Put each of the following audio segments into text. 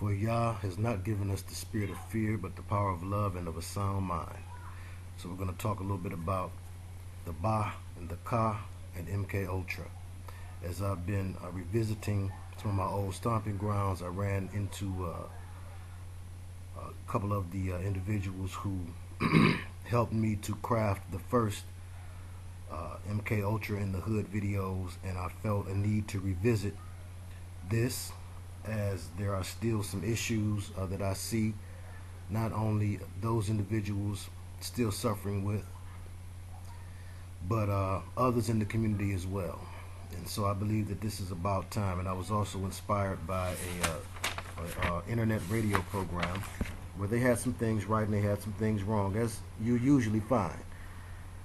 For Yah has not given us the spirit of fear, but the power of love and of a sound mind. So we're going to talk a little bit about the Ba and the Ka and MK Ultra. As I've been revisiting some of my old stomping grounds, I ran into a couple of the individuals who helped me to craft the first MK Ultra in the Hood videos, and I felt a need to revisit this, as there are still some issues that I see not only those individuals still suffering with, but others in the community as well. And so I believe that this is about time. And I was also inspired by a internet radio program where they had some things right and they had some things wrong, as you usually find.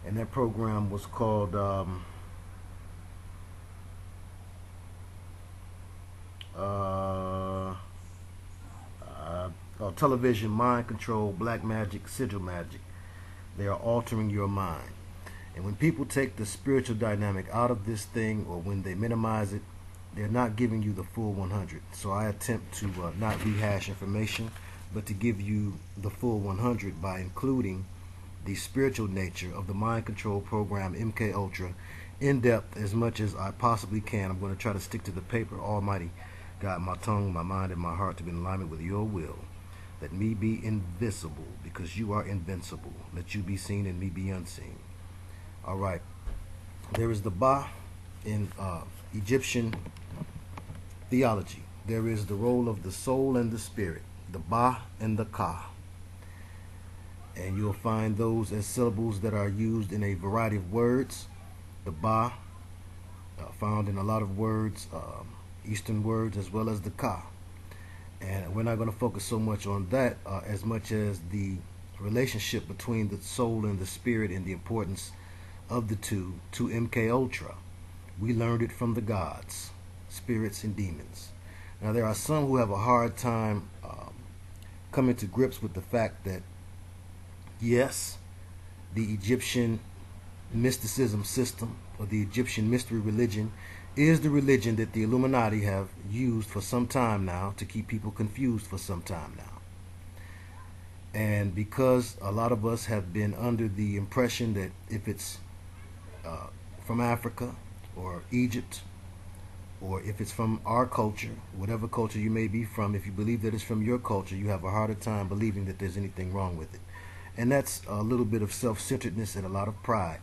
And that program was called Television Mind Control, Black Magic, Sigil Magic. They are altering your mind. And when people take the spiritual dynamic out of this thing, or when they minimize it, they're not giving you the full 100. So I attempt to not rehash information, but to give you the full 100 by including the spiritual nature of the mind control program MK Ultra in depth as much as I possibly can. I'm going to try to stick to the paper. Almighty guide my tongue, my mind, and my heart to be in alignment with your will. Let me be invisible, because you are invincible. Let you be seen and me be unseen. All right. There is the Ba in Egyptian theology. There is the role of the soul and the spirit, the Ba and the Ka. And you'll find those as syllables that are used in a variety of words. The Ba, found in a lot of words, Eastern words, as well as the Ka. And we're not going to focus so much on that as much as the relationship between the soul and the spirit and the importance of the two to MK Ultra. We learned it from the gods, spirits and demons. Now there are some who have a hard time coming to grips with the fact that yes, the Egyptian mysticism system, or the Egyptian mystery religion, is the religion that the Illuminati have used for some time now to keep people confused for some time now. And because a lot of us have been under the impression that if it's from Africa or Egypt, or if it's from our culture, whatever culture you may be from, if you believe that it's from your culture, you have a harder time believing that there's anything wrong with it. And that's a little bit of self-centeredness and a lot of pride.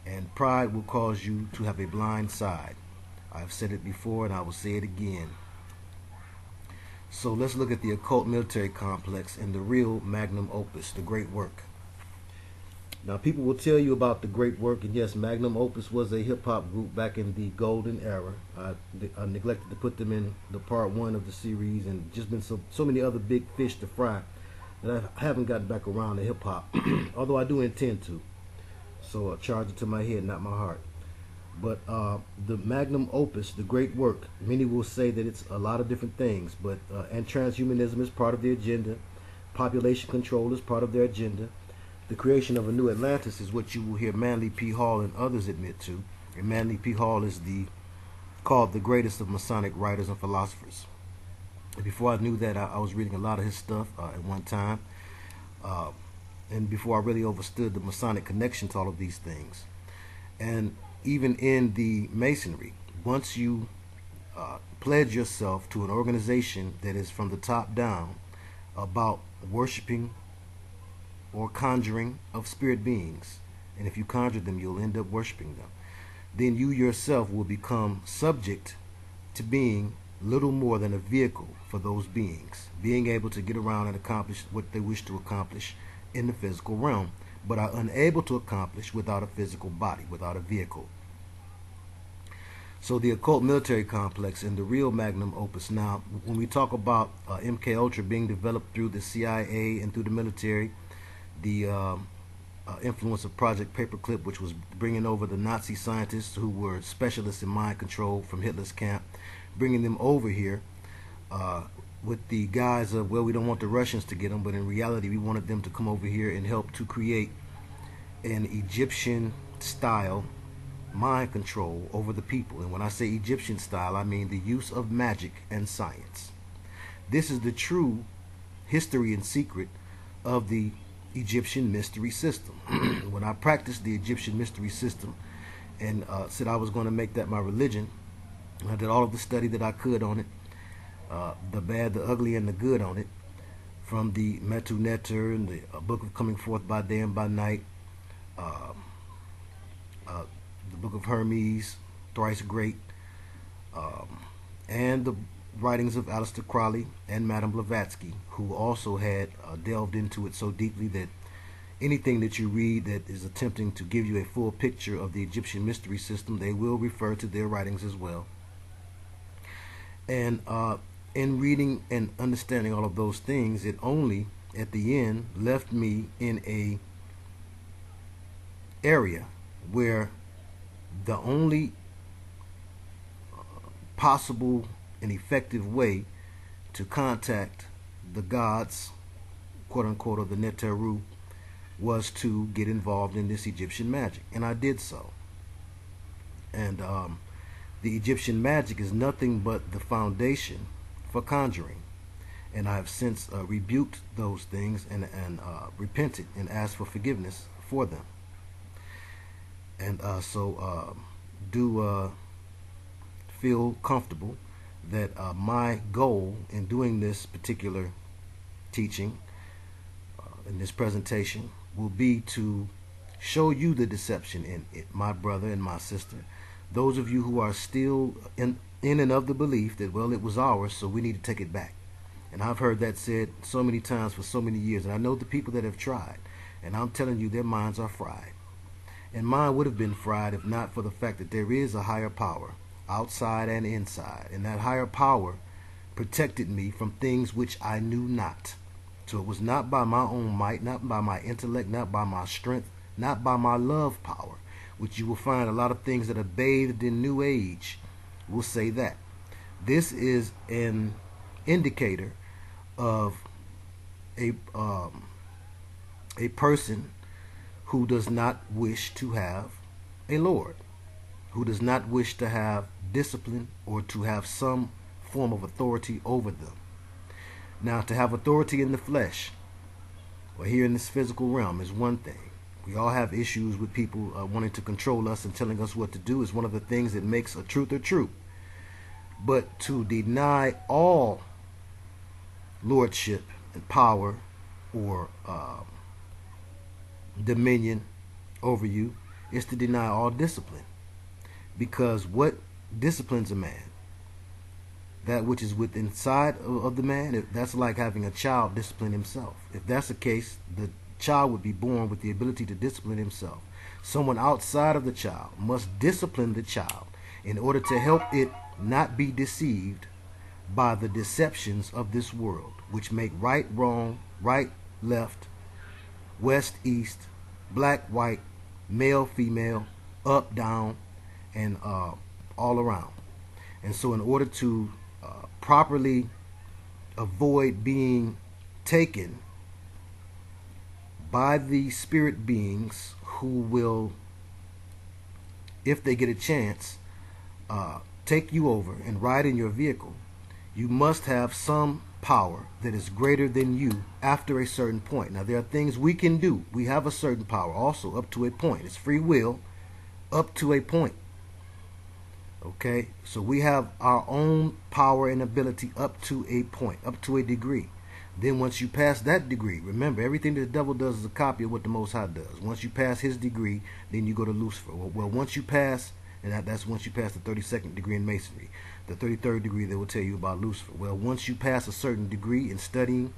And pride will cause you to have a blind side. I've said it before and I will say it again. So let's look at the occult military complex and the real magnum opus, the great work. Now people will tell you about the great work, and yes, Magnum Opus was a hip-hop group back in the golden era. I neglected to put them in the part 1 of the series, and just been so many other big fish to fry that I haven't gotten back around to hip-hop, although I do intend to. So charge it to my head, not my heart. But the Magnum Opus, the great work, many will say that it's a lot of different things, but and transhumanism is part of the agenda. Population control is part of their agenda. The creation of a new Atlantis is what you will hear Manly P. Hall and others admit to. And Manly P. Hall is called the greatest of Masonic writers and philosophers. And before I knew that, I was reading a lot of his stuff at one time. And before I really understood the Masonic connection to all of these things. And even in the Masonry, once you pledge yourself to an organization that is from the top down about worshiping or conjuring of spirit beings, and if you conjure them, you'll end up worshiping them, then you yourself will become subject to being little more than a vehicle for those beings, being able to get around and accomplish what they wish to accomplish in the physical realm, but are unable to accomplish without a physical body, without a vehicle. So the occult military complex and the real magnum opus. Now, when we talk about MK Ultra being developed through the CIA and through the military, the influence of Project Paperclip, which was bringing over the Nazi scientists who were specialists in mind control from Hitler's camp, bringing them over here with the guise of, well, we don't want the Russians to get them, but in reality we wanted them to come over here and help to create an Egyptian style mind control over the people. And when I say Egyptian style, I mean the use of magic and science. This is the true history and secret of the Egyptian mystery system. When I practiced the Egyptian mystery system and said I was going to make that my religion, I did all of the study that I could on it, the bad, the ugly, and the good on it, from the Metu Neter and the Book of Coming Forth by Day and by Night, the Book of Hermes, Thrice Great, and the writings of Aleister Crowley and Madame Blavatsky, who also had delved into it so deeply that anything that you read that is attempting to give you a full picture of the Egyptian mystery system, they will refer to their writings as well. And in reading and understanding all of those things, it only at the end left me in a area where the only possible and effective way to contact the gods, quote unquote, of the Neteru was to get involved in this Egyptian magic. And I did so. And the Egyptian magic is nothing but the foundation for conjuring. And I have since rebuked those things and repented and asked for forgiveness for them. And so do feel comfortable that my goal in doing this particular teaching, in this presentation, will be to show you the deception in it, my brother and my sister. Those of you who are still in and of the belief that, well, it was ours, so we need to take it back. And I've heard that said so many times for so many years, and I know the people that have tried, and I'm telling you, their minds are fried. And mine would have been fried if not for the fact that there is a higher power, outside and inside, and that higher power protected me from things which I knew not. So it was not by my own might, not by my intellect, not by my strength, not by my love power, which you will find a lot of things that are bathed in New Age will say that. This is an indicator of a person who does not wish to have a Lord, who does not wish to have discipline or to have some form of authority over them. Now, to have authority in the flesh or here in this physical realm is one thing. We all have issues with people wanting to control us and telling us what to do is one of the things that makes a truth a truth. But to deny all lordship and power or dominion over you is to deny all discipline. Because what disciplines a man? That which is within inside of the man, that's like having a child discipline himself. If that's the case, the child would be born with the ability to discipline himself. Someone outside of the child must discipline the child in order to help it not be deceived by the deceptions of this world, which make right, wrong, right, left, west, east, black, white, male, female, up, down, and all around. And so in order to properly avoid being taken by the spirit beings who will, if they get a chance, take you over and ride in your vehicle, you must have some power that is greater than you after a certain point. Now, there are things we can do. We have a certain power also up to a point. It's free will up to a point. Okay, so we have our own power and ability up to a point, up to a degree. Then once you pass that degree, remember, everything that the devil does is a copy of what the Most High does. Once you pass his degree, then you go to Lucifer. Well, once you pass, and that's once you pass the 32nd degree in Masonry. The 33rd degree, they will tell you about Lucifer. Well, once you pass a certain degree in studying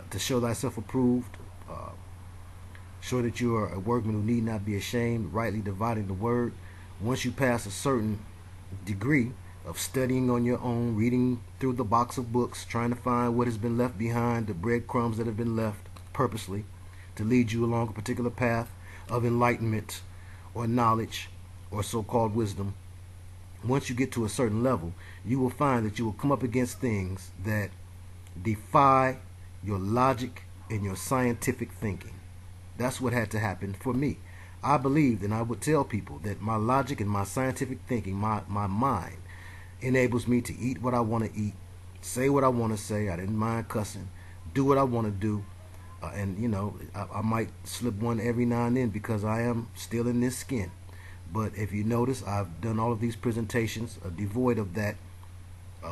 to show thyself approved, show that you are a workman who need not be ashamed, rightly dividing the word. Once you pass a certain degree of studying on your own, reading through the box of books, trying to find what has been left behind, the breadcrumbs that have been left purposely to lead you along a particular path of enlightenment or knowledge or so-called wisdom. Once you get to a certain level, you will find that you will come up against things that defy your logic and your scientific thinking. That's what had to happen for me. I believed, and I would tell people, that my logic and my scientific thinking, my mind, enables me to eat what I want to eat say what I want to say. I didn't mind cussing, do what I want to do. And you know, I might slip one every now and then because I am still in this skin. But if you notice, I've done all of these presentations devoid of that,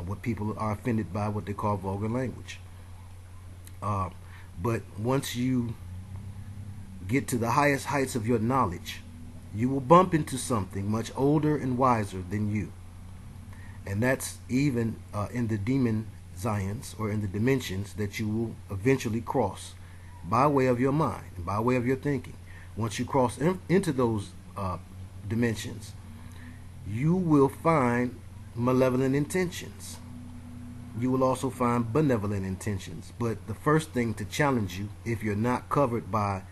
what people are offended by, what they call vulgar language. But once you get to the highest heights of your knowledge, you will bump into something much older and wiser than you. And that's even in the demon Zions, or in the dimensions that you will eventually cross by way of your mind, by way of your thinking. Once you cross into those dimensions, you will find malevolent intentions. You will also find benevolent intentions. But the first thing to challenge you, if you're not covered by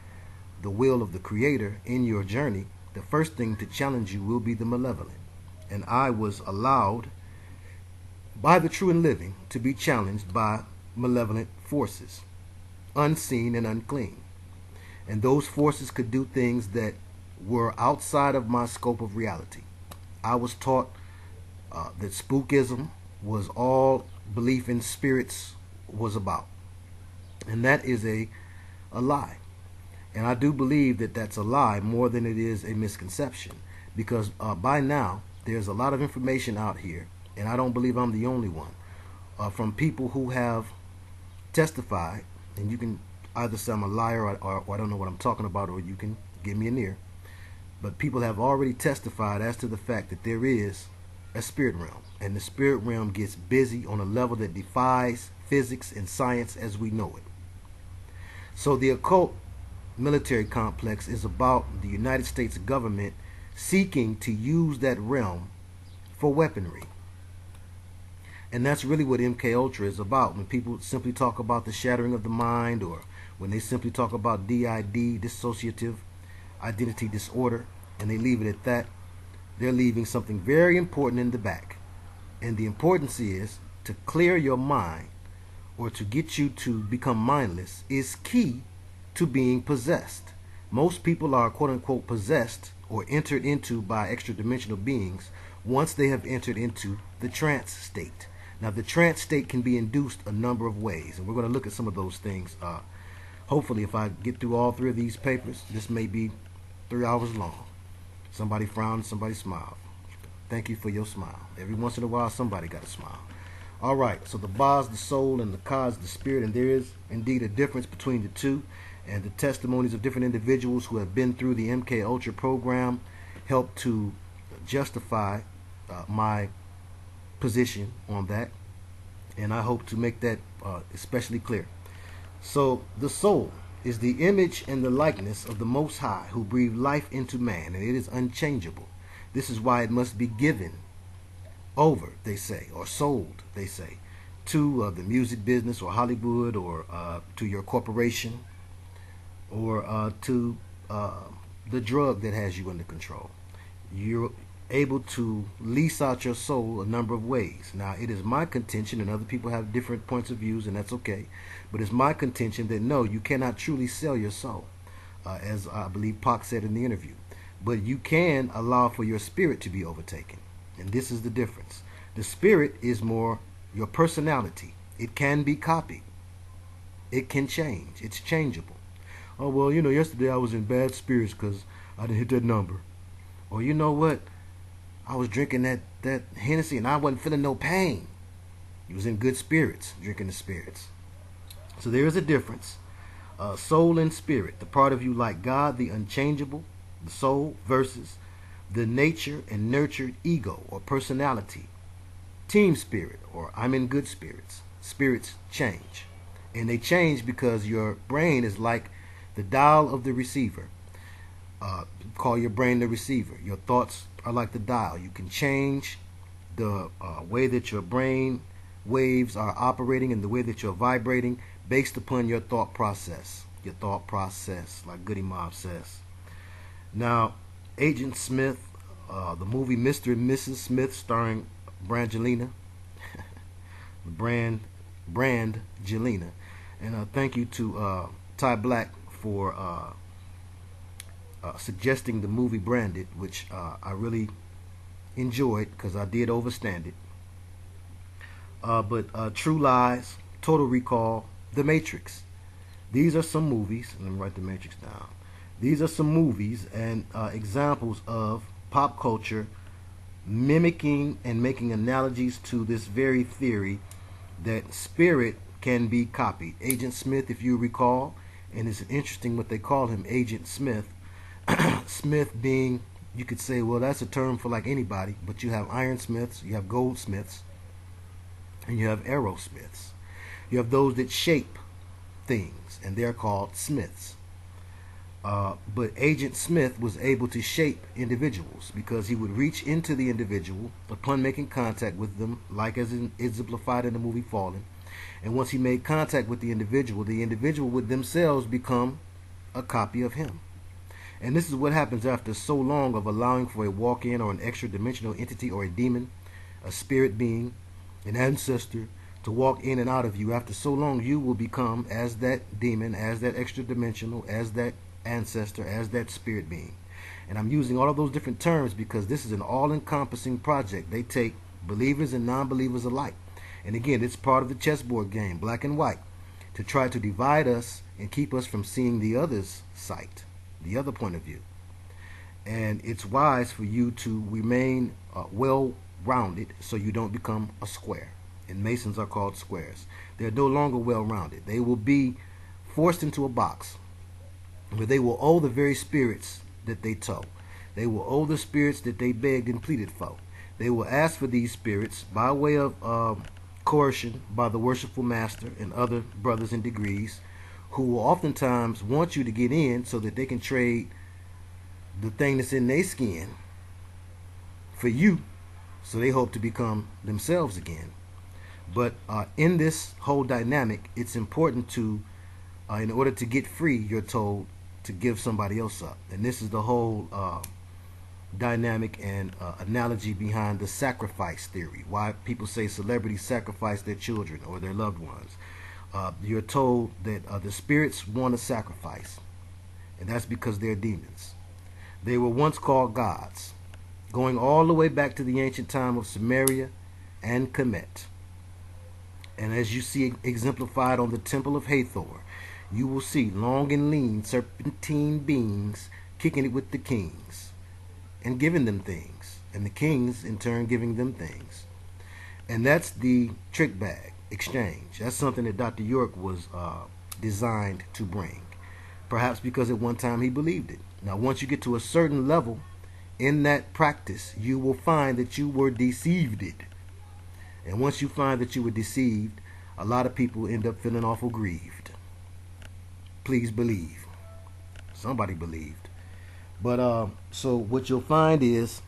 the will of the Creator in your journey, the first thing to challenge you will be the malevolent. And I was allowed by the true and living to be challenged by malevolent forces, unseen and unclean. And those forces could do things that were outside of my scope of reality. I was taught that spookism was all belief in spirits was about. And that is a lie. And I do believe that that's a lie more than it is a misconception. Because by now, there's a lot of information out here, and I don't believe I'm the only one, from people who have testified, and you can either say I'm a liar or I don't know what I'm talking about, or you can give me an ear. But people have already testified as to the fact that there is a spirit realm, and the spirit realm gets busy on a level that defies physics and science as we know it. So the occult military complex is about the United States government seeking to use that realm for weaponry. And that's really what MK Ultra is about. When people simply talk about the shattering of the mind, or when they simply talk about DID, dissociative identity disorder, and they leave it at that, they're leaving something very important in the back. And the importance is to clear your mind, or to get you to become mindless, is key to being possessed. Most people are quote unquote possessed or entered into by extra dimensional beings once they have entered into the trance state. Now, the trance state can be induced a number of ways, and we're going to look at some of those things. Hopefully, if I get through all three of these papers, this may be 3 hours long. Somebody frowned, somebody smiled. Thank you for your smile. Every once in a while, somebody got a smile. All right, so the Ba is the soul and the Ka is the spirit, and there is indeed a difference between the two. And the testimonies of different individuals who have been through the MK Ultra program help to justify my position on that, and I hope to make that especially clear. So the soul is the image and the likeness of the Most High, who breathed life into man, and it is unchangeable. This is why it must be given over, they say, or sold, they say, to the music business or Hollywood, or to your corporation, or to the drug that has you under control. You're able to lease out your soul a number of ways. Now, it is my contention, and other people have different points of views, and that's okay, but it's my contention that no, you cannot truly sell your soul, as I believe Pac said in the interview. But you can allow for your spirit to be overtaken, and this is the difference. The spirit is more your personality. It can be copied. It can change. It's changeable. Oh, well, you know, yesterday I was in bad spirits because I didn't hit that number. Or you know what? I was drinking that Hennessy and I wasn't feeling no pain. You was in good spirits, drinking the spirits. So there is a difference. Soul and spirit, the part of you like God, the unchangeable, the soul, versus the nature and nurtured ego or personality. Team spirit, or I'm in good spirits. Spirits change. And they change because your brain is like the dial of the receiver. Call your brain the receiver. Your thoughts are like the dial. You can change the way that your brain waves are operating and the way that you're vibrating based upon your thought process. Your thought process, like Goody Mob says. Now, Agent Smith, the movie Mr. and Mrs. Smith, starring Brangelina, Brangelina, and thank you to Ty Black for suggesting the movie Branded, which I really enjoyed because I did overstand it. but True Lies, Total Recall, The Matrix. These are some movies. Let me write The Matrix down. These are some movies and examples of pop culture mimicking and making analogies to this very theory that spirit can be copied. Agent Smith, if you recall, and it's interesting what they call him, Agent Smith. Smith being, you could say, well, that's a term for like anybody, but you have ironsmiths, you have goldsmiths, and you have arrowsmiths. You have those that shape things, and they're called smiths. But Agent Smith was able to shape individuals because he would reach into the individual upon making contact with them, like as exemplified in the movie Fallen. And once he made contact with the individual would themselves become a copy of him. And this is what happens after so long of allowing for a walk-in or an extra-dimensional entity or a demon, a spirit being, an ancestor, to walk in and out of you. After so long, you will become as that demon, as that extra-dimensional, as that ancestor, as that spirit being. And I'm using all of those different terms because this is an all-encompassing project. They take believers and non-believers alike. And again, it's part of the chessboard game, black and white, to try to divide us and keep us from seeing the other's sight, the other point of view. And it's wise for you to remain well-rounded so you don't become a square. And Masons are called squares. They're no longer well-rounded. They will be forced into a box where they will owe the very spirits that they tow. They will owe the spirits that they begged and pleaded for. They will ask for these spirits by way of coercion by the worshipful master and other brothers in degrees who will oftentimes want you to get in so that they can trade the thing that's in their skin for you, so they hope to become themselves again. But in this whole dynamic, it's important to, in order to get free, you're told to give somebody else up. And this is the whole dynamic and analogy behind the sacrifice theory. Why people say celebrities sacrifice their children or their loved ones. You're told that the spirits want a sacrifice, and that's because they're demons. They were once called gods, going all the way back to the ancient time of Sumeria and Kemet. And as you see exemplified on the Temple of Hathor, you will see long and lean serpentine beings kicking it with the kings and giving them things, and the kings in turn giving them things. And that's the trick bag exchange. That's something that Dr. York was designed to bring, perhaps because at one time he believed it. Now once you get to a certain level in that practice, you will find that you were deceived. And once you find that you were deceived, a lot of people end up feeling awful grieved. Please believe. Somebody believed. But so what you'll find is,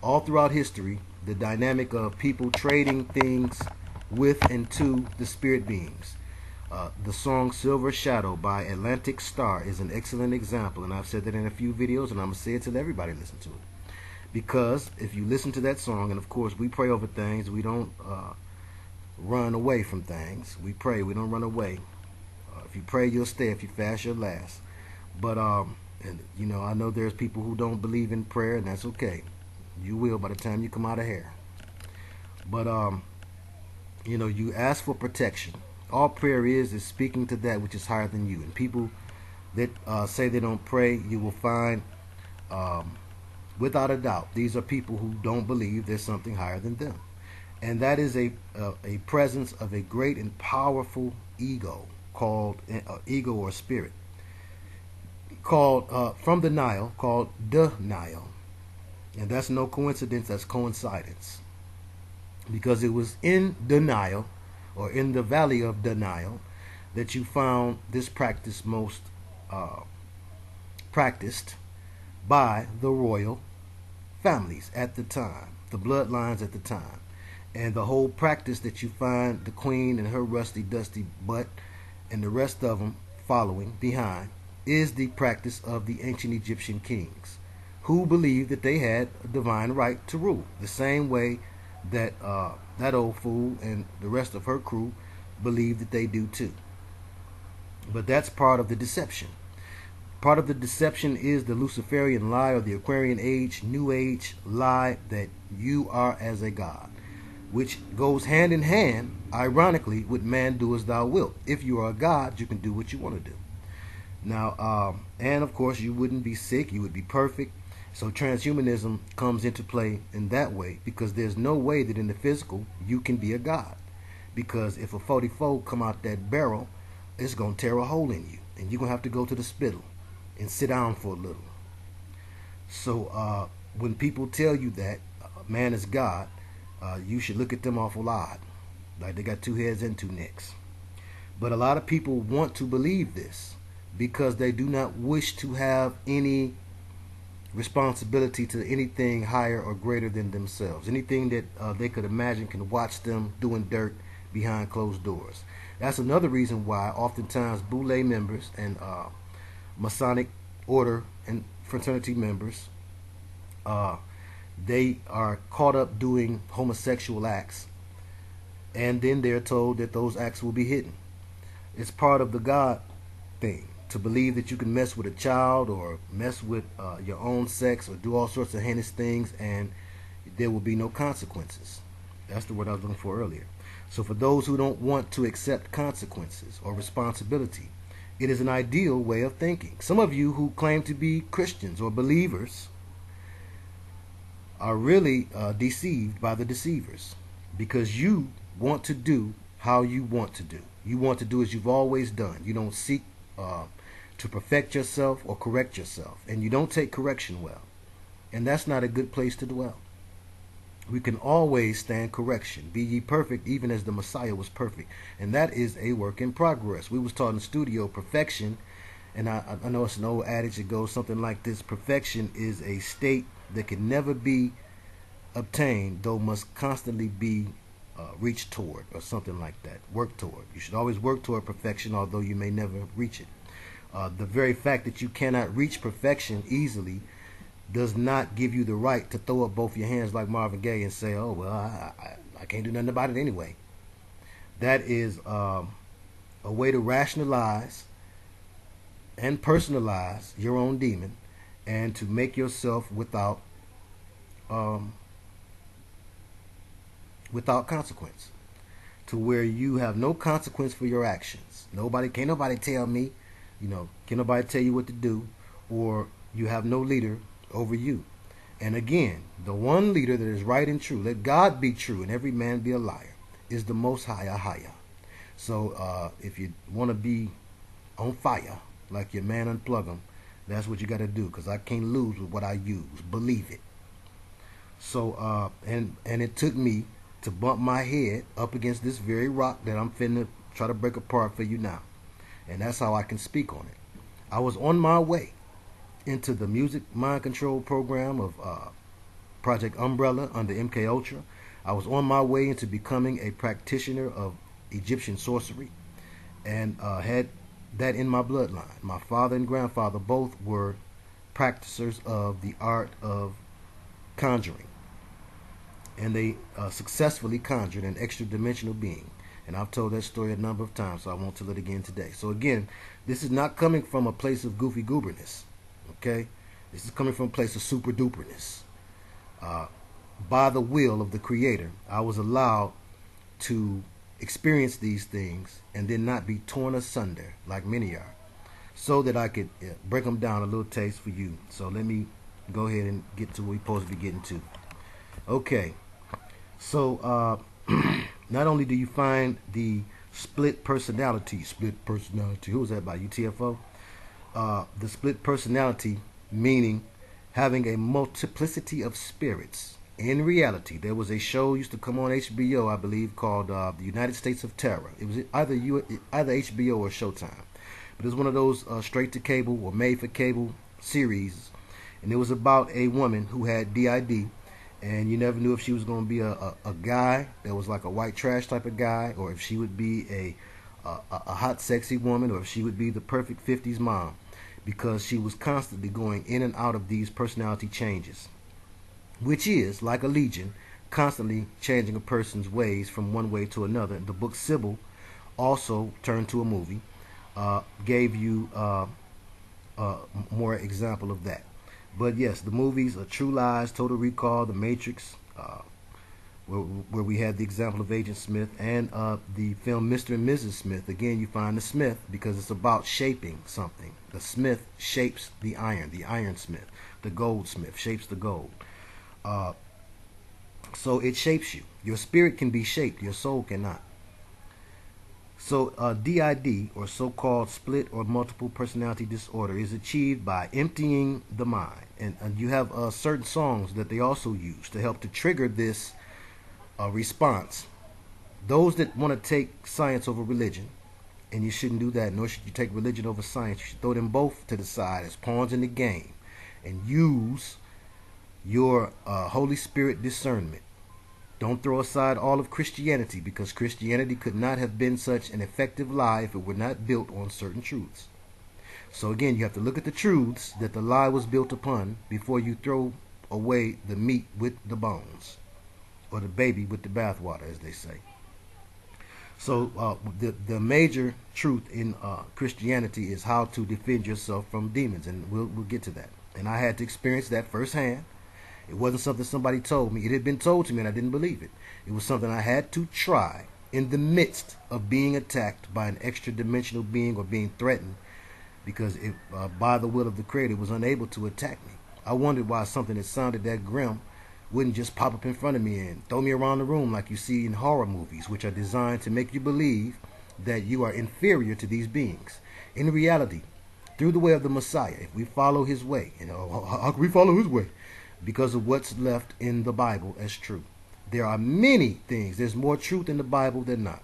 all throughout history, the dynamic of people trading things with and to the spirit beings. The song Silver Shadow by Atlantic Starr is an excellent example, and I've said that in a few videos, and I'm going to say it till everybody listens to it. Because if you listen to that song, and of course we pray over things, we don't run away from things. We pray, we don't run away. If you pray, you'll stay. If you fast, you'll last. But and you know, I know there's people who don't believe in prayer, and that's okay. You will by the time you come out of here. But you know, you ask for protection. All prayer is speaking to that which is higher than you. And people that say they don't pray, you will find, without a doubt, these are people who don't believe there's something higher than them. And that is a presence of a great and powerful ego, called ego or spirit, called from the Nile, called the Nile. And that's no coincidence, that's coincidence. Because it was in the Nile, or in the valley of the Nile, that you found this practice most practiced by the royal families at the time, the bloodlines at the time. And the whole practice that you find the queen and her rusty dusty butt and the rest of them following behind is the practice of the ancient Egyptian kings, who believed that they had a divine right to rule, the same way that that old fool and the rest of her crew believe that they do too. But that's part of the deception. Part of the deception is the Luciferian lie, or the Aquarian age, New Age lie, that you are as a god. which goes hand in hand, ironically, with man do as thou wilt. If you are a God, you can do what you want to do. Now, and of course, you wouldn't be sick, you would be perfect. So transhumanism comes into play in that way, because there's no way that in the physical you can be a God. Because if a 44 come out that barrel, it's going to tear a hole in you, and you're going to have to go to the spittle and sit down for a little. So when people tell you that man is God, you should look at them awful odd, like they got two heads and two necks. But a lot of people want to believe this because they do not wish to have any responsibility to anything higher or greater than themselves. Anything that they could imagine can watch them doing dirt behind closed doors. That's another reason why oftentimes Boule members and Masonic order and fraternity members, they are caught up doing homosexual acts, and then they're told that those acts will be hidden. It's part of the God thing to believe that you can mess with a child or mess with your own sex or do all sorts of heinous things and there will be no consequences. That's the word I was looking for earlier. So for those who don't want to accept consequences or responsibility, it is an ideal way of thinking. Some of you who claim to be Christians or believers are really deceived by the deceivers, because you want to do how you want to do. You want to do as you've always done. You don't seek to perfect yourself or correct yourself, and you don't take correction well, and that's not a good place to dwell. We can always stand correction. Be ye perfect even as the Messiah was perfect, and that is a work in progress. We was taught in the studio perfection, and I know it's an old adage that goes something like this: perfection is a state that can never be obtained, though must constantly be reached toward, or something like that. Work toward. You should always work toward perfection, although you may never reach it. The very fact that you cannot reach perfection easily does not give you the right to throw up both your hands like Marvin Gaye and say, oh, well, I can't do nothing about it anyway. That is a way to rationalize and personalize your own demon, and to make yourself without consequence, to where you have no consequence for your actions. Can't nobody tell me, can't nobody tell you what to do, or you have no leader over you. And again, the one leader that is right and true, let God be true and every man be a liar, is the Most High Ahaya. So if you want to be on fire like your man Unplug him, that's what you got to do, because I can't lose with what I use. Believe it. So and it took me to bump my head up against this very rock that I'm finna try to break apart for you now, and that's how I can speak on it. I was on my way into the music mind control program of Project Umbrella under MK Ultra. I was on my way into becoming a practitioner of Egyptian sorcery, and had that in my bloodline. My father and grandfather both were practicers of the art of conjuring, and they successfully conjured an extra-dimensional being. And I've told that story a number of times, so I won't tell it again today. So again, this is not coming from a place of goofy gooberness, okay? This is coming from a place of super duperness. By the will of the Creator, I was allowed to experience these things and then not be torn asunder like many are, so that I could break them down a little taste for you. So let me go ahead and get to what we're supposed to be getting to. Okay, so not only do you find the split personality, who was that by UTFO? The split personality, meaning having a multiplicity of spirits. In reality, there was a show used to come on HBO, I believe, called The United States of Terror. It was either HBO or Showtime, but it was one of those straight to cable or made for cable series, and it was about a woman who had DID, and you never knew if she was going to be a guy that was like a white trash type of guy, or if she would be a hot sexy woman, or if she would be the perfect 50s mom, because she was constantly going in and out of these personality changes, which is like a legion, constantly changing a person's ways from one way to another. The book Sybil, also turned to a movie, gave you more example of that. But yes, the movies are True Lies, Total Recall, The Matrix, where we had the example of Agent Smith, and the film Mr. and Mrs. Smith. Again, you find the Smith because it's about shaping something. The Smith shapes the ironsmith. The goldsmith shapes the gold. So it shapes you. Your spirit can be shaped, your soul cannot. So DID, or so-called split or multiple personality disorder, is achieved by emptying the mind. And you have certain songs that they also use to help to trigger this response. Those that want to take science over religion, and you shouldn't do that, nor should you take religion over science. You should throw them both to the side as pawns in the game and use your Holy Spirit discernment. Don't throw aside all of Christianity, because Christianity could not have been such an effective lie if it were not built on certain truths. So again, you have to look at the truths that the lie was built upon before you throw away the meat with the bones, or the baby with the bathwater, as they say. So the major truth in Christianity is how to defend yourself from demons, and we'll get to that. And I had to experience that firsthand. It wasn't something somebody told me. It had been told to me and I didn't believe it. It was something I had to try in the midst of being attacked by an extra dimensional being, or being threatened, because it, by the will of the Creator, was unable to attack me. I wondered why something that sounded that grim wouldn't just pop up in front of me and throw me around the room like you see in horror movies, which are designed to make you believe that you are inferior to these beings. In reality, through the way of the Messiah, if we follow his way, how can we follow his way? Because of what's left in the Bible as true. There are many things. There's more truth in the Bible than not.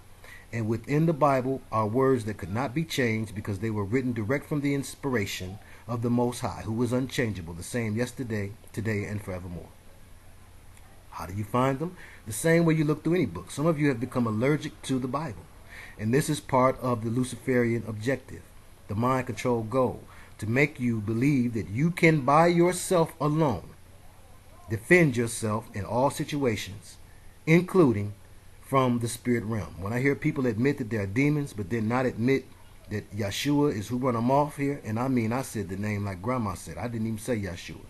And within the Bible are words that could not be changed, because they were written direct from the inspiration of the Most High, who is unchangeable, the same yesterday, today, and forevermore. How do you find them? The same way you look through any book. Some of you have become allergic to the Bible. And this is part of the Luciferian objective, the mind control goal, to make you believe that you can, by yourself alone, defend yourself in all situations, including from the spirit realm. When I hear people admit that they are demons, but then not admit that Yeshua is who run them off here, and I said the name like Grandma said. I didn't even say Yeshua.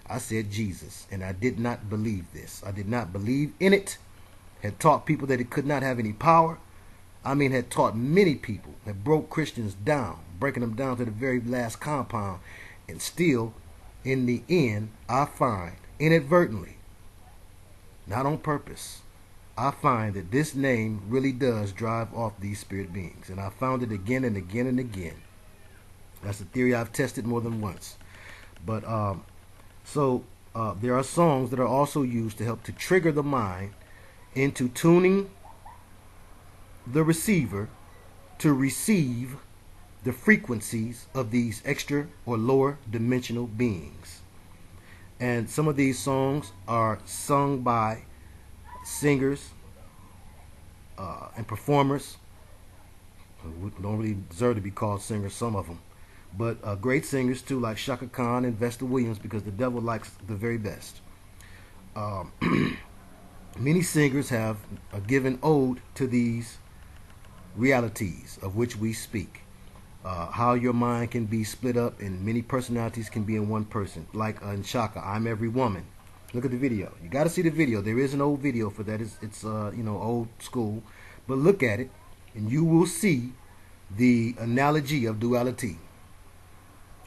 I said Jesus, and I did not believe this. I did not believe in it. Had taught people that it could not have any power. Had taught many people, that broke Christians down, breaking them down to the very last compound, and still, in the end, I find, inadvertently, not on purpose, I find that this name really does drive off these spirit beings. And I found it again and again and again. That's a theory I've tested more than once. But there are songs that are also used to help to trigger the mind into tuning the receiver to receive the frequencies of these extra or lower dimensional beings. And some of these songs are sung by singers and performers who don't really deserve to be called singers, some of them, but great singers too, like Shaka Khan and Vesta Williams, because the devil likes the very best. Many singers have given ode to these realities of which we speak. How your mind can be split up and many personalities can be in one person, like in Shaka, I'm Every Woman. Look at the video. You got to see the video. There is an old video for that. It's old school, but look at it and you will see the analogy of duality.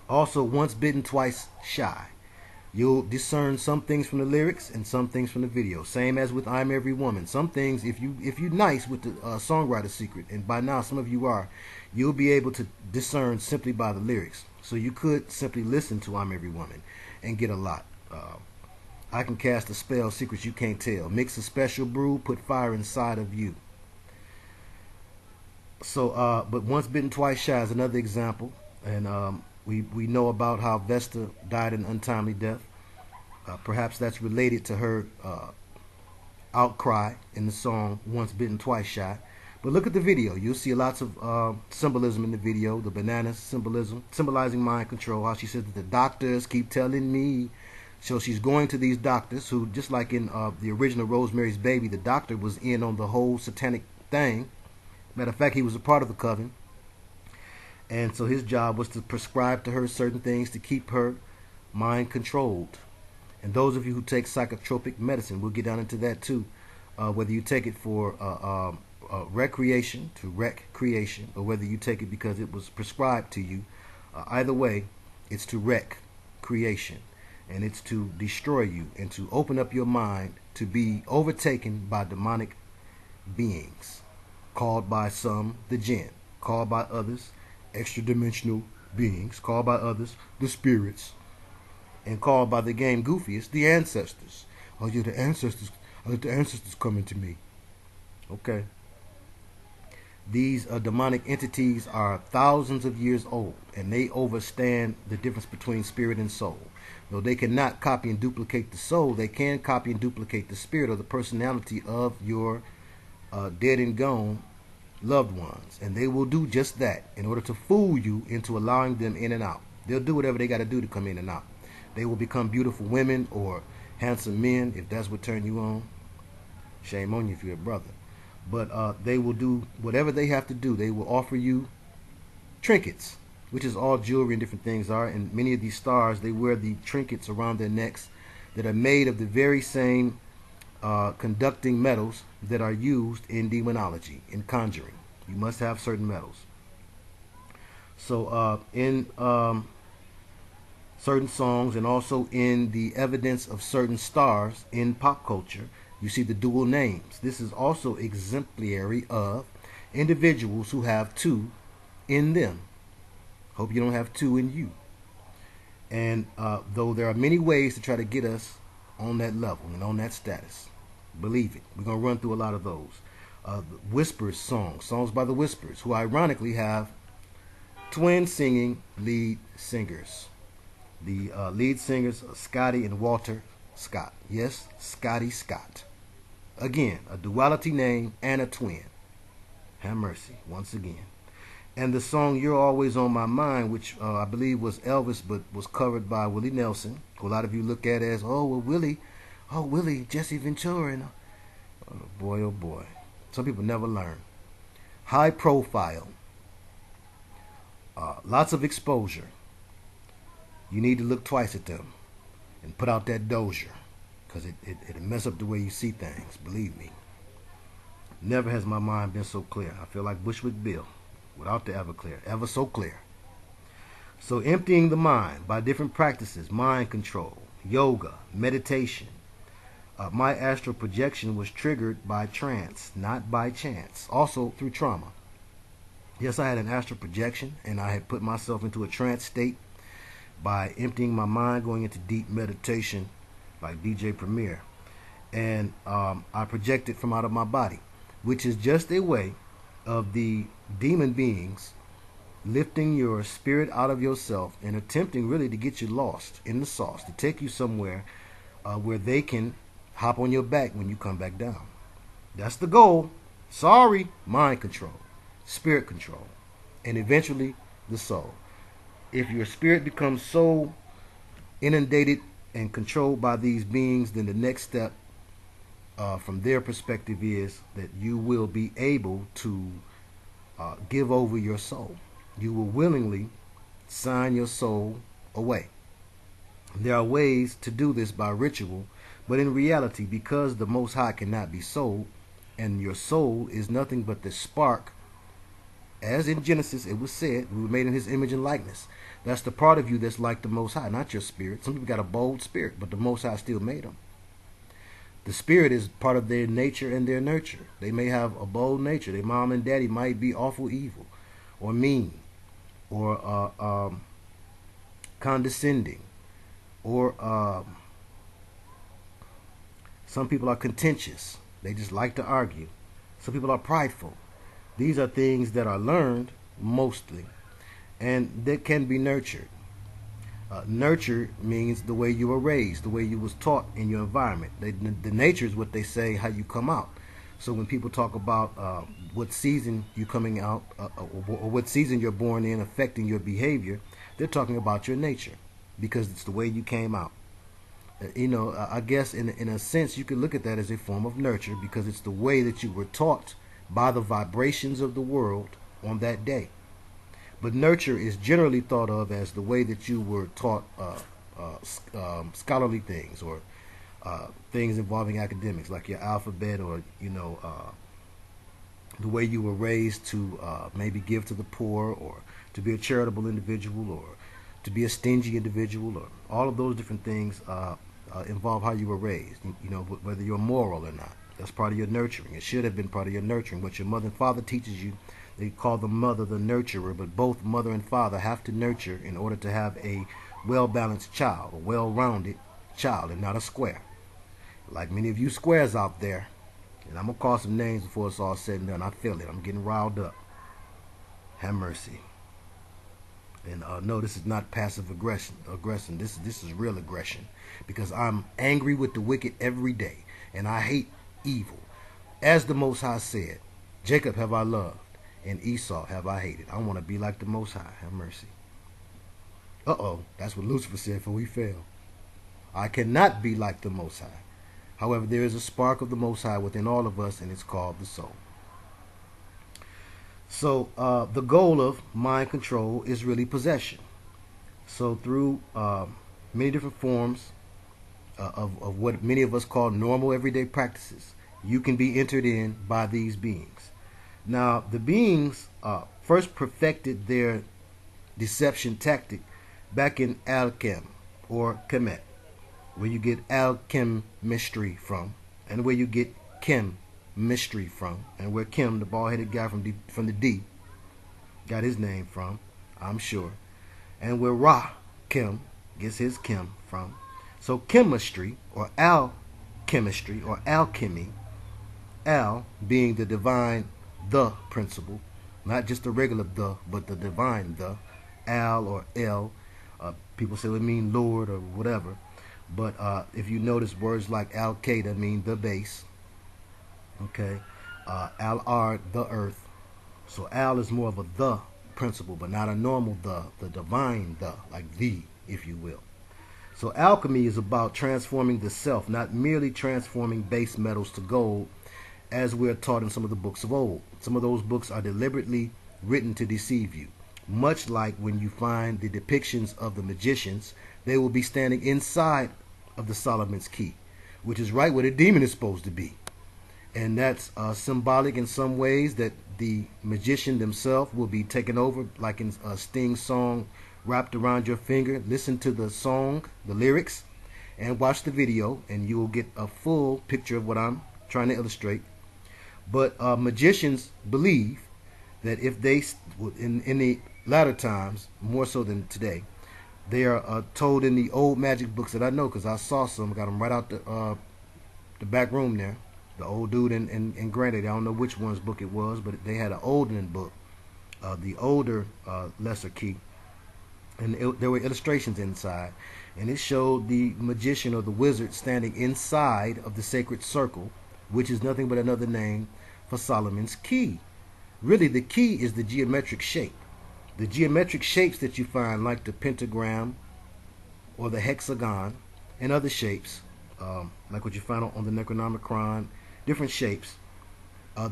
Also, once bitten, twice shy. You'll discern some things from the lyrics and some things from the video. Same as with I'm Every Woman. Some things, if you're nice with the songwriter's secret, and by now some of you are, you'll be able to discern simply by the lyrics. So you could simply listen to I'm Every Woman and get a lot. I can cast a spell, secrets you can't tell. Mix a special brew, put fire inside of you. So, but once bitten, twice shy is another example. And we know about how Vesta died an untimely death. Perhaps that's related to her outcry in the song Once Bitten, Twice Shy. But look at the video. You'll see lots of symbolism in the video. The banana symbolism, symbolizing mind control. How she says that the doctors keep telling me. So she's going to these doctors who, just like in the original Rosemary's Baby, the doctor was in on the whole satanic thing. Matter of fact, he was a part of the coven. And so his job was to prescribe to her certain things to keep her mind controlled. And those of you who take psychotropic medicine, we'll get down into that too. whether you take it for recreation, to wreck creation, or whether you take it because it was prescribed to you. Either way, it's to wreck creation, and it's to destroy you and to open up your mind to be overtaken by demonic beings, called by some the jinn, called by others extra dimensional beings, called by others the spirits, and called by the game goofiest the ancestors. Oh yeah, the ancestors. The ancestors coming to me. Okay. These demonic entities are thousands of years old, and they overstand the difference between spirit and soul. Though they cannot copy and duplicate the soul, they can copy and duplicate the spirit or the personality of your dead and gone loved ones. And they will do just that in order to fool you into allowing them in and out. They'll do whatever they got to do to come in and out. They will become beautiful women or handsome men if that's what turn you on. Shame on you if you're a brother. But they will do whatever they have to do. They will offer you trinkets, which is all jewelry and different things are. And many of these stars, they wear the trinkets around their necks that are made of the very same conducting metals that are used in demonology, in conjuring. You must have certain metals. So in certain songs and also in the evidence of certain stars in pop culture, you see the dual names. This is also exemplary of individuals who have two in them. Hope you don't have two in you. And though there are many ways to try to get us on that level and on that status, believe it, we're going to run through a lot of those. Whispers songs by the Whispers, who ironically have twin singing lead singers. The lead singers are Scotty and Walter Scott. Yes, Scotty Scott. Again, a duality name and a twin. Have mercy, once again. And the song You're Always on My Mind, which I believe was Elvis, but was covered by Willie Nelson, who a lot of you look at as, oh, well, Willie, Jesse Ventura. And, oh, boy, oh, boy. Some people never learn. High profile. Lots of exposure. You need to look twice at them and put out that dozier, because it'll mess up the way you see things, believe me. Never has my mind been so clear. I feel like Bushwick Bill without the Everclear, ever so clear. So emptying the mind by different practices, mind control, yoga, meditation. My astral projection was triggered by trance, not by chance, also through trauma. Yes, I had an astral projection, and I had put myself into a trance state by emptying my mind, going into deep meditation like DJ Premier. And I projected from out of my body, which is just a way of the demon beings lifting your spirit out of yourself and attempting really to get you lost in the sauce, to take you somewhere where they can hop on your back when you come back down. That's the goal. Sorry, mind control, spirit control, and eventually the soul. If your spirit becomes so inundated and controlled by these beings, then the next step from their perspective is that you will be able to give over your soul. You will willingly sign your soul away. There are ways to do this by ritual, but in reality, because the Most High cannot be sold, and your soul is nothing but the spark, as in Genesis it was said, we were made in His image and likeness. That's the part of you that's like the Most High, not your spirit. Some people got a bold spirit, but the Most High still made them. The spirit is part of their nature and their nurture. They may have a bold nature. Their mom and daddy might be awful evil or mean or condescending, or some people are contentious. They just like to argue. Some people are prideful. These are things that are learned mostly, and that can be nurtured. Nurture means the way you were raised, the way you was taught in your environment. The nature is what they say, how you come out. So when people talk about what season you're coming out, or what season you're born in affecting your behavior, they're talking about your nature, because it's the way you came out. I guess in a sense you could look at that as a form of nurture, because it's the way that you were taught by the vibrations of the world on that day. But nurture is generally thought of as the way that you were taught scholarly things, or things involving academics, like your alphabet, or the way you were raised to maybe give to the poor, or to be a charitable individual, or to be a stingy individual, or all of those different things involve how you were raised. Whether you're moral or not. That's part of your nurturing. It should have been part of your nurturing. What your mother and father teaches you, they call the mother the nurturer, but both mother and father have to nurture in order to have a well-balanced child, a well-rounded child, and not a square. Like many of you squares out there, and I'm going to call some names before it's all said and done. I feel it. I'm getting riled up. Have mercy. And no, this is not passive aggression. This is real aggression, because I'm angry with the wicked every day, and I hate evil. As the Most High said, Jacob have I loved, and Esau have I hated. I want to be like the Most High. Have mercy. That's what Lucifer said before he fell. I cannot be like the Most High. However, there is a spark of the Most High within all of us, and it's called the soul. So the goal of mind control is really possession. So through many different forms of what many of us call normal everyday practices, you can be entered in by these beings. Now, the beings first perfected their deception tactic back in Al-Chem, or Kemet, where you get alchemistry from, and where you get chem mystery from, and where Kim, the bald-headed guy from the D, got his name from, I'm sure, and where Ra Kim gets his chem from. So chemistry, or alchemistry, or alchemy, al being the divine the principle, not just the regular the, but the divine the, al or el. People say it mean Lord or whatever, but if you notice, words like Al-Qaeda mean the base. Okay, Al-Ard, the earth. So Al is more of a the principle, but not a normal the divine the, like the, if you will. So alchemy is about transforming the self, not merely transforming base metals to gold, as we're taught in some of the books of old. Some of those books are deliberately written to deceive you. Much like when you find the depictions of the magicians, they will be standing inside of the Solomon's key, which is right where the demon is supposed to be. And that's symbolic in some ways, that the magician themselves will be taken over, like in Sting's song, Wrapped Around Your Finger. Listen to the song, the lyrics, and watch the video, and you will get a full picture of what I'm trying to illustrate. But magicians believe that if they, in the latter times, more so than today, they are told in the old magic books that I know, because I saw some, got them right out the back room there. The old dude and granted, I don't know which one's book it was, but they had an olden book, the older lesser key, and there were illustrations inside, and it showed the magician or the wizard standing inside of the sacred circle, which is nothing but another name for Solomon's key. Really, the key is the geometric shape. The geometric shapes that you find, like the pentagram or the hexagon and other shapes, like what you find on the Necronomicon, different shapes.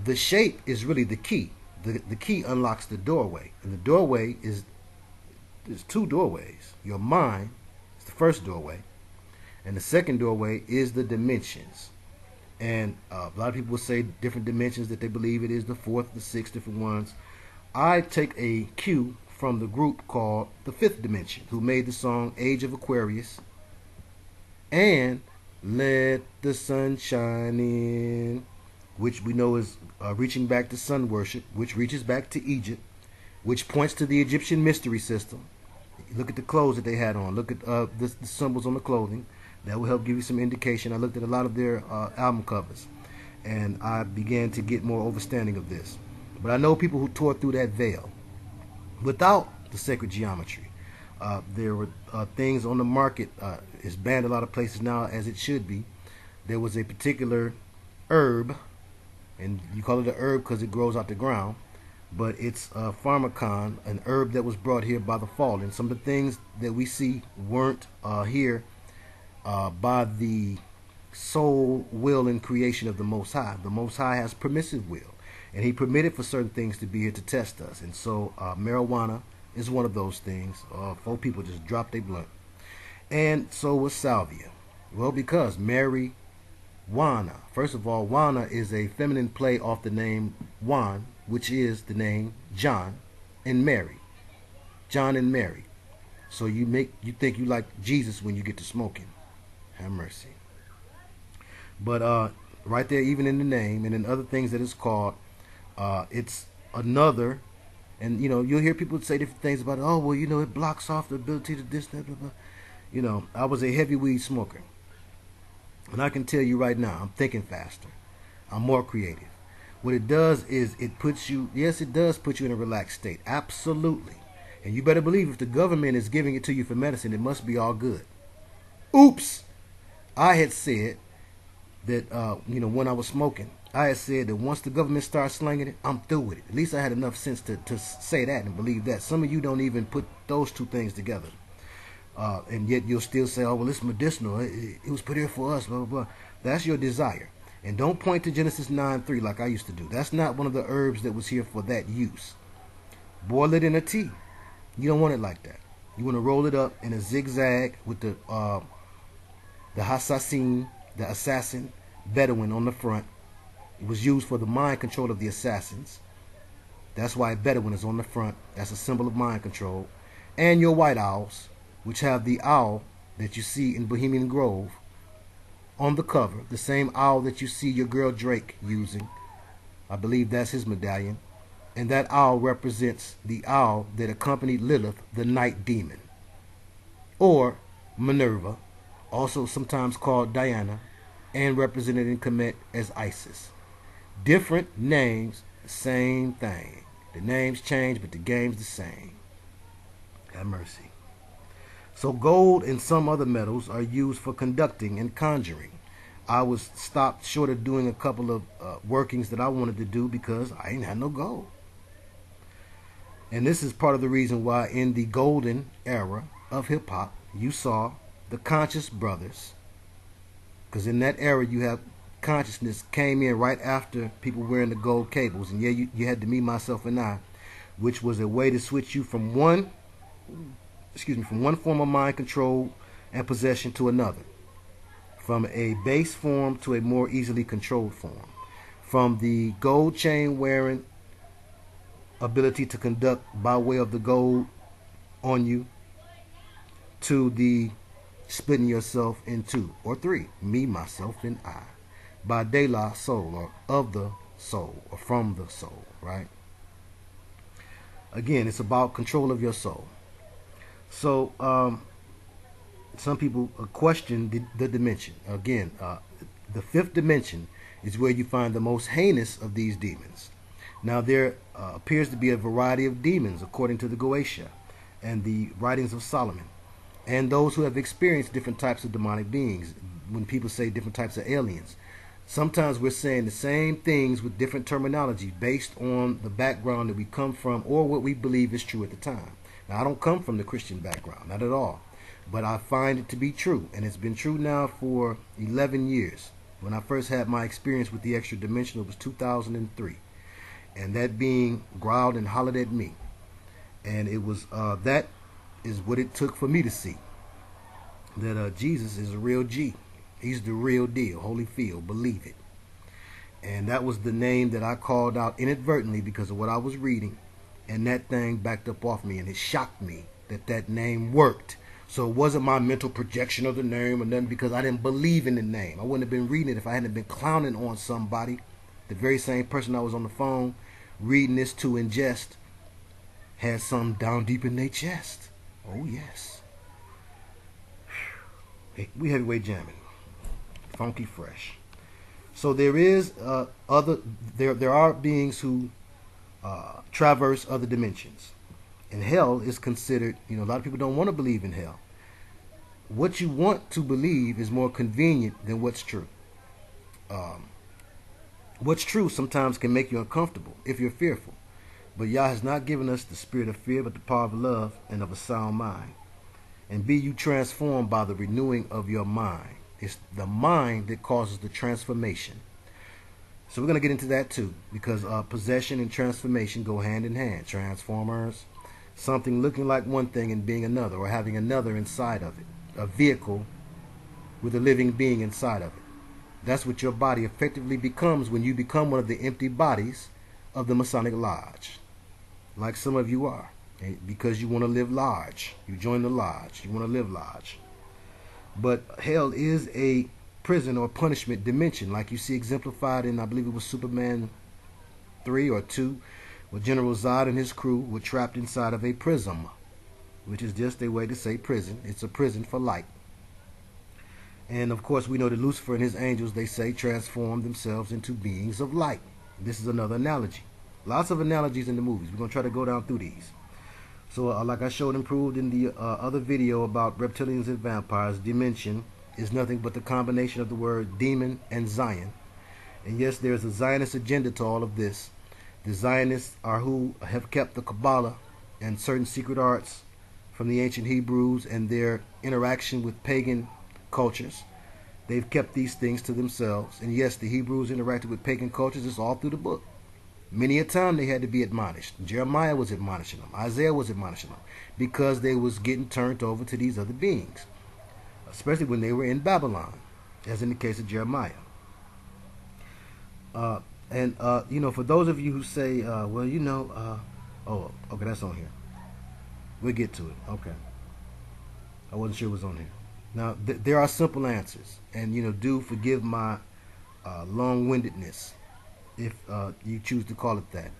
The shape is really the key. The key unlocks the doorway, and the doorway there's two doorways. Your mind is the first doorway, and the second doorway is the dimensions. And a lot of people will say different dimensions, that they believe it is the fourth, the sixth, different ones. I take a cue from the group called The Fifth Dimension, who made the song Age of Aquarius and Let the Sun Shine In, which we know is reaching back to sun worship, which reaches back to Egypt, which points to the Egyptian mystery system. Look at the clothes that they had on. Look at the symbols on the clothing. That will help give you some indication. I looked at a lot of their album covers, and I began to get more understanding of this. But I know people who tore through that veil without the sacred geometry. There were things on the market. It's banned a lot of places now, as it should be. There was a particular herb, and you call it a herb because it grows out the ground, but it's pharmacon, an herb that was brought here by the fallen. Some of the things that we see weren't here by the soul will and creation of the Most High. The Most High has permissive will, and he permitted for certain things to be here to test us. And so marijuana is one of those things. 4 people just dropped their blunt. And so was salvia. Well, because Mary Wana. First of all, Wana is a feminine play off the name Juan, which is the name John and Mary. John and Mary. So you think you like Jesus when you get to smoking. Have mercy. But right there, even in the name and in other things that it's called, it's another. And you'll hear people say different things about it. Oh, well, it blocks off the ability to this, that, blah, blah. I was a heavy weed smoker. And I can tell you right now, I'm thinking faster. I'm more creative. What it does is it puts you, yes, it does put you in a relaxed state. Absolutely. And you better believe if the government is giving it to you for medicine, it must be all good. Oops. I had said that, when I was smoking, I had said that once the government starts slinging it, I'm through with it. At least I had enough sense to say that and believe that. Some of you don't even put those two things together. And yet you'll still say, oh, well, it's medicinal. It was put here for us, blah, blah, blah. That's your desire. And don't point to Genesis 9:3 like I used to do. That's not one of the herbs that was here for that use. Boil it in a tea. You don't want it like that. You want to roll it up in a zigzag with the Hassassin, the assassin, Bedouin on the front. It was used for the mind control of the assassins. That's why Bedouin is on the front. That's a symbol of mind control. And your white owls, which have the owl that you see in Bohemian Grove on the cover, the same owl that you see your girl Drake using. I believe that's his medallion. And that owl represents the owl that accompanied Lilith, the night demon. Or Minerva, also sometimes called Diana, and represented in Kemet as Isis. Different names, same thing. The names change, but the game's the same. Have mercy. So gold and some other metals are used for conducting and conjuring. I was stopped short of doing a couple of workings that I wanted to do because I ain't had no gold. And this is part of the reason why in the golden era of hip-hop, you saw the Conscious Brothers. Because in that era, you have consciousness came in right after people wearing the gold cables. And yeah, you had the Me, Myself, and I, which was a way to switch you from one form of mind control and possession to another. From a base form to a more easily controlled form. From the gold chain wearing ability to conduct by way of the gold on you to the splitting yourself in two or three. Me, myself, and I. By de la soul, or of the soul, or from the soul, right? Again, it's about control of your soul. So, some people question the dimension. Again, the fifth dimension is where you find the most heinous of these demons. Now, there appears to be a variety of demons, according to the Goetia and the writings of Solomon, and those who have experienced different types of demonic beings. When people say different types of aliens, sometimes we're saying the same things with different terminology based on the background that we come from or what we believe is true at the time. Now, I don't come from the Christian background, not at all. But I find it to be true, and it's been true now for 11 years. When I first had my experience with the extra dimensional, it was 2003. And that being growled and hollered at me. And it was, that is what it took for me to see. That Jesus is a real G. He's the real deal. Holyfield, believe it. And that was the name that I called out inadvertently because of what I was reading. And that thing backed up off me, and it shocked me that that name worked. So it wasn't my mental projection of the name or nothing, because I didn't believe in the name. I wouldn't have been reading it if I hadn't been clowning on somebody. The very same person I was on the phone reading this to in jest had something down deep in their chest. Oh, yes. Hey, we heavyweight jamming. Funky fresh. So there is there are beings who traverse other dimensions. And hell is considered, a lot of people don't want to believe in hell. What you want to believe is more convenient than what's true. What's true sometimes can make you uncomfortable if you're fearful. But Yah has not given us the spirit of fear, but the power of love and of a sound mind. And be you transformed by the renewing of your mind. It's the mind that causes the transformation. So we're going to get into that too, because possession and transformation go hand in hand. Transformers, something looking like one thing and being another, or having another inside of it. A vehicle with a living being inside of it. That's what your body effectively becomes when you become one of the empty bodies of the Masonic Lodge, like some of you are, because you want to live large. You join the lodge. You want to live large. But hell is a prison or punishment dimension, like you see exemplified in, I believe it was Superman 3 or 2, where General Zod and his crew were trapped inside of a prism, which is just a way to say prison. It's a prison for light. And of course, we know that Lucifer and his angels, they say, transform themselves into beings of light. This is another analogy. Lots of analogies in the movies. We're going to try to go down through these. So like I showed and proved in the other video about reptilians and vampires, dimension is nothing but the combination of the word demon and Zion. And yes, there's a Zionist agenda to all of this. The Zionists are who have kept the Kabbalah and certain secret arts from the ancient Hebrews and their interaction with pagan cultures. They've kept these things to themselves. And yes, the Hebrews interacted with pagan cultures. It's all through the book. Many a time they had to be admonished. Jeremiah was admonishing them. Isaiah was admonishing them, because they was getting turned over to these other beings, especially when they were in Babylon, as in the case of Jeremiah. You know, for those of you who say, well, you know, oh, okay, that's on here. We'll get to it. Okay. I wasn't sure it was on here. Now, there are simple answers, and, you know, do forgive my long-windedness, if you choose to call it that.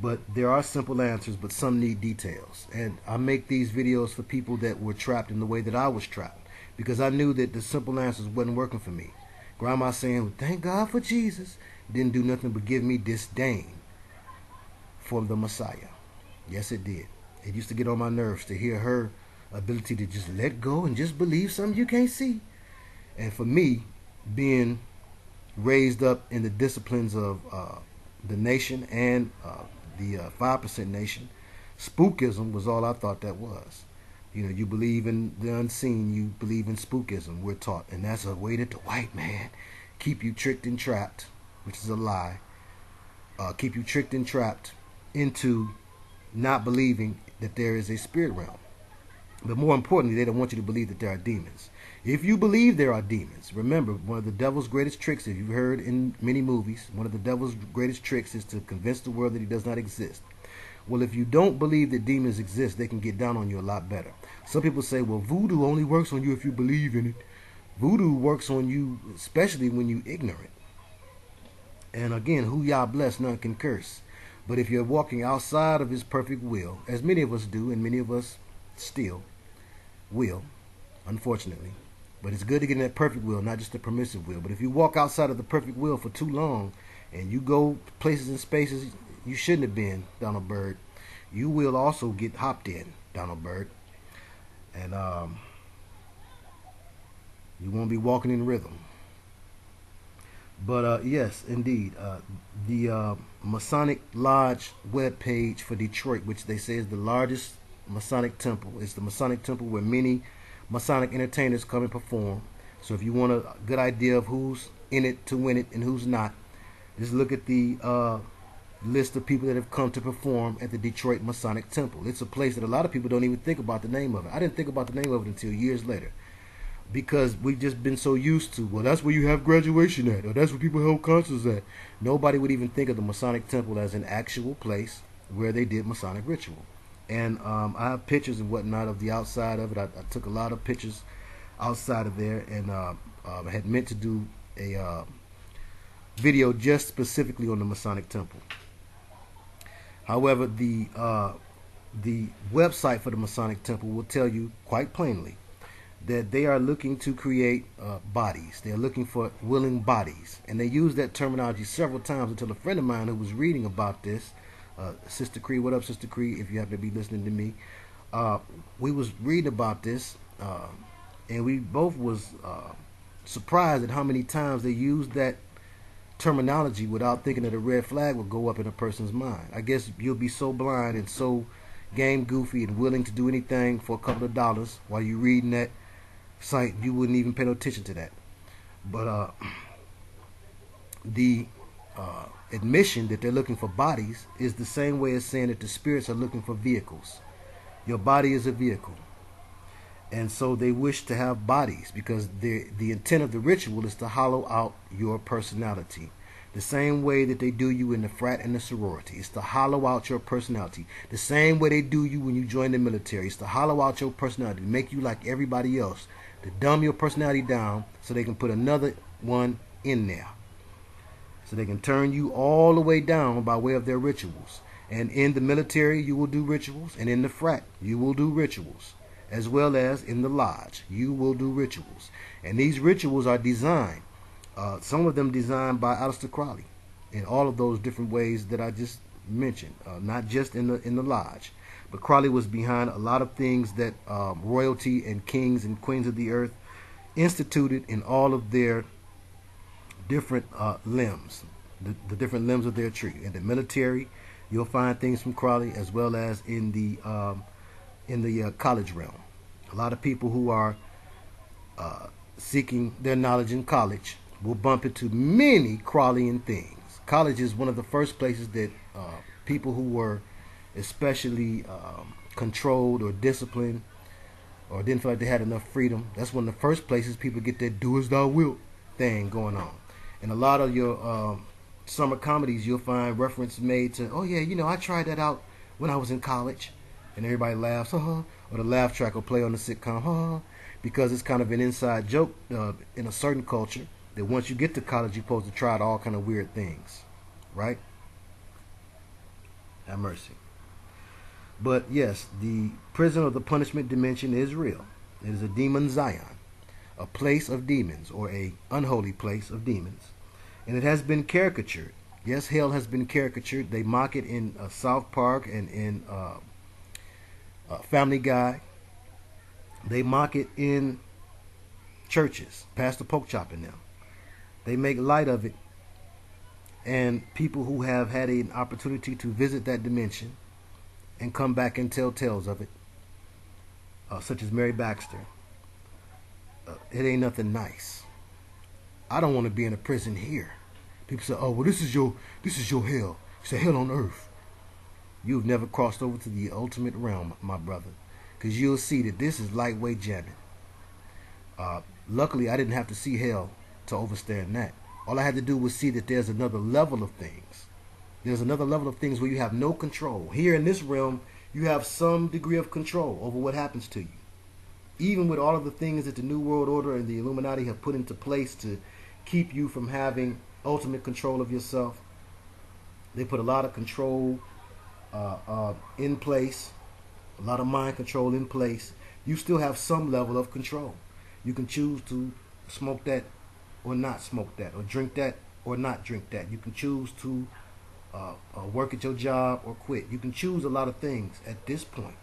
But there are simple answers, but some need details. And I make these videos for people that were trapped in the way that I was trapped, because I knew that the simple answers wasn't working for me. Grandma saying, well, thank God for Jesus, didn't do nothing but give me disdain for the Messiah. Yes, it did. It used to get on my nerves to hear her ability to just let go and just believe something you can't see. And for me, being raised up in the disciplines of the nation and the 5% nation, spookism was all I thought that was. You know, you believe in the unseen, you believe in spookism, we're taught. And that's a way that the white man keep you tricked and trapped, which is a lie. Keep you tricked and trapped into not believing that there is a spirit realm. But more importantly, they don't want you to believe that there are demons. If you believe there are demons, remember, one of the devil's greatest tricks, if you've heard in many movies, one of the devil's greatest tricks is to convince the world that he does not exist. Well, if you don't believe that demons exist, they can get down on you a lot better. Some people say, well, voodoo only works on you if you believe in it. Voodoo works on you, especially when you're ignorant. And again, who Yah bless, none can curse. But if you're walking outside of his perfect will, as many of us do, and many of us still will, unfortunately. But it's good to get in that perfect will, not just the permissive will. But if you walk outside of the perfect will for too long, and you go places and spaces you shouldn't have been, Donald Byrd, you will also get hopped in, Donald Byrd. And you won't be walking in rhythm. But yes, indeed, the Masonic Lodge webpage for Detroit, which they say is the largest Masonic temple. It's the Masonic temple where many Masonic entertainers come and perform. So if you want a good idea of who's in it to win it and who's not, just look at the list of people that have come to perform at the Detroit Masonic Temple. It's a place that a lot of people don't even think about the name of it. I didn't think about the name of it until years later, because we've just been so used to, well, that's where you have graduation at, or that's where people hold concerts at. Nobody would even think of the Masonic Temple as an actual place where they did Masonic ritual. And I have pictures and whatnot of the outside of it. I took a lot of pictures outside of there, and I had meant to do a video just specifically on the Masonic Temple. However, the website for the Masonic Temple will tell you quite plainly that they are looking to create bodies. They are looking for willing bodies. And they use that terminology several times until a friend of mine who was reading about this, Sister Cree, what up, Sister Cree, if you happen to be listening to me, we was reading about this, and we both was surprised at how many times they used that terminology without thinking that a red flag would go up in a person's mind. I guess you'll be so blind and so game goofy and willing to do anything for a couple of dollars while you're reading that site, you wouldn't even pay no attention to that. But the admission that they're looking for bodies is the same way as saying that the spirits are looking for vehicles. Your body is a vehicle. And so they wish to have bodies because the intent of the ritual is to hollow out your personality. The same way that they do you in the frat and the sorority. It's to hollow out your personality. The same way they do you when you join the military. It's to hollow out your personality, to make you like everybody else, to dumb your personality down so they can put another one in there. So they can turn you all the way down by way of their rituals. And in the military, you will do rituals. And in the frat, you will do rituals. As well as in the lodge, you will do rituals. And these rituals are designed, some of them designed by Aleister Crowley, in all of those different ways that I just mentioned, not just in the lodge. But Crowley was behind a lot of things that royalty and kings and queens of the earth instituted in all of their different limbs, the different limbs of their tree. In the military, you'll find things from Crowley, as well as in the college realm. A lot of people who are seeking their knowledge in college will bump into many Crowleyan things. College is one of the first places that people who were especially controlled or disciplined or didn't feel like they had enough freedom, that's one of the first places people get that do as thou wilt thing going on. And a lot of your summer comedies, you'll find reference made to, oh yeah, you know, I tried that out when I was in college. And everybody laughs, or the laugh track will play on the sitcom, because it's kind of an inside joke in a certain culture that once you get to college, you're supposed to try out all kind of weird things, right? Have mercy. But yes, the prison or the punishment dimension is real. It is a demon Zion, a place of demons, or a unholy place of demons. And it has been caricatured. Yes, hell has been caricatured. They mock it in South Park and in Family Guy. They mock it in churches, Pastor Porkchop and them. They make light of it. And people who have had an opportunity to visit that dimension and come back and tell tales of it, such as Mary Baxter, it ain't nothing nice. I don't want to be in a prison here. People say, oh, well, this is your hell. It's a hell on earth. You've never crossed over to the ultimate realm, my brother, because you'll see that this is lightweight jamming. Luckily, I didn't have to see hell to understand that. All I had to do was see that there's another level of things. There's another level of things where you have no control. Here in this realm, you have some degree of control over what happens to you. Even with all of the things that the New World Order and the Illuminati have put into place to keep you from having ultimate control of yourself, they put a lot of control in place, a lot of mind control in place. You still have some level of control. You can choose to smoke that or not smoke that, or drink that or not drink that. You can choose to work at your job or quit. You can choose a lot of things at this point.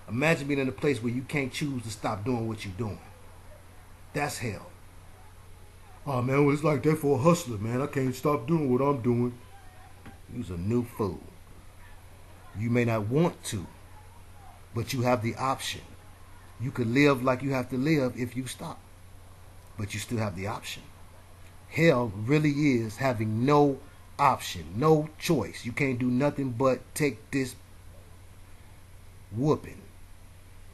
Imagine being in a place where you can't choose to stop doing what you're doing. That's hell. Oh man, well, it's like that for a hustler, man. I can't stop doing what I'm doing. You's a new fool. You may not want to, but you have the option. You could live like you have to live if you stop, but you still have the option. Hell really is having no option, no choice. You can't do nothing but take this whooping.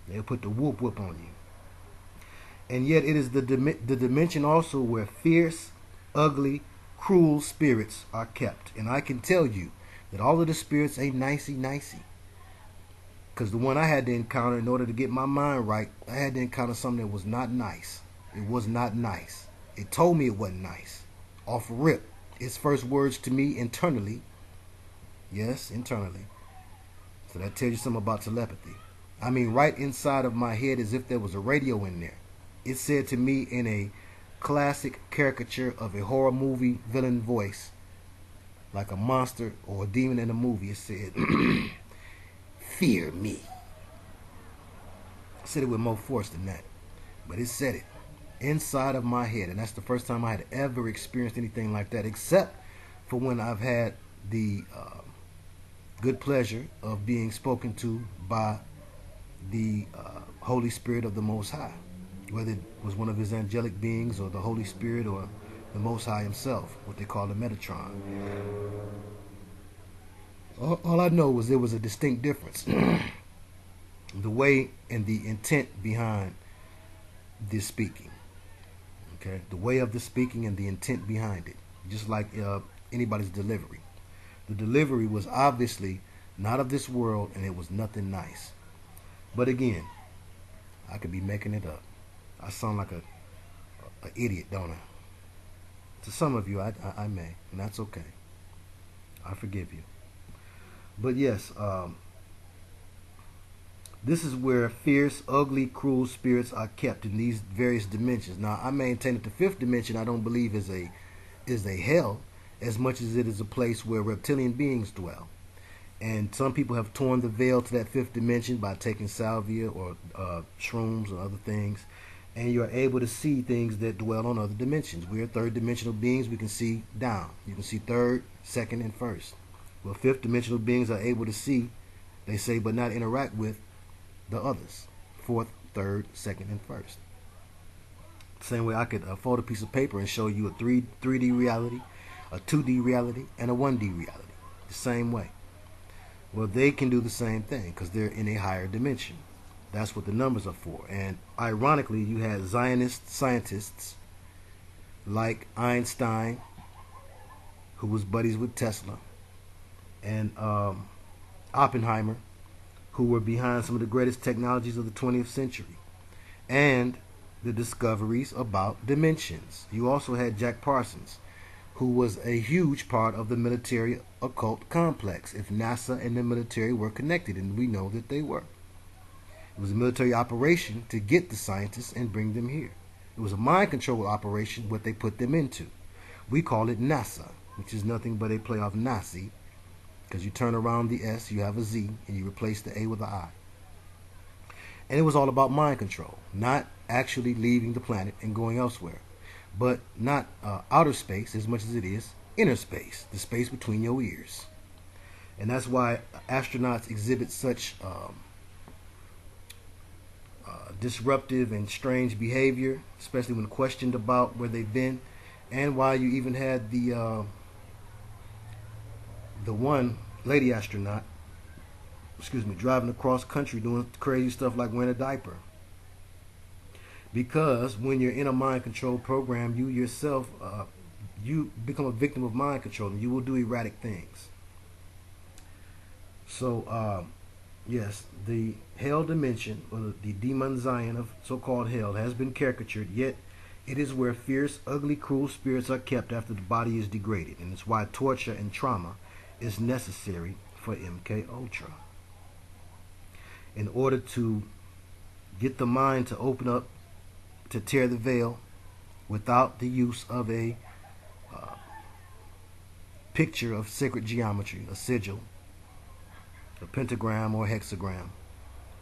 They'll put the whoop on you. And yet it is the dimension also where fierce, ugly, cruel spirits are kept. And I can tell you that all of the spirits ain't nicey. Because the one I had to encounter, in order to get my mind right, I had to encounter something that was not nice. It was not nice. It told me it wasn't nice. Off rip. Its first words to me internally. Yes, internally. So that tells you something about telepathy. I mean, right inside of my head, as if there was a radio in there. It said to me in a classic caricature of a horror movie villain voice, like a monster or a demon in a movie. It said, fear me. I said it with more force than that, but it said it inside of my head. And that's the first time I had ever experienced anything like that, except for when I've had the good pleasure of being spoken to by the Holy Spirit of the Most High, whether it was one of his angelic beings or the Holy Spirit or the Most High himself, what they call the Metatron. All I know was there was a distinct difference. the way and the intent behind this speaking. Okay, the way of the speaking and the intent behind it, just like anybody's delivery. The delivery was obviously not of this world, and it was nothing nice. But again, I could be making it up. I sound like a idiot, don't I? To some of you, I may, and that's okay. I forgive you. But yes, this is where fierce, ugly, cruel spirits are kept in these various dimensions. Now, I maintain that the fifth dimension I don't believe is a hell, as much as it is a place where reptilian beings dwell. And some people have torn the veil to that fifth dimension by taking salvia or shrooms or other things, and you're able to see things that dwell on other dimensions. We are third dimensional beings. We can see down. You can see third, second, and first. Well, fifth dimensional beings are able to see, they say, but not interact with the others. Fourth, third, second, and first. Same way I could fold a piece of paper and show you a 3D reality, a 2D reality, and a 1D reality. The same way. Well, they can do the same thing because they're in a higher dimension. That's what the numbers are for. And ironically, you had Zionist scientists like Einstein, who was buddies with Tesla, and Oppenheimer, who were behind some of the greatest technologies of the 20th century, and the discoveries about dimensions. You also had Jack Parsons, who was a huge part of the military occult complex, if NASA and the military were connected, and we know that they were. It was a military operation to get the scientists and bring them here. It was a mind control operation, what they put them into. We call it NASA, which is nothing but a play off Nazi, because you turn around the S, you have a Z, and you replace the A with an I. And it was all about mind control, not actually leaving the planet and going elsewhere, but not outer space as much as it is inner space, the space between your ears. And that's why astronauts exhibit such disruptive and strange behavior, especially when questioned about where they've been, and why you even had the one lady astronaut, driving across country doing crazy stuff like wearing a diaper. Because when you're in a mind control program, you yourself, you become a victim of mind control, and you will do erratic things. So, yes, the hell dimension, or the demon Zion of so-called hell, has been caricatured, yet it is where fierce, ugly, cruel spirits are kept after the body is degraded, and it's why torture and trauma is necessary for MK Ultra. In order to get the mind to open up, to tear the veil, without the use of a picture of sacred geometry, a sigil, a pentagram or hexagram,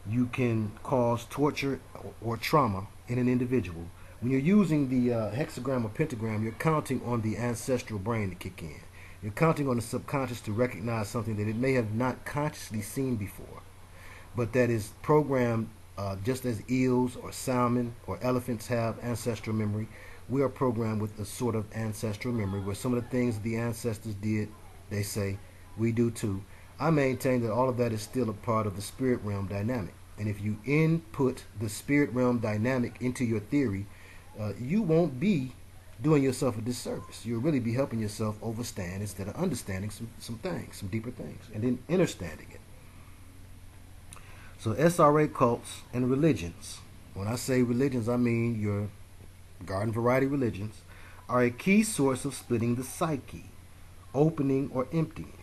you can cause torture or trauma in an individual. When you're using the hexagram or pentagram, you're counting on the ancestral brain to kick in. You're counting on the subconscious to recognize something that it may have not consciously seen before, but that is programmed just as eels or salmon or elephants have ancestral memory. We are programmed with a sort of ancestral memory where some of the things the ancestors did, they say, we do too. I maintain that all of that is still a part of the spirit realm dynamic. And if you input the spirit realm dynamic into your theory, you won't be doing yourself a disservice. You'll really be helping yourself overstand instead of understanding some things, some deeper things, and then understanding it. So SRA cults and religions, when I say religions, I mean your garden variety religions, are a key source of splitting the psyche, opening or emptying,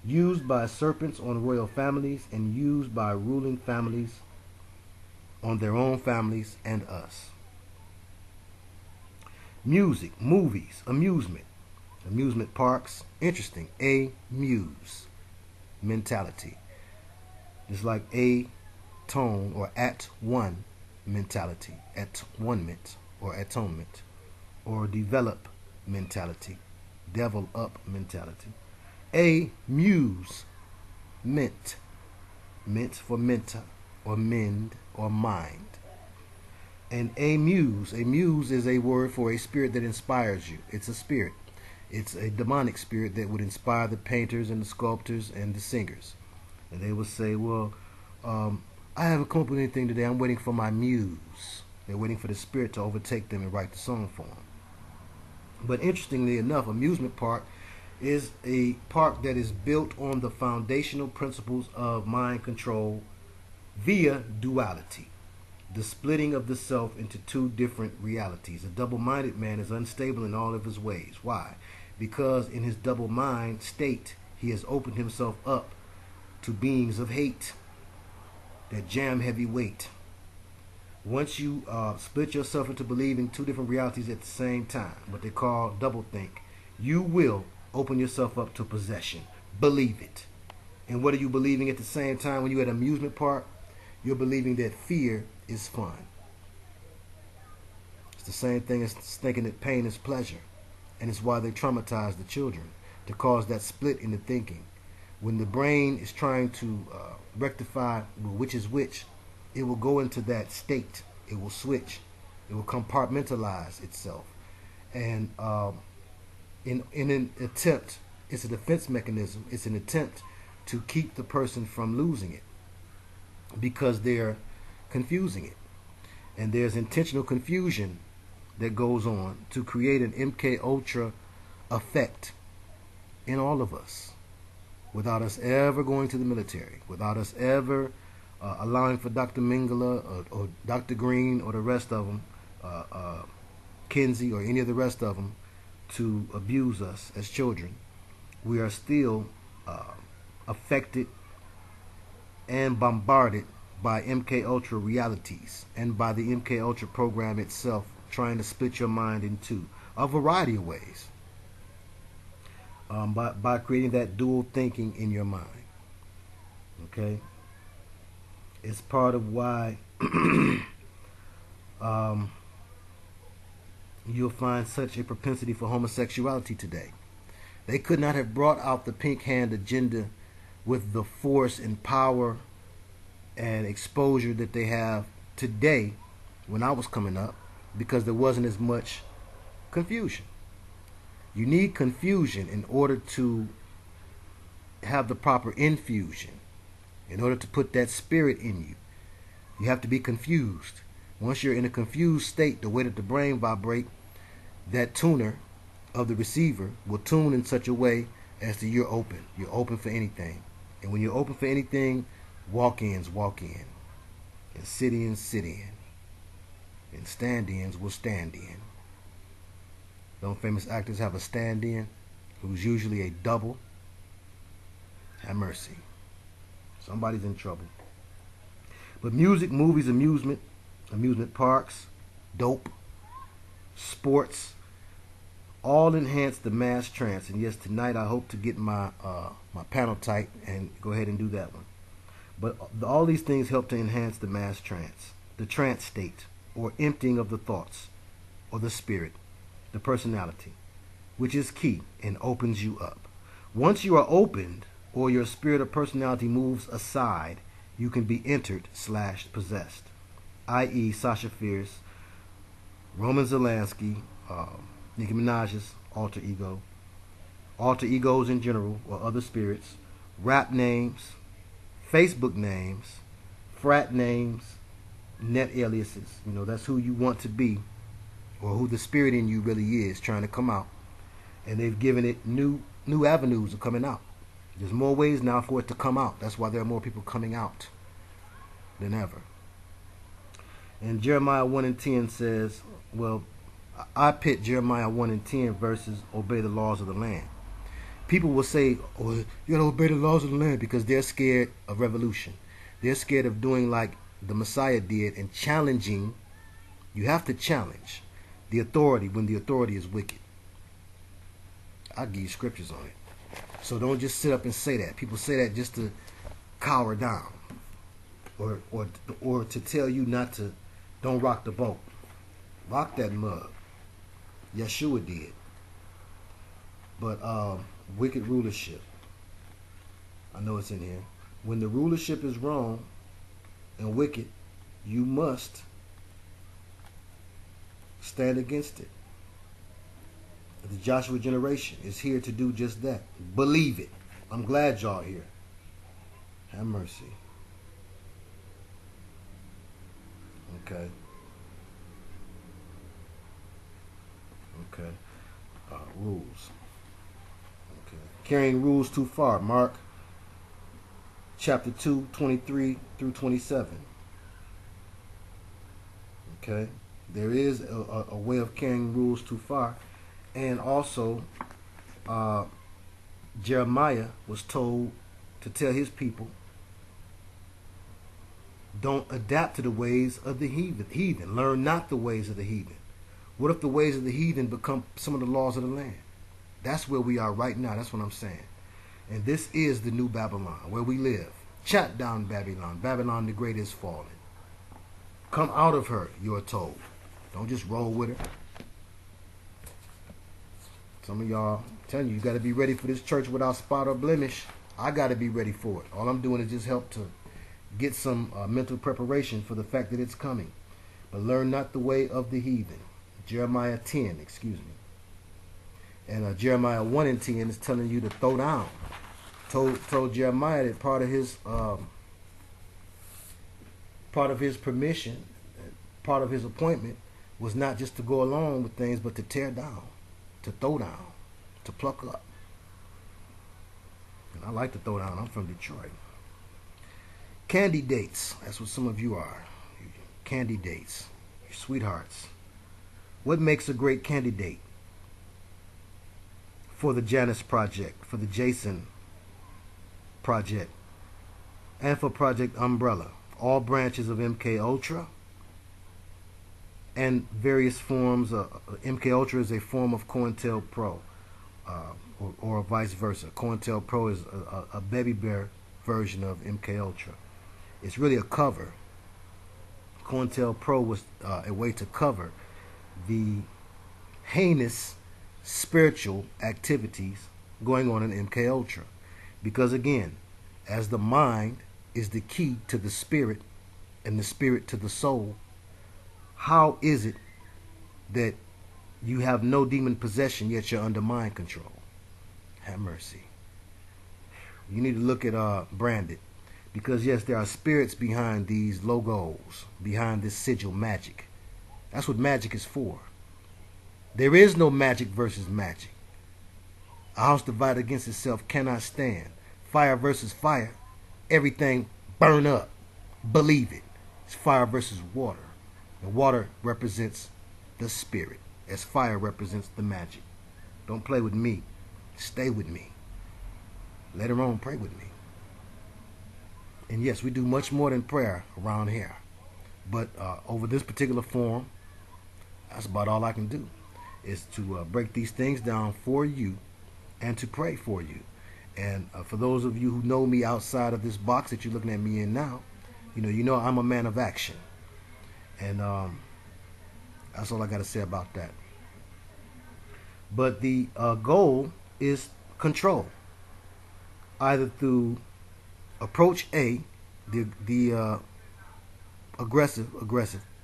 used by serpents on royal families and used by ruling families on their own families and us. Music, movies, amusement parks, interesting, amuse mentality. It's like a tone or at one mentality, at one ment or atonement, or develop mentality, devil up mentality. A muse, ment for menta or mend or mind. And a muse is a word for a spirit that inspires you. It's a spirit. It's a demonic spirit that would inspire the painters and the sculptors and the singers. And they would say, well, I haven't come up with anything today. I'm waiting for my muse. They're waiting for the spirit to overtake them and write the song for them. But interestingly enough, amusement park is a park that is built on the foundational principles of mind control via duality, the splitting of the self into two different realities. A double-minded man is unstable in all of his ways. Why? Because in his double mind state, he has opened himself up to beings of hate that jam heavy weight. Once you split yourself into believing two different realities at the same time, what they call doublethink, you will open yourself up to possession. Believe it. And what are you believing at the same time when you're at an amusement park? You're believing that fear is fun. It's the same thing as thinking that pain is pleasure. And it's why they traumatize the children, to cause that split in the thinking. When the brain is trying to rectify which is which, it will go into that state. It will switch. It will compartmentalize itself. And in an attempt, it's a defense mechanism. It's an attempt to keep the person from losing it because they're confusing it. And there's intentional confusion that goes on to create an MK Ultra effect in all of us without us ever going to the military, without us ever allowing for Dr. Mengele or Dr. Green or the rest of them, Kinsey or any of the rest of them, to abuse us as children. We are still affected and bombarded by MK Ultra realities and by the MK Ultra program itself, trying to split your mind in two, a variety of ways, by creating that dual thinking in your mind. Okay, it's part of why you'll find such a propensity for homosexuality today. They could not have brought out the pink hand agenda with the force and power and exposure that they have today when I was coming up, because there wasn't as much confusion. You need confusion in order to have the proper infusion, in order to put that spirit in you. You have to be confused. Once you're in a confused state, the way that the brain vibrates, that tuner of the receiver will tune in such a way as to you're open. You're open for anything. And when you're open for anything, walk-ins walk in. And sit-ins sit in. And stand-ins will stand in. Don't famous actors have a stand-in who's usually a double? Have mercy. Somebody's in trouble. But music, movies, amusement parks, dope, sports, all enhance the mass trance. And yes, tonight I hope to get my my panel tight and go ahead and do that one. But all these things help to enhance the mass trance, the trance state, or emptying of the thoughts, or the spirit, the personality, which is key and opens you up. Once you are opened, or your spirit or personality moves aside, you can be entered/possessed, i.e. Sasha Fierce, Roman Zelensky, Nicki Minaj's alter ego, alter egos in general, or other spirits, rap names, Facebook names, frat names, net aliases. You know, that's who you want to be, or who the spirit in you really is trying to come out. And they've given it new avenues of coming out. There's more ways now for it to come out. That's why there are more people coming out than ever. And Jeremiah 1 and 10 says, well, I pit Jeremiah 1 and 10 versus obey the laws of the land. People will say, oh, you gotta obey the laws of the land, because they're scared of revolution. They're scared of doing like the Messiah did and challenging. You have to challenge the authority when the authority is wicked. I'll give you scriptures on it. So don't just sit up and say that. People say that just to cower down, or to tell you not to, don't rock the boat. Rock that mug. Yeshua did. But wicked rulership. I know it's in here. When the rulership is wrong and wicked, you must stand against it. The Joshua generation is here to do just that. Believe it. I'm glad y'all here. Have mercy. Okay. Okay. Rules. Okay. Carrying rules too far. Mark chapter 2, 23 through 27. Okay. There is a way of carrying rules too far. And also, Jeremiah was told to tell his people, don't adapt to the ways of the heathen. Learn not the ways of the heathen. What if the ways of the heathen become some of the laws of the land? That's where we are right now. That's what I'm saying. And this is the new Babylon, where we live. Chop down Babylon. Babylon the Great is fallen. Come out of her, you are told. Don't just roll with her. Some of y'all, I'm telling you, you got to be ready for this church without spot or blemish. I got to be ready for it. All I'm doing is just help to get some mental preparation for the fact that it's coming. But learn not the way of the heathen. Jeremiah 10, excuse me. And Jeremiah 1 and 10 is telling you to throw down. Told Jeremiah that part of his permission, part of his appointment was not just to go along with things, but to tear down, to throw down, to pluck up. And I like to throw down. I'm from Detroit. Candidates. That's what some of you are. Candidates. Your sweethearts. What makes a great candidate for the Janus Project, for the Jason Project, and for Project Umbrella? All branches of MK Ultra and various forms of MK Ultra is a form of COINTELPRO, or vice versa. COINTELPRO is a baby bear version of MK Ultra. It's really a cover. COINTELPRO was a way to cover the heinous spiritual activities going on in MK Ultra, because again, as the mind is the key to the spirit and the spirit to the soul, how is it that you have no demon possession yet you're under mind control? Have mercy. You need to look at Branded, because yes, there are spirits behind these logos, behind this sigil magic. That's what magic is for. There is no magic versus magic. A house divided against itself cannot stand. Fire versus fire, everything burn up. Believe it. It's fire versus water. The water represents the spirit, as fire represents the magic. Don't play with me. Stay with me. Later on, pray with me. And yes, we do much more than prayer around here. But over this particular forum, that's about all I can do, is to break these things down for you and to pray for you. And for those of you who know me outside of this box that you're looking at me in now, you know I'm a man of action. And that's all I got to say about that. But the goal is control, either through approach A, the aggressive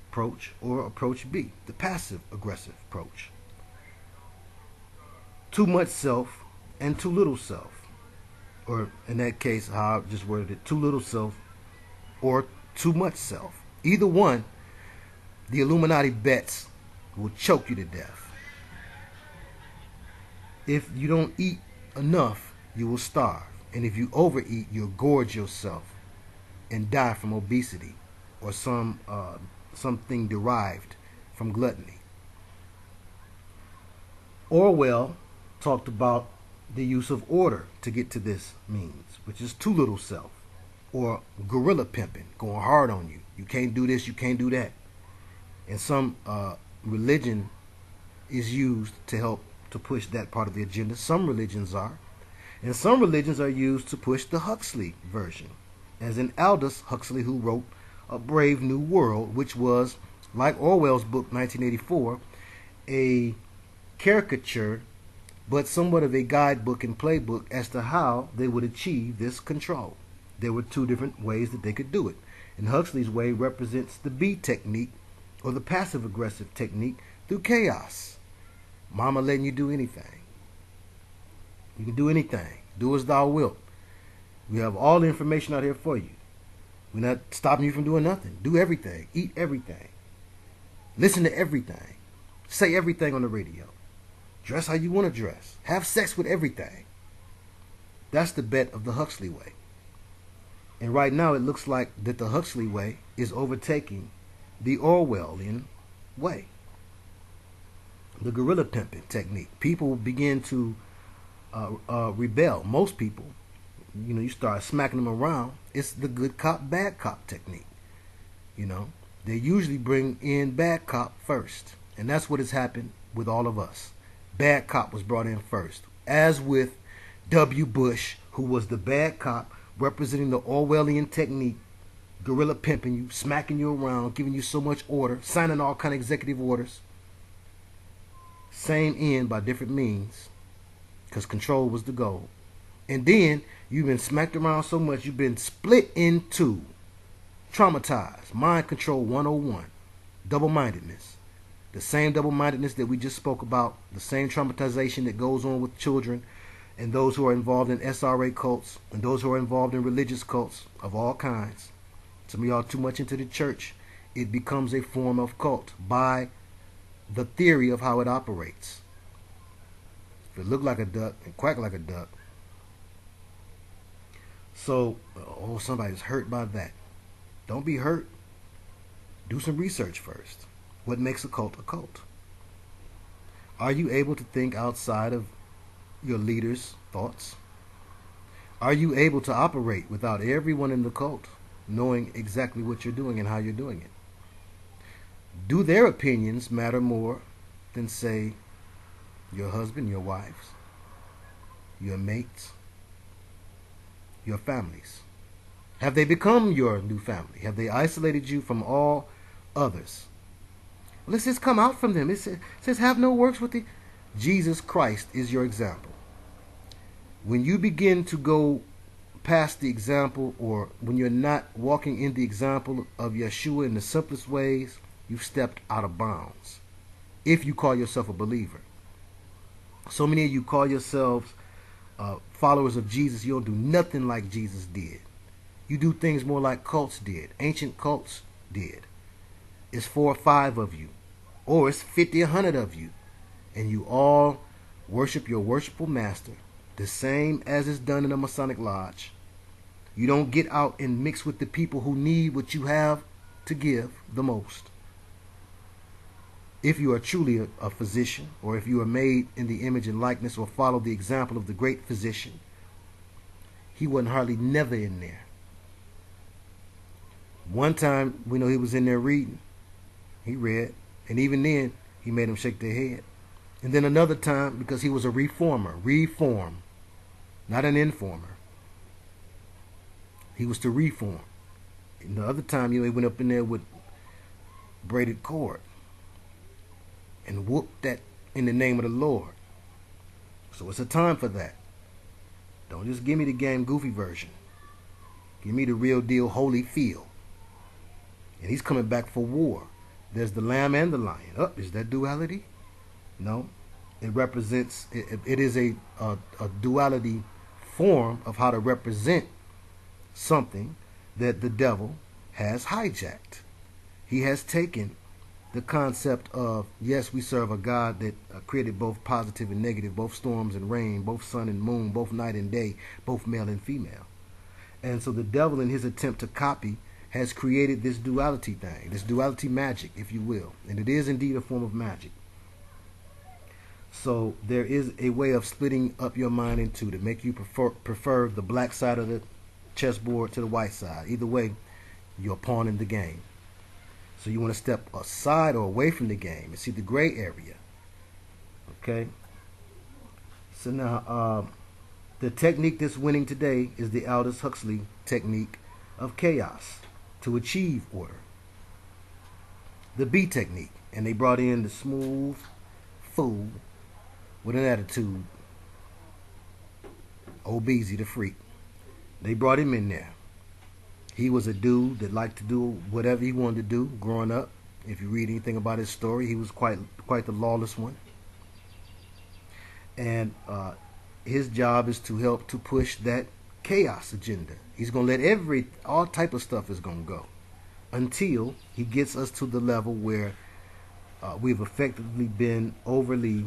approach, or approach B, the passive aggressive approach. Too much self and too little self, or in that case, how I just worded it, too little self or too much self. Either one, the Illuminati bets will choke you to death. If you don't eat enough, you will starve. And if you overeat, you'll gorge yourself and die from obesity or something derived from gluttony. Orwell talked about the use of order to get to this means, which is too little self, or guerrilla pimping, going hard on you. You can't do this, you can't do that. And some religion is used to help to push that part of the agenda. Some religions are. And some religions are used to push the Huxley version, as in Aldous Huxley, who wrote A Brave New World, which was, like Orwell's book 1984, a caricature, but somewhat of a guidebook and playbook as to how they would achieve this control. There were two different ways that they could do it. And Huxley's way represents the B technique, or the passive-aggressive technique, through chaos. Mama letting you do anything. You can do anything. Do as thou wilt. We have all the information out here for you. We're not stopping you from doing nothing. Do everything. Eat everything. Listen to everything. Say everything on the radio. Dress how you want to dress. Have sex with everything. That's the bet of the Huxley way. And right now it looks like that the Huxley way is overtaking the Orwellian way. The gorilla pimping technique. People begin to rebel. Most people, you start smacking them around. It's the good cop, bad cop technique. They usually bring in bad cop first. And that's what has happened with all of us. Bad cop was brought in first. As with W. Bush, who was the bad cop representing the Orwellian technique, gorilla pimping you, smacking you around, giving you so much order, signing all kind of executive orders. Same end by different means, because control was the goal. And then you've been smacked around so much, you've been split in two. Traumatized. Mind control 101. Double-mindedness. The same double-mindedness that we just spoke about, the same traumatization that goes on with children and those who are involved in SRA cults and those who are involved in religious cults of all kinds. Some of y'all too much into the church. It becomes a form of cult by the theory of how it operates. If it look like a duck and quack like a duck. So, somebody's hurt by that. Don't be hurt. Do some research first. What makes a cult a cult? Are you able to think outside of your leader's thoughts? Are you able to operate without everyone in the cult knowing exactly what you're doing and how you're doing it? Do their opinions matter more than, say, your husband, your wives, your mates, your families? Have they become your new family? Have they isolated you from all others? Let's just come out from them. It says, have no works with the... Jesus Christ is your example. When you begin to go past the example, or when you're not walking in the example of Yeshua in the simplest ways, you've stepped out of bounds. If you call yourself a believer. So many of you call yourselves followers of Jesus. You don't do nothing like Jesus did. You do things more like cults did. Ancient cults did. It's 4 or 5 of you. Or it's 50 or 100 of you. And you all worship your worshipful master, the same as is done in a Masonic lodge. You don't get out and mix with the people who need what you have to give the most. If you are truly a physician, or if you are made in the image and likeness, or follow the example of the great physician, he wasn't hardly never in there. One time, we know he was in there reading. He read. And even then, he made them shake their head. And then another time, because he was a reformer. Reform. Not an informer. He was to reform. And the other time, he went up in there with braided cord. And whooped that in the name of the Lord. So it's a time for that. Don't just give me the game goofy version. Give me the real deal holy feel. And he's coming back for war. There's the lamb and the lion. Is that duality? No. It represents, it is a duality form of how to represent something that the devil has hijacked. He has taken the concept of, yes, we serve a God that created both positive and negative, both storms and rain, both sun and moon, both night and day, both male and female. And so the devil, in his attempt to copy, has created this duality thing, this duality magic, if you will. And it is indeed a form of magic. So there is a way of splitting up your mind in two to make you prefer the black side of the chessboard to the white side. Either way, you're a pawn in the game. So you want to step aside or away from the game and see the gray area. Okay? So now, the technique that's winning today is the Aldous Huxley technique of chaos to achieve order. The B technique. And they brought in the smooth fool with an attitude. Old Beezy the freak. They brought him in there. He was a dude that liked to do whatever he wanted to do growing up. If you read anything about his story, he was quite the lawless one. And his job is to help to push that chaos agenda. He's going to let all type of stuff is going to go until he gets us to the level where we've effectively been overly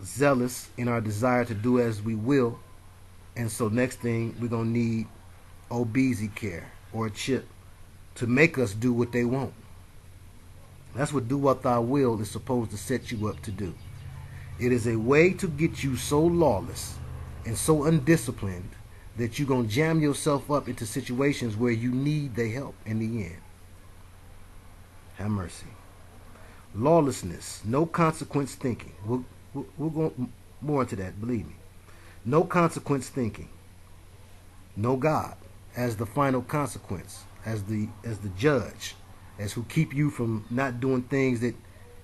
zealous in our desire to do as we will. And so next thing, we're going to need Obesicare or a chip to make us do what they want. That's what do what thou will is supposed to set you up to do. It is a way to get you so lawless and so undisciplined that you're going to jam yourself up into situations where you need their help in the end. Have mercy. Lawlessness, no consequence thinking. We'll go more into that, believe me. No consequence thinking. No God as the final consequence, as the judge, as who keep you from not doing things that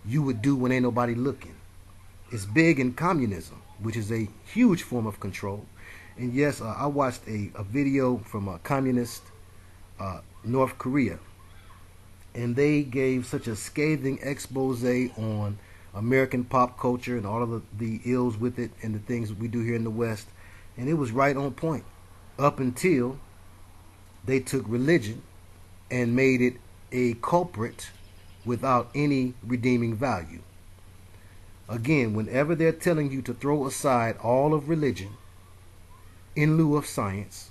you would do when ain't nobody looking. It's big in communism, which is a huge form of control. And yes, I watched a video from a communist North Korea, and they gave such a scathing expose on American pop culture and all of the ills with it and the things we do here in the West. And it was right on point up until they took religion and made it a culprit without any redeeming value. Again, whenever they're telling you to throw aside all of religion in lieu of science,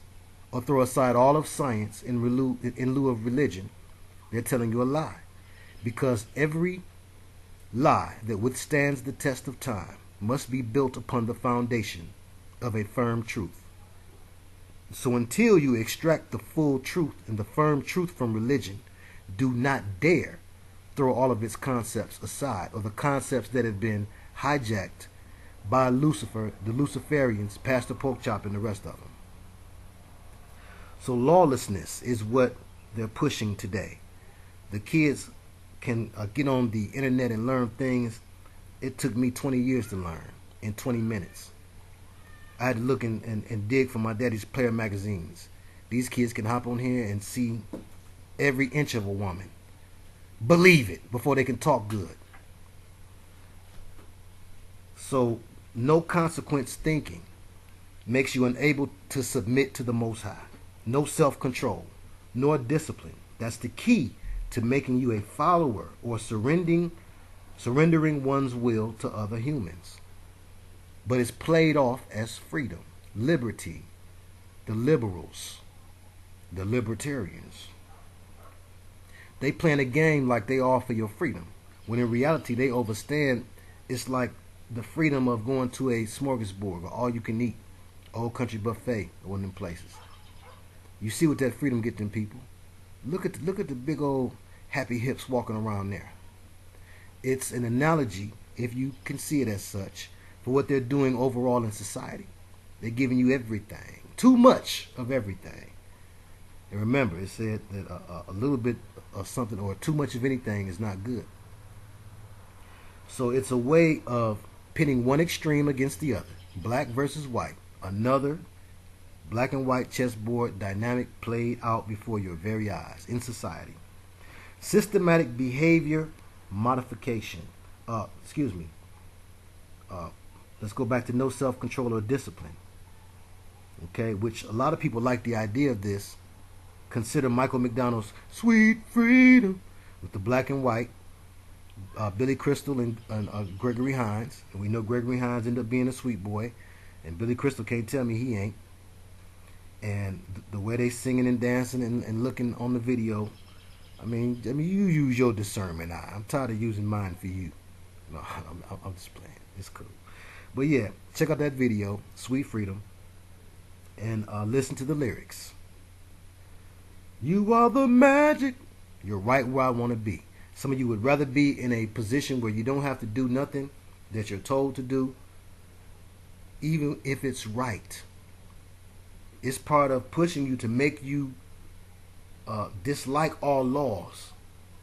or throw aside all of science in lieu of religion, they're telling you a lie. Because every lie that withstands the test of time must be built upon the foundation of a firm truth. So until you extract the full truth and the firm truth from religion, do not dare throw all of its concepts aside, or the concepts that have been hijacked by Lucifer, the Luciferians, Pastor Porkchop, and the rest of them. So lawlessness is what they're pushing today. The kids can get on the internet and learn things it took me 20 years to learn in 20 minutes. I had to look and dig for my daddy's player magazines. These kids can hop on here and see every inch of a woman. Believe it before they can talk good. So no consequence thinking makes you unable to submit to the Most High. No self-control, nor discipline. That's the key to making you a follower or surrendering one's will to other humans. But it's played off as freedom, liberty, the liberals, the libertarians. They playing a game like they offer your freedom, when in reality they overstand. It's like the freedom of going to a smorgasbord or all you can eat, Old Country Buffet, or one of them places. You see what that freedom get them people. Look at the big old happy hips walking around there. It's an analogy, if you can see it as such, for what they're doing overall in society. They're giving you everything, too much of everything. And remember, it said that a little bit of something or too much of anything is not good. So it's a way of pitting one extreme against the other, black versus white, another black and white chessboard dynamic played out before your very eyes in society. Systematic behavior modification. Let's go back to no self-control or discipline. Okay, which a lot of people like the idea of this. Consider Michael McDonald's Sweet Freedom with the black and white, Billy Crystal and Gregory Hines. And we know Gregory Hines ended up being a sweet boy, and Billy Crystal can't tell me he ain't. And the way they singing and dancing and looking on the video, I mean, you use your discernment eye. I'm tired of using mine for you. No, I'm just playing. It's cool. But yeah, check out that video, Sweet Freedom, and listen to the lyrics. You are the magic. You're right where I want to be. Some of you would rather be in a position where you don't have to do nothing that you're told to do, even if it's right. It's part of pushing you to make you dislike all laws.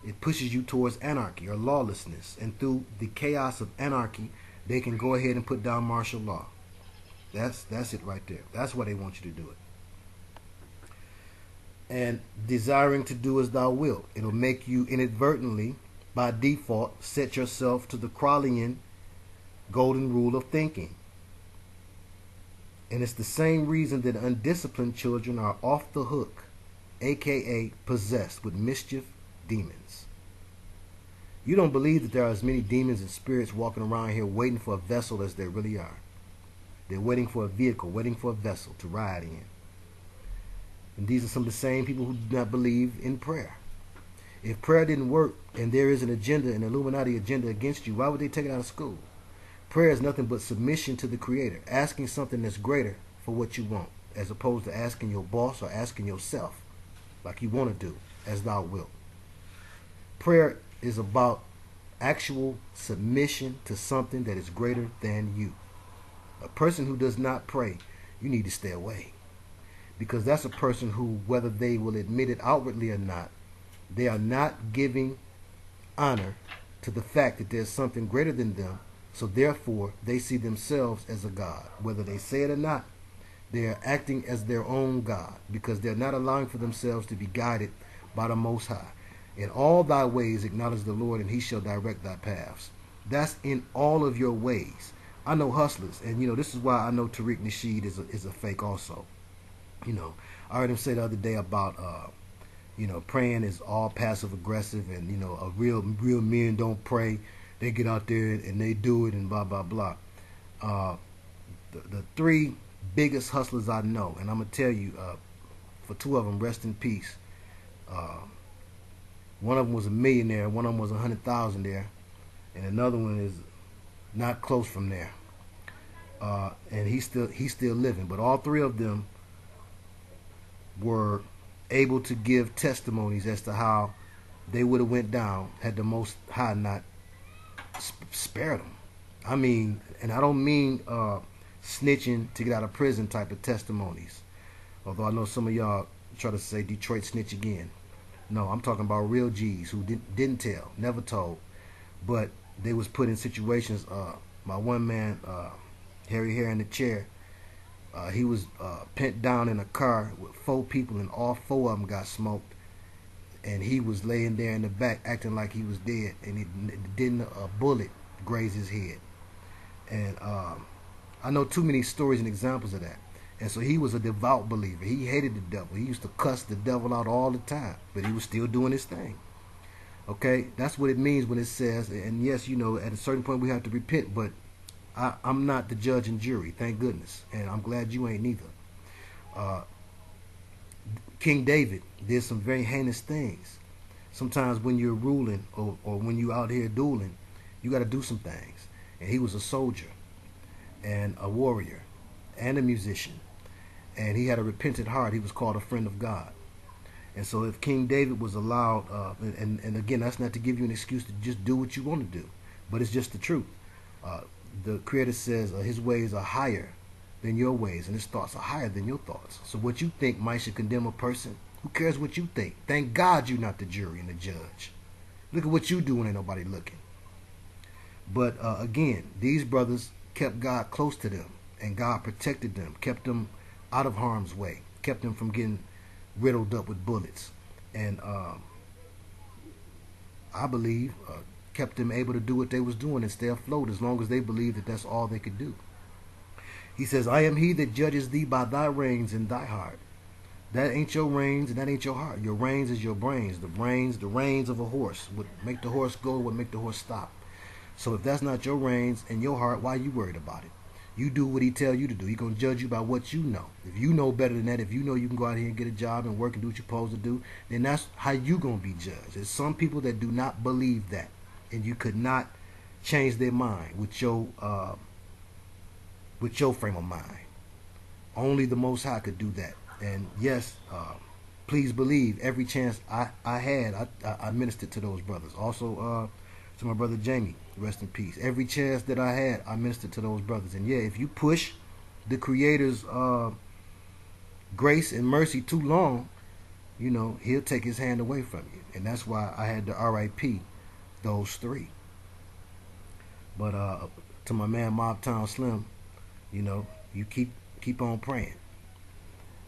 It pushes you towards anarchy or lawlessness. And through the chaos of anarchy, they can go ahead and put down martial law. That's it right there. That's why they want you to do it. And desiring to do as thou wilt. It'll make you inadvertently, by default, set yourself to the Crowleyan golden rule of thinking. And it's the same reason that undisciplined children are off the hook, aka possessed with mischief demons. You don't believe that there are as many demons and spirits walking around here waiting for a vessel as there really are. They're waiting for a vehicle, waiting for a vessel to ride in. And these are some of the same people who do not believe in prayer. If prayer didn't work and there is an agenda, an Illuminati agenda against you, why would they take it out of school? Prayer is nothing but submission to the Creator, asking something that's greater for what you want, as opposed to asking your boss or asking yourself, like you want to do, as thou wilt. Prayer is about actual submission to something that is greater than you. A person who does not pray, you need to stay away. Because that's a person who, whether they will admit it outwardly or not, they are not giving honor to the fact that there's something greater than them. So therefore, they see themselves as a God. Whether they say it or not, they are acting as their own God, because they're not allowing for themselves to be guided by the Most High. In all thy ways acknowledge the Lord, and he shall direct thy paths. That's in all of your ways. I know hustlers, and this is why I know Tariq Nasheed is a fake also. I heard him say the other day about praying is all passive aggressive, and a real men don't pray. They get out there and they do it and blah blah blah. The three biggest hustlers I know, and I'm gonna tell you, for two of them, rest in peace. One of them was a millionaire, one of them was 100,000 there, and another one is not close from there. And he's still living. But all three of them were able to give testimonies as to how they would have went down had the Most High not spared them. I mean, and I don't mean snitching to get out of prison type of testimonies. Although I know some of y'all try to say Detroit snitch again. No, I'm talking about real G's who didn't tell, never told, but they was put in situations. My one man, Harry Hair in the chair, he was pent down in a car with 4 people, and all 4 of them got smoked. And he was laying there in the back acting like he was dead, and it didn't a bullet graze his head. And I know too many stories and examples of that. And so he was a devout believer. He hated the devil. He used to cuss the devil out all the time, but he was still doing his thing. Okay, that's what it means when it says, and yes, at a certain point we have to repent, but I'm not the judge and jury, thank goodness, and I'm glad you ain't neither. King David did some very heinous things. Sometimes when you're ruling or when you're out here dueling, you got to do some things. And he was a soldier and a warrior and a musician, and he had a repentant heart. He was called a friend of God. And so if King David was allowed, and again, that's not to give you an excuse to just do what you want to do, but it's just the truth. The Creator says his ways are higher than your ways, and his thoughts are higher than your thoughts. So what you think might should condemn a person. Who cares what you think? Thank God you're not the jury and the judge. Look at what you do when ain't nobody looking. But again, these brothers kept God close to them, and God protected them, kept them out of harm's way, kept them from getting riddled up with bullets, and I believe kept them able to do what they was doing and stay afloat as long as they believed that that's all they could do. He says, I am he that judges thee by thy reins and thy heart. That ain't your reins and that ain't your heart. Your reins is your brains. The reins of a horse would make the horse go, would make the horse stop. So if that's not your reins and your heart, why are you worried about it? You do what he tell you to do. He gonna judge you by what you know. If you know better than that, if you know you can go out here and get a job and work and do what you're supposed to do, then that's how you gonna be judged. There's some people that do not believe that, and you could not change their mind with your frame of mind. Only the Most High could do that. And yes, please believe every chance I had, I ministered to those brothers. Also to my brother Jamie, rest in peace. Every chance that I had, I ministered to those brothers. And yeah, if you push the Creator's grace and mercy too long, he'll take his hand away from you. And that's why I had to RIP those 3. But to my man Mobtown Slim, you keep on praying,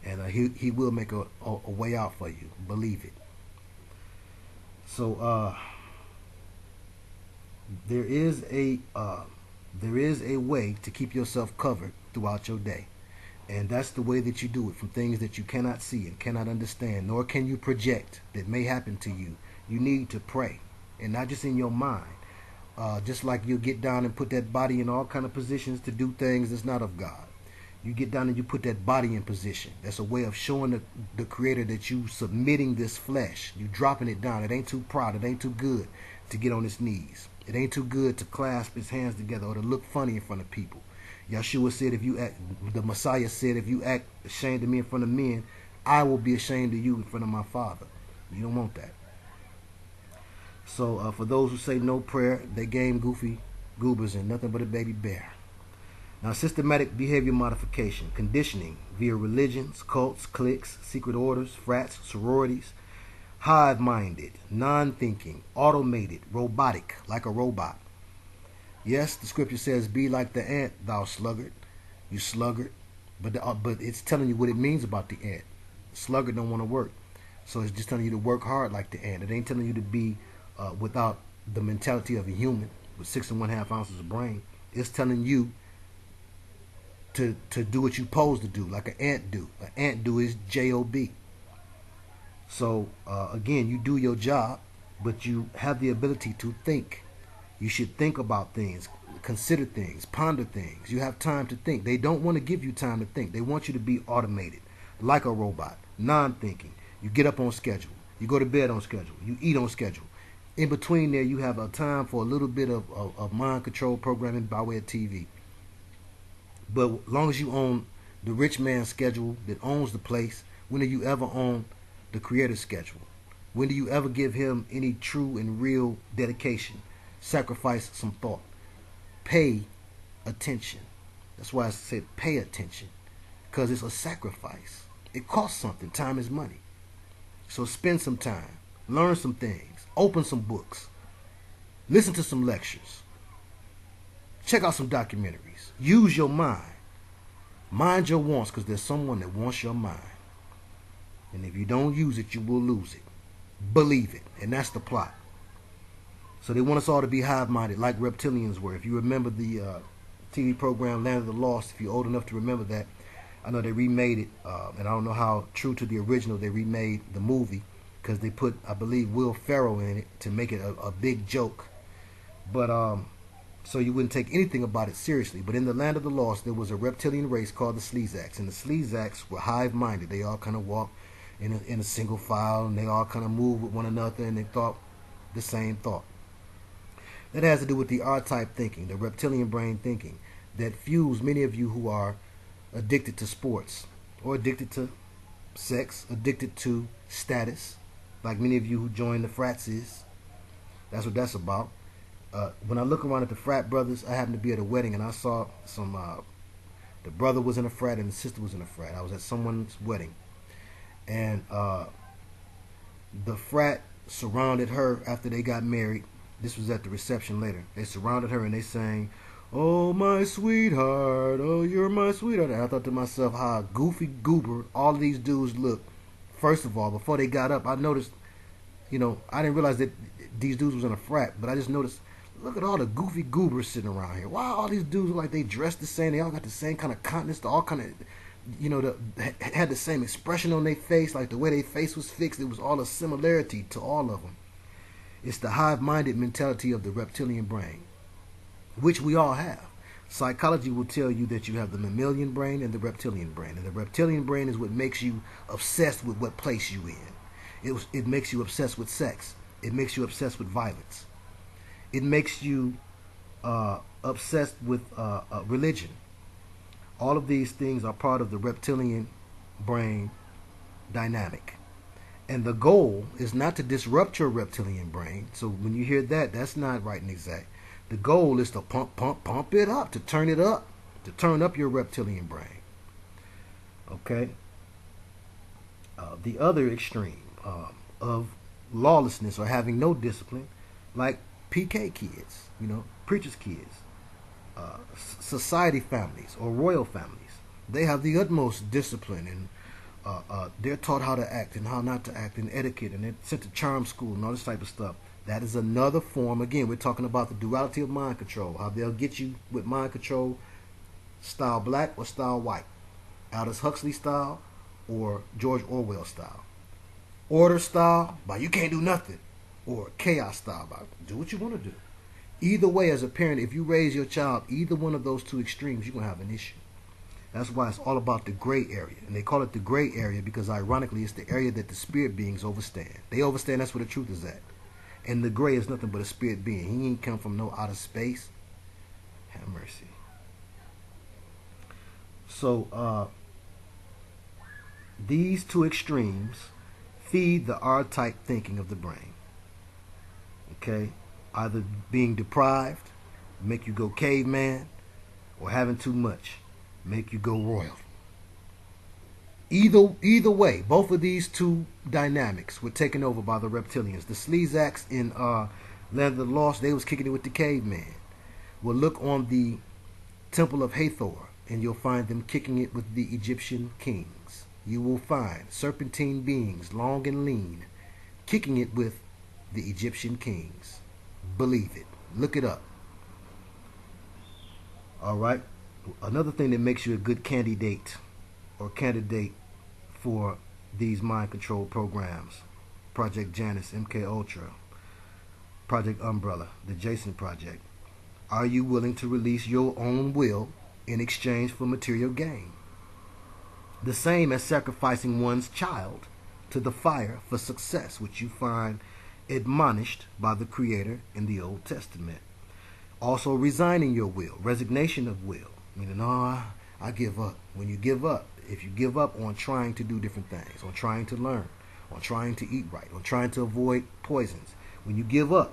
and he will make a way out for you. Believe it. So there is a way to keep yourself covered throughout your day. And that's the way that you do it, from things that you cannot see and cannot understand, nor can you project, that may happen to you. You need to pray, and not just in your mind. Just like you get down and put that body in all kind of positions to do things that's not of God. You get down and you put that body in position. That's a way of showing the Creator that you submitting this flesh. You dropping it down. It ain't too proud. It ain't too good to get on its knees. It ain't too good to clasp his hands together or to look funny in front of people. Yeshua said, the Messiah said, if you act ashamed of me in front of men, I will be ashamed of you in front of my Father. You don't want that. So for those who say no prayer, they game goofy goobers and nothing but a baby bear. Now, systematic behavior modification, conditioning via religions, cults, cliques, secret orders, frats, sororities, hive-minded, non-thinking, automated, robotic, like a robot. Yes, the scripture says, be like the ant, thou sluggard, you sluggard. But it's telling you what it means about the ant. The sluggard don't want to work. So it's just telling you to work hard like the ant. It ain't telling you to be without the mentality of a human with 6 1/2 ounces of brain. It's telling you to do what you're supposed to do, like an ant do. An ant do is J-O-B. So again, you do your job, but you have the ability to think. You should think about things, consider things, ponder things. You have time to think. They don't want to give you time to think. They want you to be automated, like a robot, non-thinking. You get up on schedule. You go to bed on schedule. You eat on schedule. In between there, you have a time for a little bit of mind control programming by way of TV. But as long as you own the rich man's schedule that owns the place, when do you ever own the Creator's schedule? When do you ever give him any true and real dedication? Sacrifice some thought. Pay attention. That's why I said pay attention, because it's a sacrifice. It costs something. Time is money. So spend some time. Learn some things. Open some books. Listen to some lectures. Check out some documentaries. Use your mind. Mind your wants, because there's someone that wants your mind. And if you don't use it, you will lose it. Believe it. And that's the plot. So they want us all to be hive-minded, like reptilians were. If you remember the TV program Land of the Lost, if you're old enough to remember that, I know they remade it, and I don't know how true to the original they remade the movie, because they put, I believe, Will Ferrell in it to make it a big joke. But so you wouldn't take anything about it seriously. But in the Land of the Lost, there was a reptilian race called the Sleezaks, and the Sleezaks were hive-minded. They all kind of walked in a single file, and they all kind of moved with one another, and they thought the same thought. That has to do with the R-type thinking, the reptilian brain thinking, that fuels many of you who are addicted to sports, or addicted to sex, addicted to status, like many of you who joined the frats is. That's what that's about. When I look around at the frat brothers, I happened to be at a wedding, and I saw some, the brother was in a frat and the sister was in a frat. I was at someone's wedding, and the frat surrounded her after they got married. This was at the reception later. They surrounded her and they sang, "Oh, my sweetheart, oh, you're my sweetheart." And I thought to myself, how goofy goober all of these dudes look. First of all, before they got up, I noticed, I didn't realize that these dudes was in a frat, but I just noticed, look at all the goofy goobers sitting around here. Wow, all these dudes look like they dressed the same. They all got the same kind of countenance, all kind of, had the same expression on their face, like the way their face was fixed. It was all a similarity to all of them. It's the hive-minded mentality of the reptilian brain, which we all have. Psychology will tell you that you have the mammalian brain and the reptilian brain. And the reptilian brain is what makes you obsessed with what place you in. It makes you obsessed with sex. It makes you obsessed with violence. It makes you obsessed with religion. All of these things are part of the reptilian brain dynamic. And the goal is not to disrupt your reptilian brain. So when you hear that, that's not right and exact. The goal is to pump it up, to turn it up, to turn up your reptilian brain. Okay? The other extreme of lawlessness or having no discipline, like PK kids, preachers' kids, society families or royal families. They have the utmost discipline, and they're taught how to act and how not to act, and etiquette, and they're sent to charm school and all this type of stuff. That is another form. Again, we're talking about the duality of mind control, how they'll get you with mind control, style black or style white. Aldous Huxley style or George Orwell style. Order style, by you can't do nothing. Or chaos style, by do what you want to do. Either way, as a parent, if you raise your child either one of those two extremes, you're going to have an issue. That's why it's all about the gray area. And they call it the gray area because, ironically, it's the area that the spirit beings overstand. They overstand that's where the truth is at. And the gray is nothing but a spirit being. He ain't come from no outer space. Have mercy. So, these two extremes feed the R-type thinking of the brain. Okay? Either being deprived, make you go caveman, or having too much, make you go royal. Either way, both of these two dynamics were taken over by the reptilians. The Sleezaks in Land of the Lost, they was kicking it with the caveman. Well, look on the Temple of Hathor, and you'll find them kicking it with the Egyptian kings. You will find serpentine beings, long and lean, kicking it with the Egyptian kings. Believe it. Look it up. All right. Another thing that makes you a good candidate for these mind control programs: Project Janus, MK Ultra, Project Umbrella, the Jason Project. Are you willing to release your own will in exchange for material gain? The same as sacrificing one's child to the fire for success, which you find admonished by the Creator in the Old Testament. Also, resigning your will, resignation of will, meaning, I give up. When you give up, if you give up on trying to do different things, on trying to learn, on trying to eat right, on trying to avoid poisons, when you give up,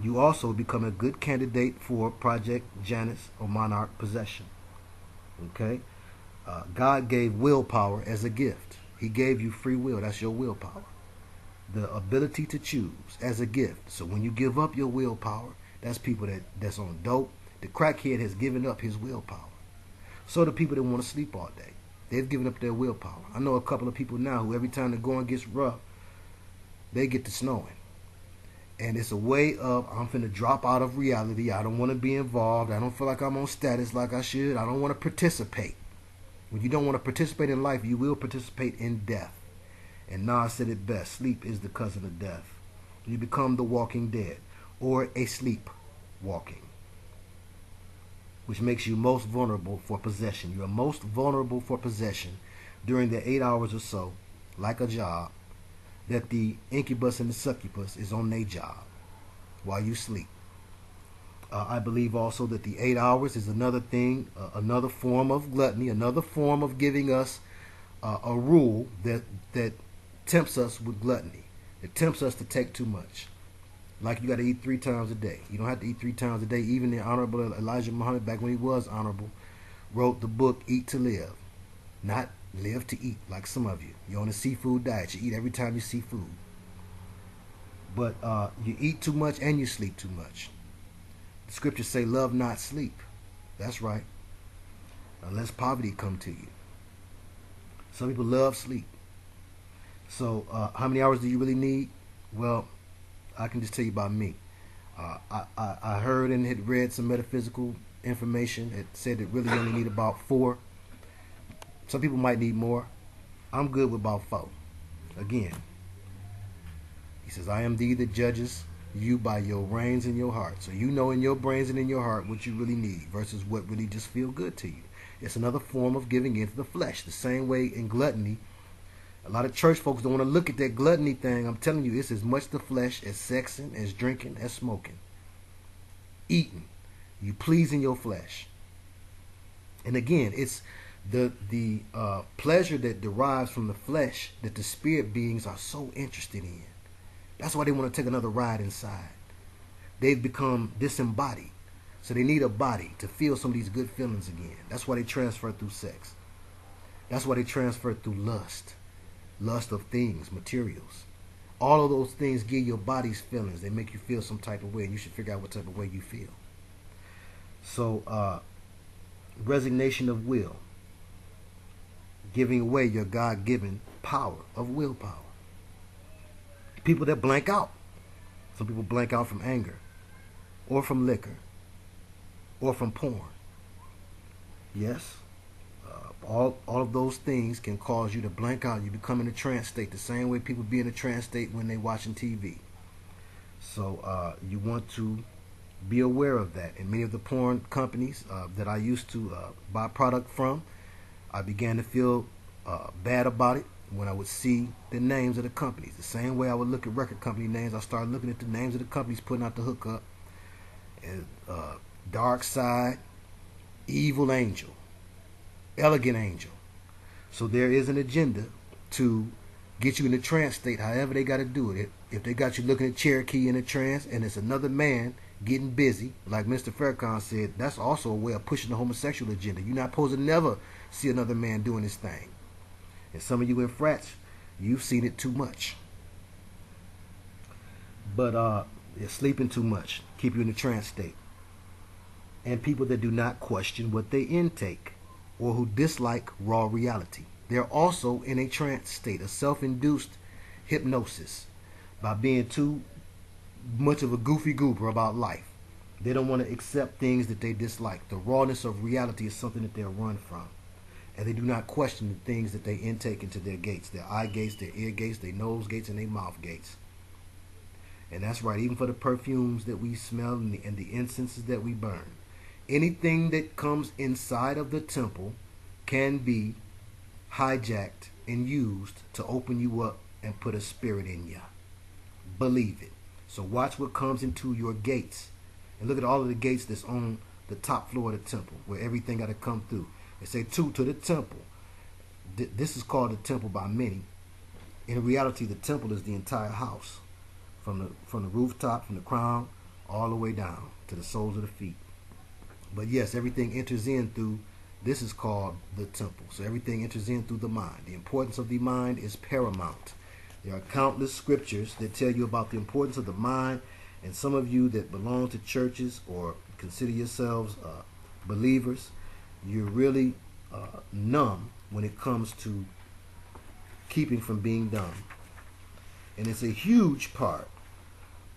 you also become a good candidate for Project Janus or Monarch possession. Okay? God gave willpower as a gift. He gave you free will. That's your willpower. The ability to choose as a gift. So when you give up your willpower, that's people that's on dope. The crackhead has given up his willpower. So the people that want to sleep all day, they've given up their willpower. I know a couple of people now who every time the going gets rough, they get to snowing. And it's a way of, I'm finna drop out of reality. I don't want to be involved. I don't feel like I'm on status like I should. I don't want to participate. When you don't want to participate in life, you will participate in death. And Nas said it best: sleep is the cousin of death. You become the walking dead, or a sleep walking, which makes you most vulnerable for possession. You are most vulnerable for possession during the 8 hours or so, like a job, that the incubus and the succubus is on their job while you sleep. I believe also that the 8 hours is another thing, another form of gluttony, another form of giving us a rule that tempts us with gluttony. It tempts us to take too much. Like you got to eat 3 times a day. You don't have to eat 3 times a day. Even the Honorable Elijah Muhammad, back when he was honorable, wrote the book Eat to Live, not live to eat like some of you. You're on a seafood diet. You eat every time you see food. But you eat too much and you sleep too much. The scriptures say, love not sleep. That's right. Unless poverty come to you. Some people love sleep. So how many hours do you really need? Well, I can just tell you about me. I heard and had read some metaphysical information. It said that really only need about 4. Some people might need more. I'm good with about 4. Again, he says, I am thee that judges you by your brains and your heart. So you know in your brains and in your heart what you really need versus what really just feel good to you. It's another form of giving into the flesh. The same way in gluttony, a lot of church folks don't want to look at that gluttony thing. I'm telling you, it's as much the flesh as sexing, as drinking, as smoking. Eating. You pleasing your flesh. And again, it's the pleasure that derives from the flesh that the spirit beings are so interested in. That's why they want to take another ride inside. They've become disembodied. So they need a body to feel some of these good feelings again. That's why they transfer through sex. That's why they transfer through lust. Lust of things, materials. All of those things give your body's feelings. They make you feel some type of way, and you should figure out what type of way you feel. So, resignation of will. Giving away your God-given power of willpower. People that blank out. Some people blank out from anger, or from liquor, or from porn. Yes, All of those things can cause you to blank out. You become in a trance state, the same way people be in a trance state when they're watching TV. So you want to be aware of that. And many of the porn companies that I used to buy product from, I began to feel bad about it when I would see the names of the companies. The same way I would look at record company names, I started looking at the names of the companies putting out the hookup. And, Dark Side, Evil Angel, Elegant Angel. So there is an agenda to get you in a trance state, however they got to do it. If they got you looking at Cherokee in a trance and it's another man getting busy, like Mr. Farrakhan said, that's also a way of pushing the homosexual agenda. You're not supposed to never see another man doing his thing. And some of you in frats, you've seen it too much. But you're sleeping too much, keep you in a trance state. And people that do not question what they intake or who dislike raw reality. They're also in a trance state, a self-induced hypnosis by being too much of a goofy goober about life. They don't want to accept things that they dislike. The rawness of reality is something that they'll run from. And they do not question the things that they intake into their gates, their eye gates, their ear gates, their nose gates, and their mouth gates. And that's right, even for the perfumes that we smell and the incenses that we burn. Anything that comes inside of the temple can be hijacked and used to open you up and put a spirit in you. Believe it. So watch what comes into your gates. And look at all of the gates that's on the top floor of the temple, where everything got to come through. They say to the temple. This is called the temple by many. In reality, the temple is the entire house. From the rooftop, from the crown, all the way down to the soles of the feet. But yes, everything enters in through, this is called the temple. So everything enters in through the mind. The importance of the mind is paramount. There are countless scriptures that tell you about the importance of the mind. And some of you that belong to churches or consider yourselves believers, you're really numb when it comes to keeping from being dumb. And it's a huge part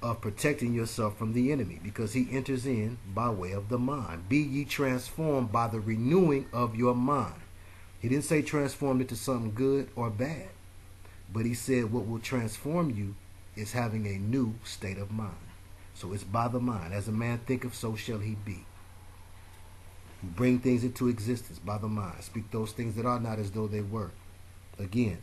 of protecting yourself from the enemy, because he enters in by way of the mind. Be ye transformed by the renewing of your mind. He didn't say transformed into something good or bad, but he said what will transform you is having a new state of mind. So it's by the mind. As a man thinketh, so shall he be. You bring things into existence by the mind. Speak those things that are not as though they were. Again,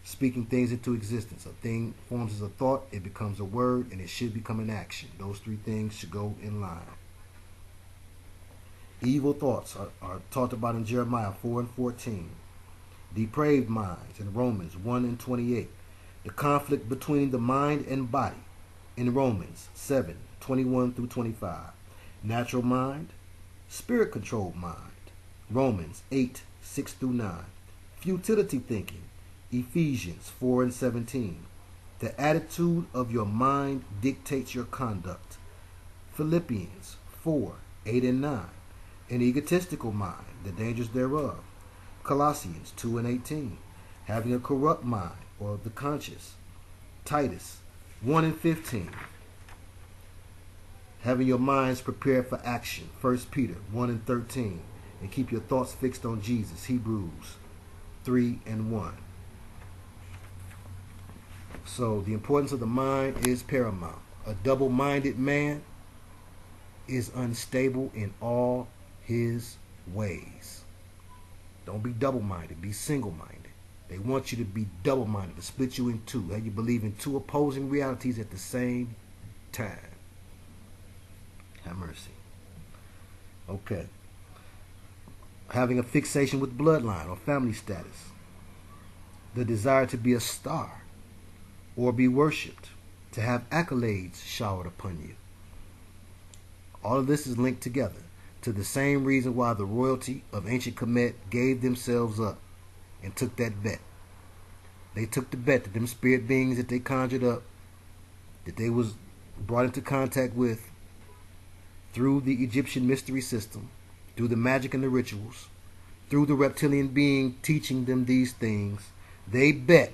speaking things into existence. A thing forms as a thought, it becomes a word, and it should become an action. Those three things should go in line. Evil thoughts are talked about in Jeremiah 4 and 14. Depraved minds in Romans 1 and 28. The conflict between the mind and body in Romans 7, 21 through 25. Natural mind, spirit-controlled mind. Romans 8, 6 through 9. Futility thinking. Ephesians 4 and 17. The attitude of your mind dictates your conduct. Philippians 4, 8 and 9. An egotistical mind, the dangers thereof. Colossians 2 and 18. Having a corrupt mind, or the conscience. Titus 1 and 15. Having your minds prepared for action. 1 Peter 1 and 13. And keep your thoughts fixed on Jesus. Hebrews 3 and 1. So the importance of the mind is paramount. A double-minded man is unstable in all his ways. Don't be double-minded. Be single-minded. They want you to be double-minded, to split you in two. That you believe in two opposing realities at the same time. Have mercy. Okay. Having a fixation with bloodline or family status. The desire to be a star or be worshipped, to have accolades showered upon you. All of this is linked together to the same reason why the royalty of ancient Kemet gave themselves up and took that bet. They took the bet that them spirit beings that they conjured up, that they was brought into contact with through the Egyptian mystery system, through the magic and the rituals, through the reptilian being teaching them these things, they bet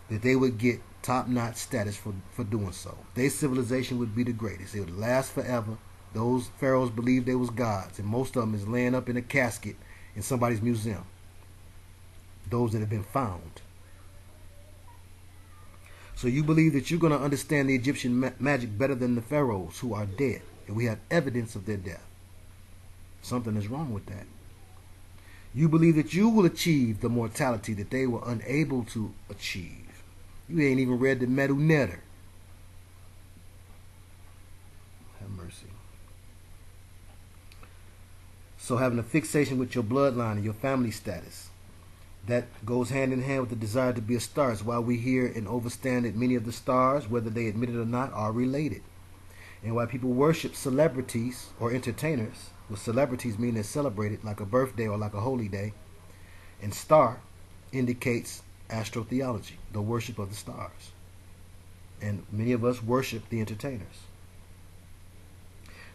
that they would get top-notch status for doing so. Their civilization would be the greatest. It would last forever. Those pharaohs believed they was gods, and most of them is laying up in a casket in somebody's museum. those that have been found. So you believe that you're going to understand the Egyptian magic better than the pharaohs who are dead, and we have evidence of their death. Something is wrong with that. You believe that you will achieve the mortality that they were unable to achieve. You ain't even read the Medu Neter. Have mercy. So having a fixation with your bloodline and your family status, that goes hand in hand with the desire to be a star. It's why we hear and understand that many of the stars, whether they admit it or not, are related. And why people worship celebrities or entertainers, with celebrities meaning they're celebrated like a birthday or like a holy day, and star indicates astrotheology, the worship of the stars. And many of us worship the entertainers.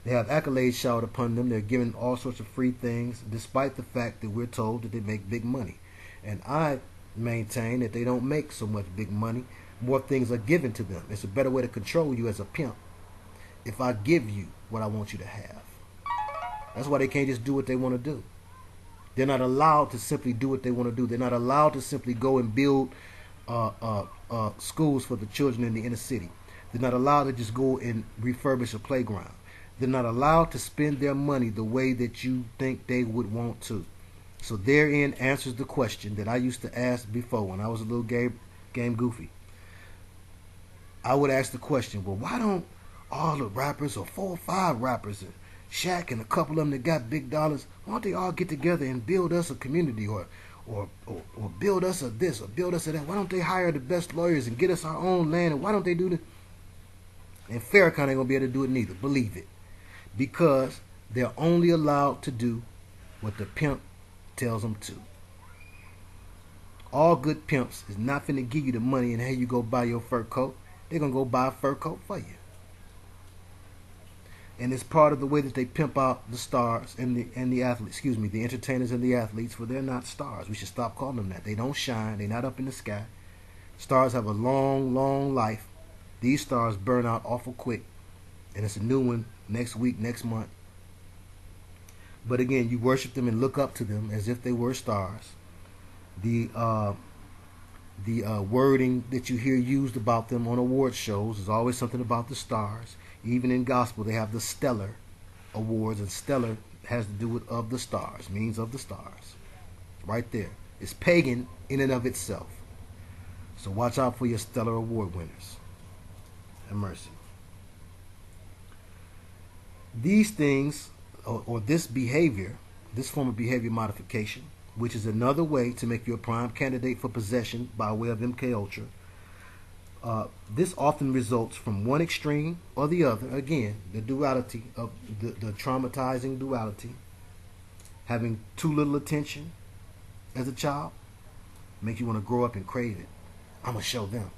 They have accolades showered upon them. They're given all sorts of free things, despite the fact that we're told that they make big money. And I maintain that they don't make so much big money. More things are given to them. It's a better way to control you as a pimp if I give you what I want you to have. That's why they can't just do what they want to do. They're not allowed to simply do what they want to do. They're not allowed to simply go and build schools for the children in the inner city. They're not allowed to just go and refurbish a playground. They're not allowed to spend their money the way that you think they would want to. So therein answers the question that I used to ask before when I was a little game goofy. I would ask the question, well, why don't all the rappers, or 4 or 5 rappers, and Shaq and a couple of them that got big dollars, why don't they all get together and build us a community, or build us a this, or build us a that? Why don't they hire the best lawyers and get us our own land? And why don't they do this? And Farrakhan ain't gonna be able to do it neither. Believe it, because they're only allowed to do what the pimp tells them to. All good pimps is not finna give you the money and hey, you go buy your fur coat. They're gonna go buy a fur coat for you. And it's part of the way that they pimp out the stars and the athletes, the entertainers and the athletes, for they're not stars. We should stop calling them that. They don't shine. They're not up in the sky. Stars have a long, long life. These stars burn out awful quick, and it's a new one next week, next month. But again, you worship them and look up to them as if they were stars. The wording that you hear used about them on award shows is always something about the stars. Even in gospel, they have the stellar awards, and stellar has to do with of the stars, means of the stars. Right there. It's pagan in and of itself. So watch out for your stellar award winners. Have mercy. These things, or this behavior, this form of behavior modification, which is another way to make you a prime candidate for possession by way of MK Ultra, this often results from one extreme or the other. Again, the duality of the traumatizing duality. Having too little attention as a child makes you want to grow up and crave it. I'm going to show them.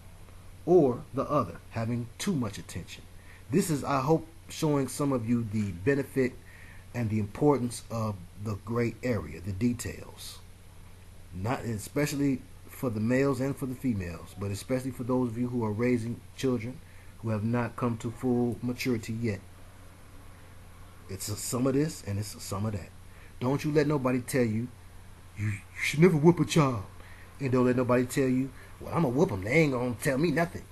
Or the other, having too much attention. This is, I hope, showing some of you the benefit and the importance of the gray area, the details. Not especially for the males and for the females, but especially for those of you who are raising children who have not come to full maturity yet. It's some of this and it's some of that. Don't you let nobody tell you you should never whoop a child. And don't let nobody tell you, well, I'm going to whoop them. They ain't going to tell me nothing.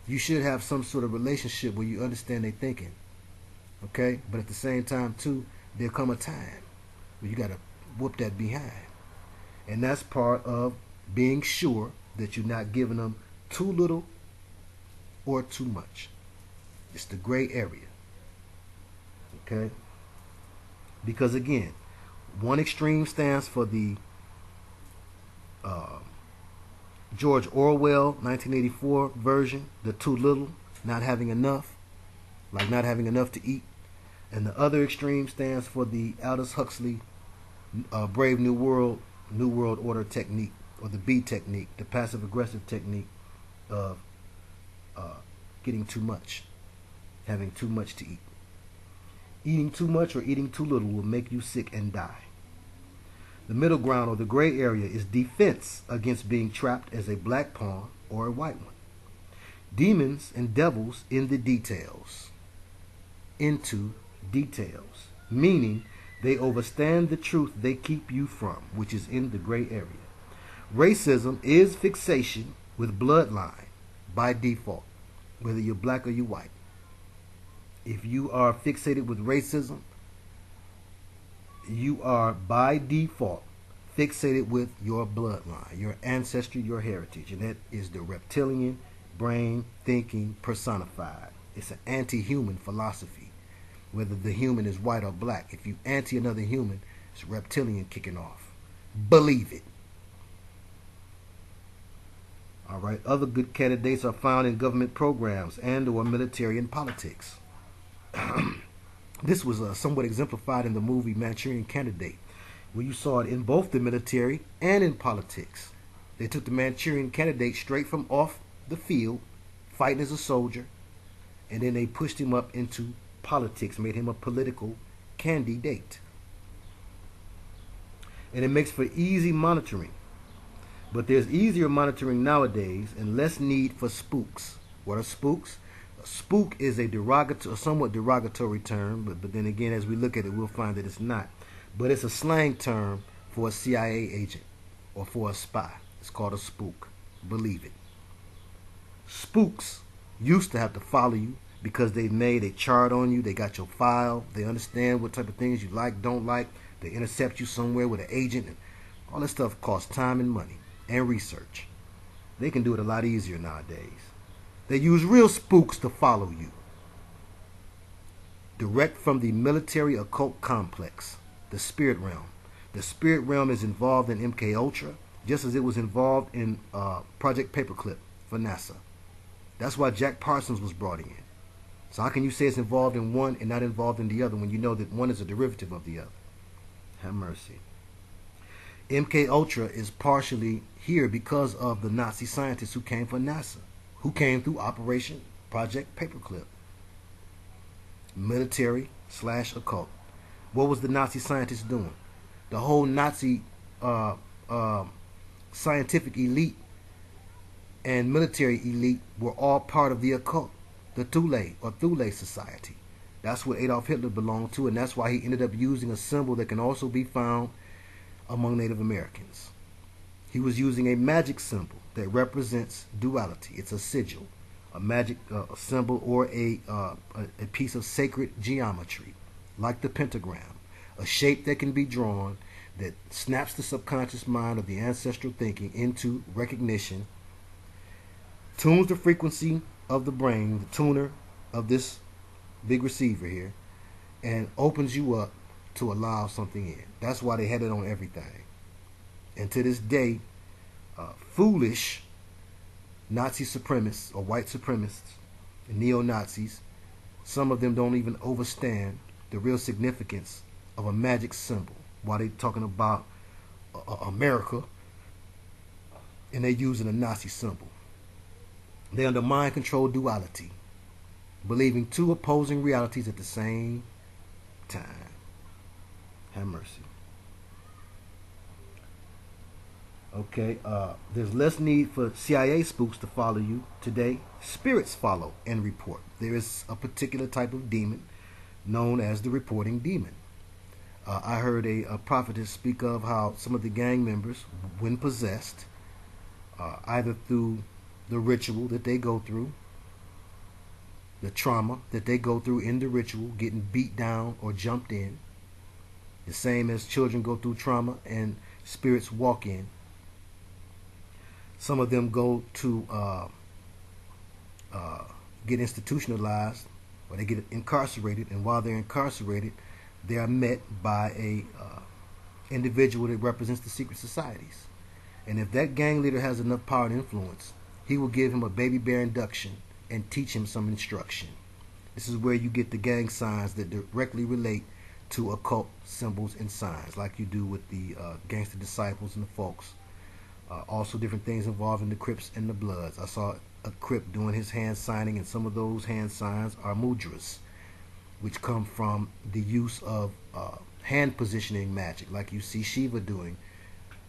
You should have some sort of relationship where you understand their thinking. Okay? But at the same time, too, there'll come a time where you got to whoop that behind. And that's part of being sure that you're not giving them too little or too much. It's the gray area. Okay? Because again, one extreme stands for the George Orwell 1984 version, the too little, not having enough, like not having enough to eat. And the other extreme stands for the Aldous Huxley Brave New World Order technique, or the B technique, the passive aggressive technique of getting too much, having too much to eat. Eating too much or eating too little will make you sick and die. The middle ground, or the gray area, is defense against being trapped as a black pawn or a white one. Demons and devils in the details. Into details. Meaning they overstand the truth they keep you from, which is in the gray area. Racism is fixation with bloodline by default, whether you're black or you're white. If you are fixated with racism, you are by default fixated with your bloodline, your ancestry, your heritage, and that is the reptilian brain thinking personified. It's an anti-human philosophy, whether the human is white or black. If you anti another human, it's reptilian kicking off. Believe it. All right. Other good candidates are found in government programs and or military and politics. This was somewhat exemplified in the movie Manchurian Candidate, where you saw it in both the military and in politics. They took the Manchurian Candidate straight from off the field, fighting as a soldier, and then they pushed him up into politics, made him a political candidate. And it makes for easy monitoring. But there's easier monitoring nowadays and less need for spooks. What are spooks? A spook is a somewhat derogatory term, but then again, as we look at it, we'll find that it's not. But it's a slang term for a CIA agent or for a spy. It's called a spook. Believe it. Spooks used to have to follow you because they made a chart on you. They got your file. They understand what type of things you like, don't like. They intercept you somewhere with an agent. And all this stuff costs time and money and research. They can do it a lot easier nowadays. They use real spooks to follow you. Direct from the military occult complex, the spirit realm. The spirit realm is involved in MK Ultra, just as it was involved in Project Paperclip for NASA. That's why Jack Parsons was brought in. So how can you say it's involved in one and not involved in the other when you know that one is a derivative of the other? Have mercy. MK Ultra is partially here because of the Nazi scientists who came for NASA, who came through Operation Project Paperclip. Military / occult. What was the Nazi scientists doing? The whole Nazi scientific elite and military elite were all part of the occult, the Thule or Thule Society. That's what Adolf Hitler belonged to, and that's why he ended up using a symbol that can also be found among Native Americans. He was using a magic symbol that represents duality. It's a sigil, a magic symbol, or a piece of sacred geometry, like the pentagram, a shape that can be drawn that snaps the subconscious mind of the ancestral thinking into recognition, tunes the frequency of the brain, the tuner of this big receiver here, and opens you up to allow something in. That's why they had it on everything. And to this day, foolish Nazi supremacists or white supremacists and neo-Nazis, some of them don't even understand the real significance of a magic symbol while they're talking about America, and they're using a Nazi symbol. They're under mind control duality, believing two opposing realities at the same time. Have mercy. Okay, there's less need for CIA spooks to follow you today. Spirits follow and report. There is a particular type of demon known as the reporting demon. I heard a prophetess speak of how some of the gang members, when possessed, either through the ritual that they go through, the trauma that they go through in the ritual, getting beat down or jumped in, the same as children go through trauma and spirits walk in. Some of them go to get institutionalized, or they get incarcerated, and while they're incarcerated, they are met by a individual that represents the secret societies. And if that gang leader has enough power and influence, he will give him a baby bear induction and teach him some instruction. This is where you get the gang signs that directly relate to occult symbols and signs, like you do with the gangster disciples and the folks. Also different things involving the Crips and the Bloods. I saw a Crip doing his hand signing, and some of those hand signs are mudras, which come from the use of hand positioning magic, like you see Shiva doing,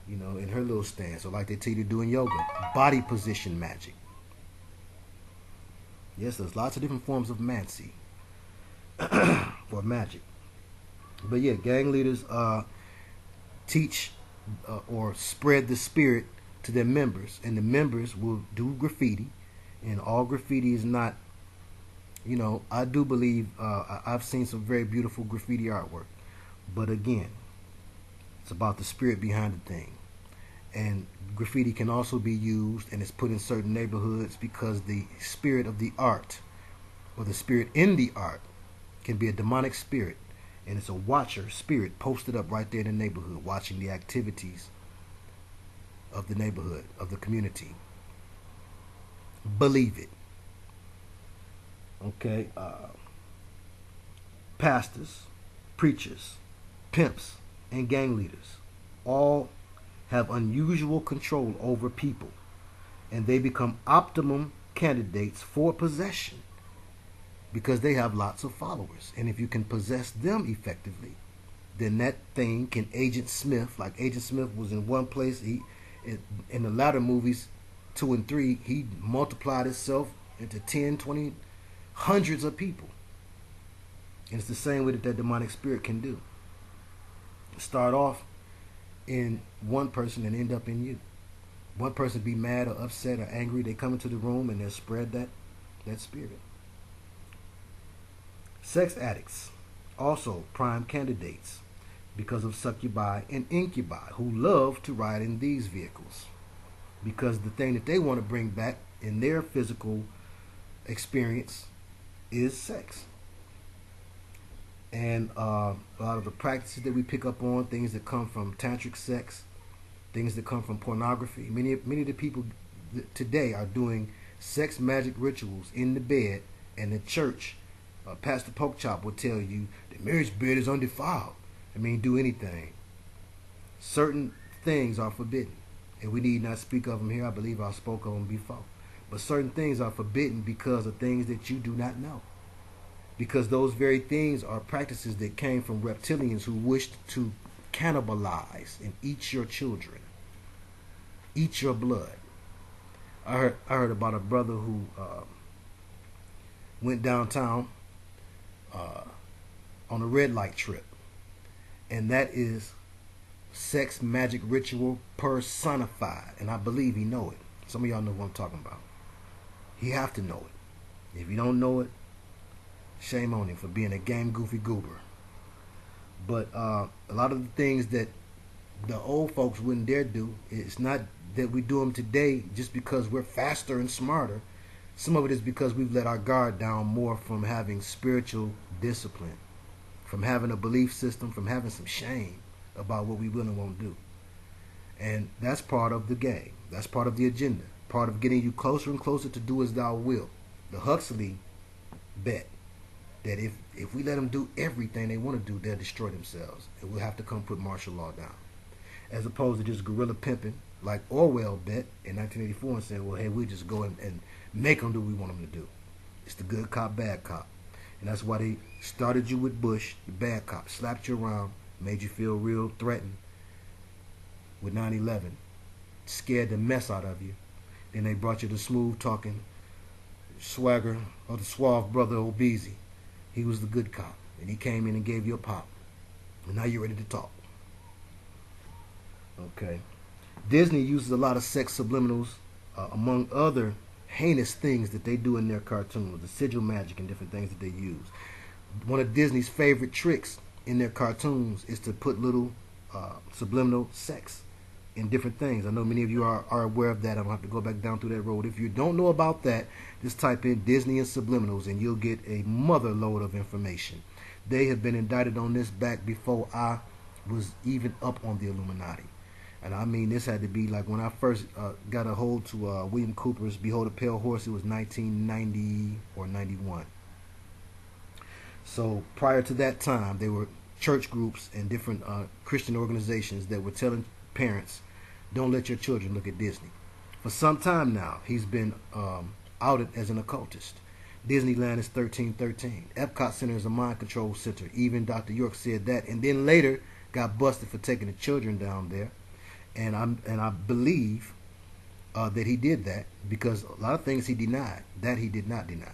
you know, in her little stance, or like they tell you to do in yoga, body position magic. Yes, there's lots of different forms of mancy or magic. But yeah, gang leaders teach or spread the spirit to their members, and the members will do graffiti, and all graffiti is not, I do believe I've seen some very beautiful graffiti artwork, but again, it's about the spirit behind the thing. And graffiti can also be used, and it's put in certain neighborhoods because the spirit of the art, or the spirit in the art, can be a demonic spirit, and it's a watcher spirit posted up right there in the neighborhood, watching the activities of the neighborhood, of the community. Believe it. Okay. Pastors, preachers, pimps, and gang leaders all have unusual control over people, and they become optimum candidates for possession because they have lots of followers. And if you can possess them effectively, then that thing can Agent Smith, like Agent Smith was in one place, in the latter movies 2 and 3, he multiplied himself into 10, 20, hundreds of people. And it's the same way that demonic spirit can do. Start off in one person and end up in you. One person be mad or upset or angry, they come into the room and they'll spread that spirit. Sex addicts, also prime candidates because of succubi and incubi who love to ride in these vehicles, because the thing that they want to bring back in their physical experience is sex. And a lot of the practices that we pick up on, things that come from tantric sex, things that come from pornography. Many of the people today are doing sex magic rituals in the bed, and the church, Pastor Porkchop will tell you the marriage bed is undefiled. Do anything. Certain things are forbidden, and we need not speak of them here. I believe I spoke of them before. But certain things are forbidden because of things that you do not know. Because those very things are practices that came from reptilians who wished to cannibalize and eat your children, eat your blood. I heard about a brother who went downtown on a red light trip, and that is sex magic ritual personified, and I believe he know it. Some of y'all know what I'm talking about. He have to know it. If you don't know it, shame on him for being a game goofy goober. But a lot of the things that the old folks wouldn't dare do, it's not that we do them today just because we're faster and smarter. Some of it is because we've let our guard down more from having spiritual discipline, from having a belief system, from having some shame about what we will and won't do. And that's part of the game. That's part of the agenda. Part of getting you closer and closer to do as thou wilt. The Huxley bet that if we let them do everything they want to do, they'll destroy themselves, and we'll have to come put martial law down, as opposed to just guerrilla pimping like Orwell bet in 1984 and said, well, hey, we'll just go and make them do what we want them to do. It's the good cop, bad cop. And that's why they started you with Bush, the bad cop, slapped you around, made you feel real threatened with 9/11, scared the mess out of you. Then they brought you the smooth talking swagger of the suave brother Obeezy. He was the good cop, and he came in and gave you a pop, and now you're ready to talk. Okay. Disney uses a lot of sex subliminals, among other heinous things that they do in their cartoons, the sigil magic and different things that they use. One of Disney's favorite tricks in their cartoons is to put little subliminal sex in different things. I know many of you are aware of that. I don't have to go back down through that road. If you don't know about that, just type in Disney and subliminals and you'll get a mother load of information. They have been indicted on this back before I was even up on the Illuminati. And I mean, this had to be like when I first got a hold to William Cooper's Behold a Pale Horse. It was 1990 or 91. So prior to that time, there were church groups and different Christian organizations that were telling parents, don't let your children look at Disney. For some time now, he's been outed as an occultist. Disneyland is 1313. Epcot Center is a mind control center. Even Dr. York said that, and then later got busted for taking the children down there. And I believe that he did that because a lot of things he denied, that he did not deny.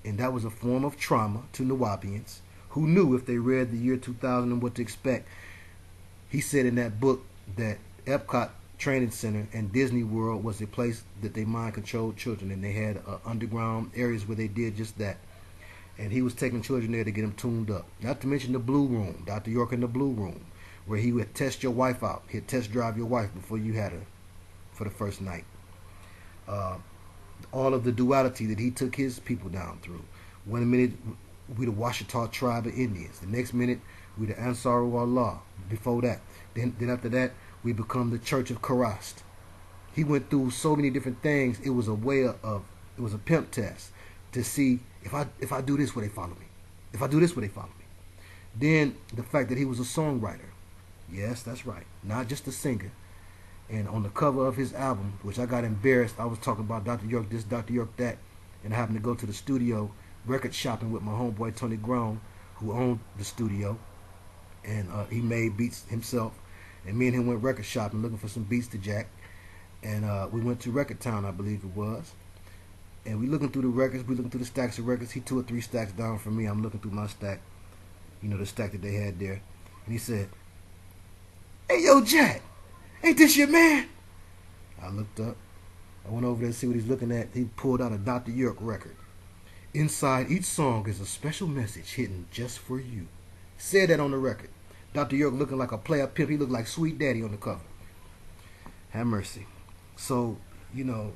And that was a form of trauma to Nuwaubians who knew if they read the year 2000 and what to expect. He said in that book that Epcot training center, and Disney World was a place that they mind controlled children, and they had underground areas where they did just that. And he was taking children there to get them tuned up. Not to mention the Blue Room, Dr. York in the Blue Room, where he would test your wife out. He'd test drive your wife before you had her for the first night. All of the duality that he took his people down through. One minute we the Washita tribe of Indians. The next minute we the Ansaru Allah. Before that, then after that we become the Church of Karast. He went through so many different things. It was a way of it was a pimp test to see if I do this, will they follow me? If I do this, will they follow me? Then the fact that he was a songwriter. Yes, that's right. Not just a singer. And on the cover of his album, which I got embarrassed, I was talking about Dr. York this, Dr. York that, and I happened to go to the studio record shopping with my homeboy Tony Grown, who owned the studio, and he made beats himself. And me and him went record shopping looking for some beats to jack. And we went to Record Town, I believe it was. And we looking through the records, we looking through the stacks of records. He 2 or 3 stacks down from me. I'm looking through my stack, you know, the stack that they had there. And he said, "Hey, yo, Jack, ain't this your man?" I looked up. I went over there to see what he's looking at. He pulled out a Dr. York record. Inside each song is a special message hidden just for you. Said that on the record. Dr. York looking like a player pimp. He looked like Sweet Daddy on the cover. Have mercy. So, you know,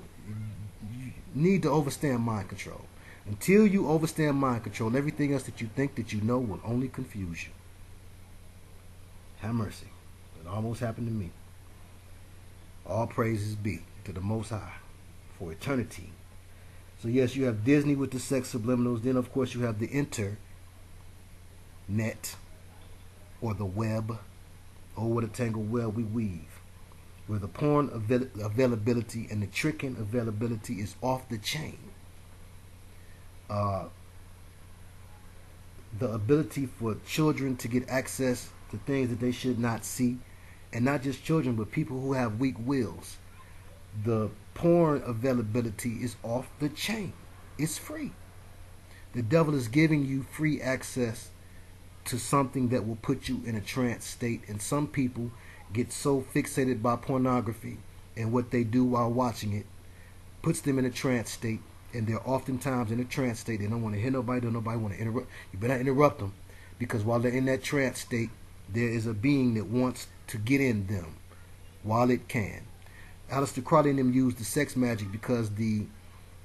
you need to overstand mind control. Until you overstand mind control, everything else that you think that you know will only confuse you. Have mercy. It almost happened to me. All praises be to the Most High for eternity. So yes, you have Disney with the sex subliminals. Then, of course, you have the internet or the web. Oh, what a tangled web we weave. Where the porn availability and the tricking availability is off the chain. The ability for children to get access to things that they should not see. And not just children, but people who have weak wills. The porn availability is off the chain. It's free. The devil is giving you free access to something that will put you in a trance state. And some people get so fixated by pornography and what they do while watching it puts them in a trance state, and they're oftentimes in a trance state. They don't want to hear nobody, don't nobody want to interrupt. You better not interrupt them, because while they're in that trance state, there is a being that wants to get in them while it can. Aleister Crowley and them used the sex magic because the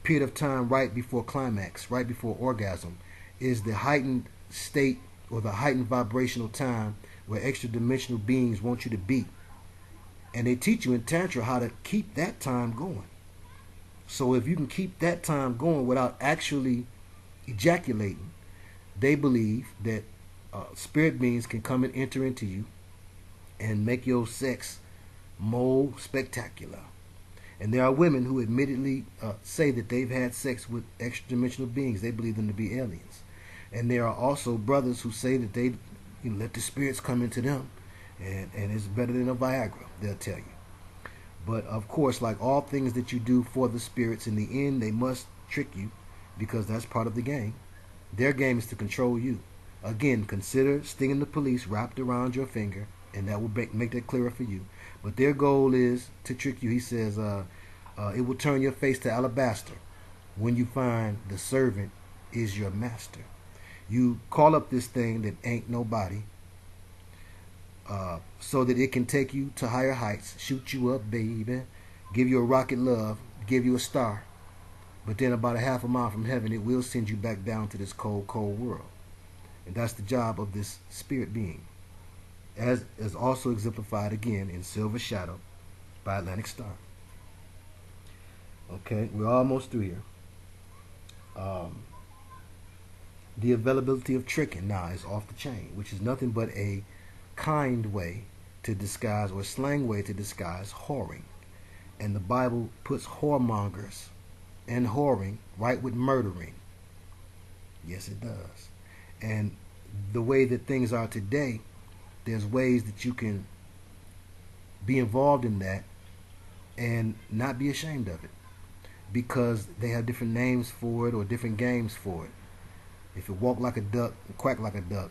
period of time right before climax, right before orgasm, is the heightened state or the heightened vibrational time where extra dimensional beings want you to be. And they teach you in Tantra how to keep that time going. So if you can keep that time going without actually ejaculating, they believe that spirit beings can come and enter into you and make your sex more spectacular. And there are women who admittedly say that they've had sex with extra dimensional beings. They believe them to be aliens. And there are also brothers who say that they let the spirits come into them, and it's better than a Viagra, they'll tell you. But of course, like all things that you do for the spirits, in the end they must trick you, because that's part of the game. Their game is to control you. Again, consider stinging the police wrapped around your finger, and that will make that clearer for you. But their goal is to trick you. He says it will turn your face to alabaster when you find the servant is your master. You call up this thing that ain't nobody, so that it can take you to higher heights, shoot you up, baby, give you a rocket love, give you a star. But then about a half a mile from heaven, it will send you back down to this cold, cold world. And that's the job of this spirit being, as also exemplified again in Silver Shadow by Atlantic Star. Okay, we're almost through here. The availability of tricking now is off the chain, which is nothing but a kind way to disguise, or slang way to disguise, whoring. And the Bible puts whoremongers and whoring right with murdering. Yes, it does. And the way that things are today, there's ways that you can be involved in that and not be ashamed of it, because they have different names for it or different games for it. If it walk like a duck, quack like a duck.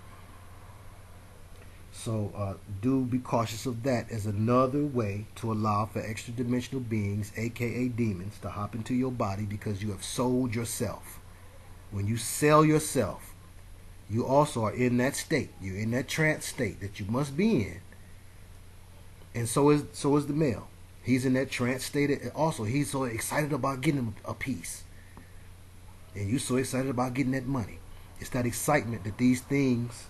So do be cautious of that as another way to allow for extra dimensional beings, aka demons, to hop into your body because you have sold yourself. When you sell yourself, you also are in that state. You're in that trance state that you must be in. And so is the male. He's in that trance state also. He's so excited about getting a piece. And you're so excited about getting that money. It's that excitement that these things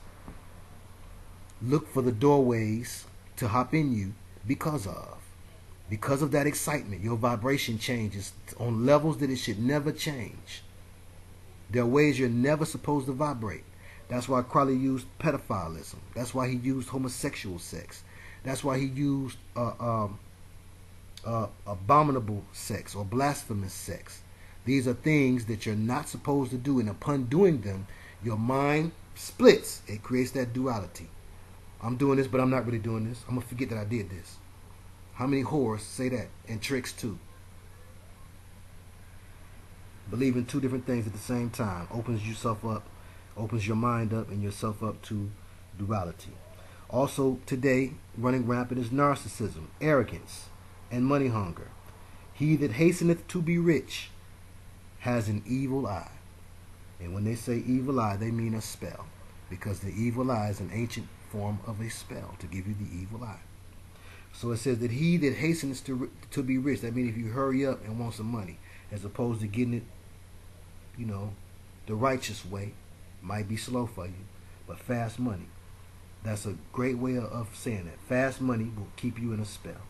look for the doorways to hop in you because of. Because of that excitement, your vibration changes on levels that it should never change. There are ways you're never supposed to vibrate. That's why Crowley used pedophilism. That's why he used homosexual sex. That's why he used abominable sex or blasphemous sex. These are things that you're not supposed to do, and upon doing them, your mind splits. It creates that duality. I'm doing this, but I'm not really doing this. I'm going to forget that I did this. How many whores say that? And tricks too. Believing two different things at the same time opens yourself up, opens your mind up and yourself up to duality. Also today, running rampant is narcissism, arrogance, and money hunger. He that hasteneth to be rich has an evil eye. And when they say evil eye, they mean a spell, because the evil eye is an ancient form of a spell to give you the evil eye. So it says that he that hastens to be rich, that means if you hurry up and want some money, as opposed to getting it, the righteous way, might be slow for you, but fast money. That's a great way of saying that. Fast money will keep you in a spell.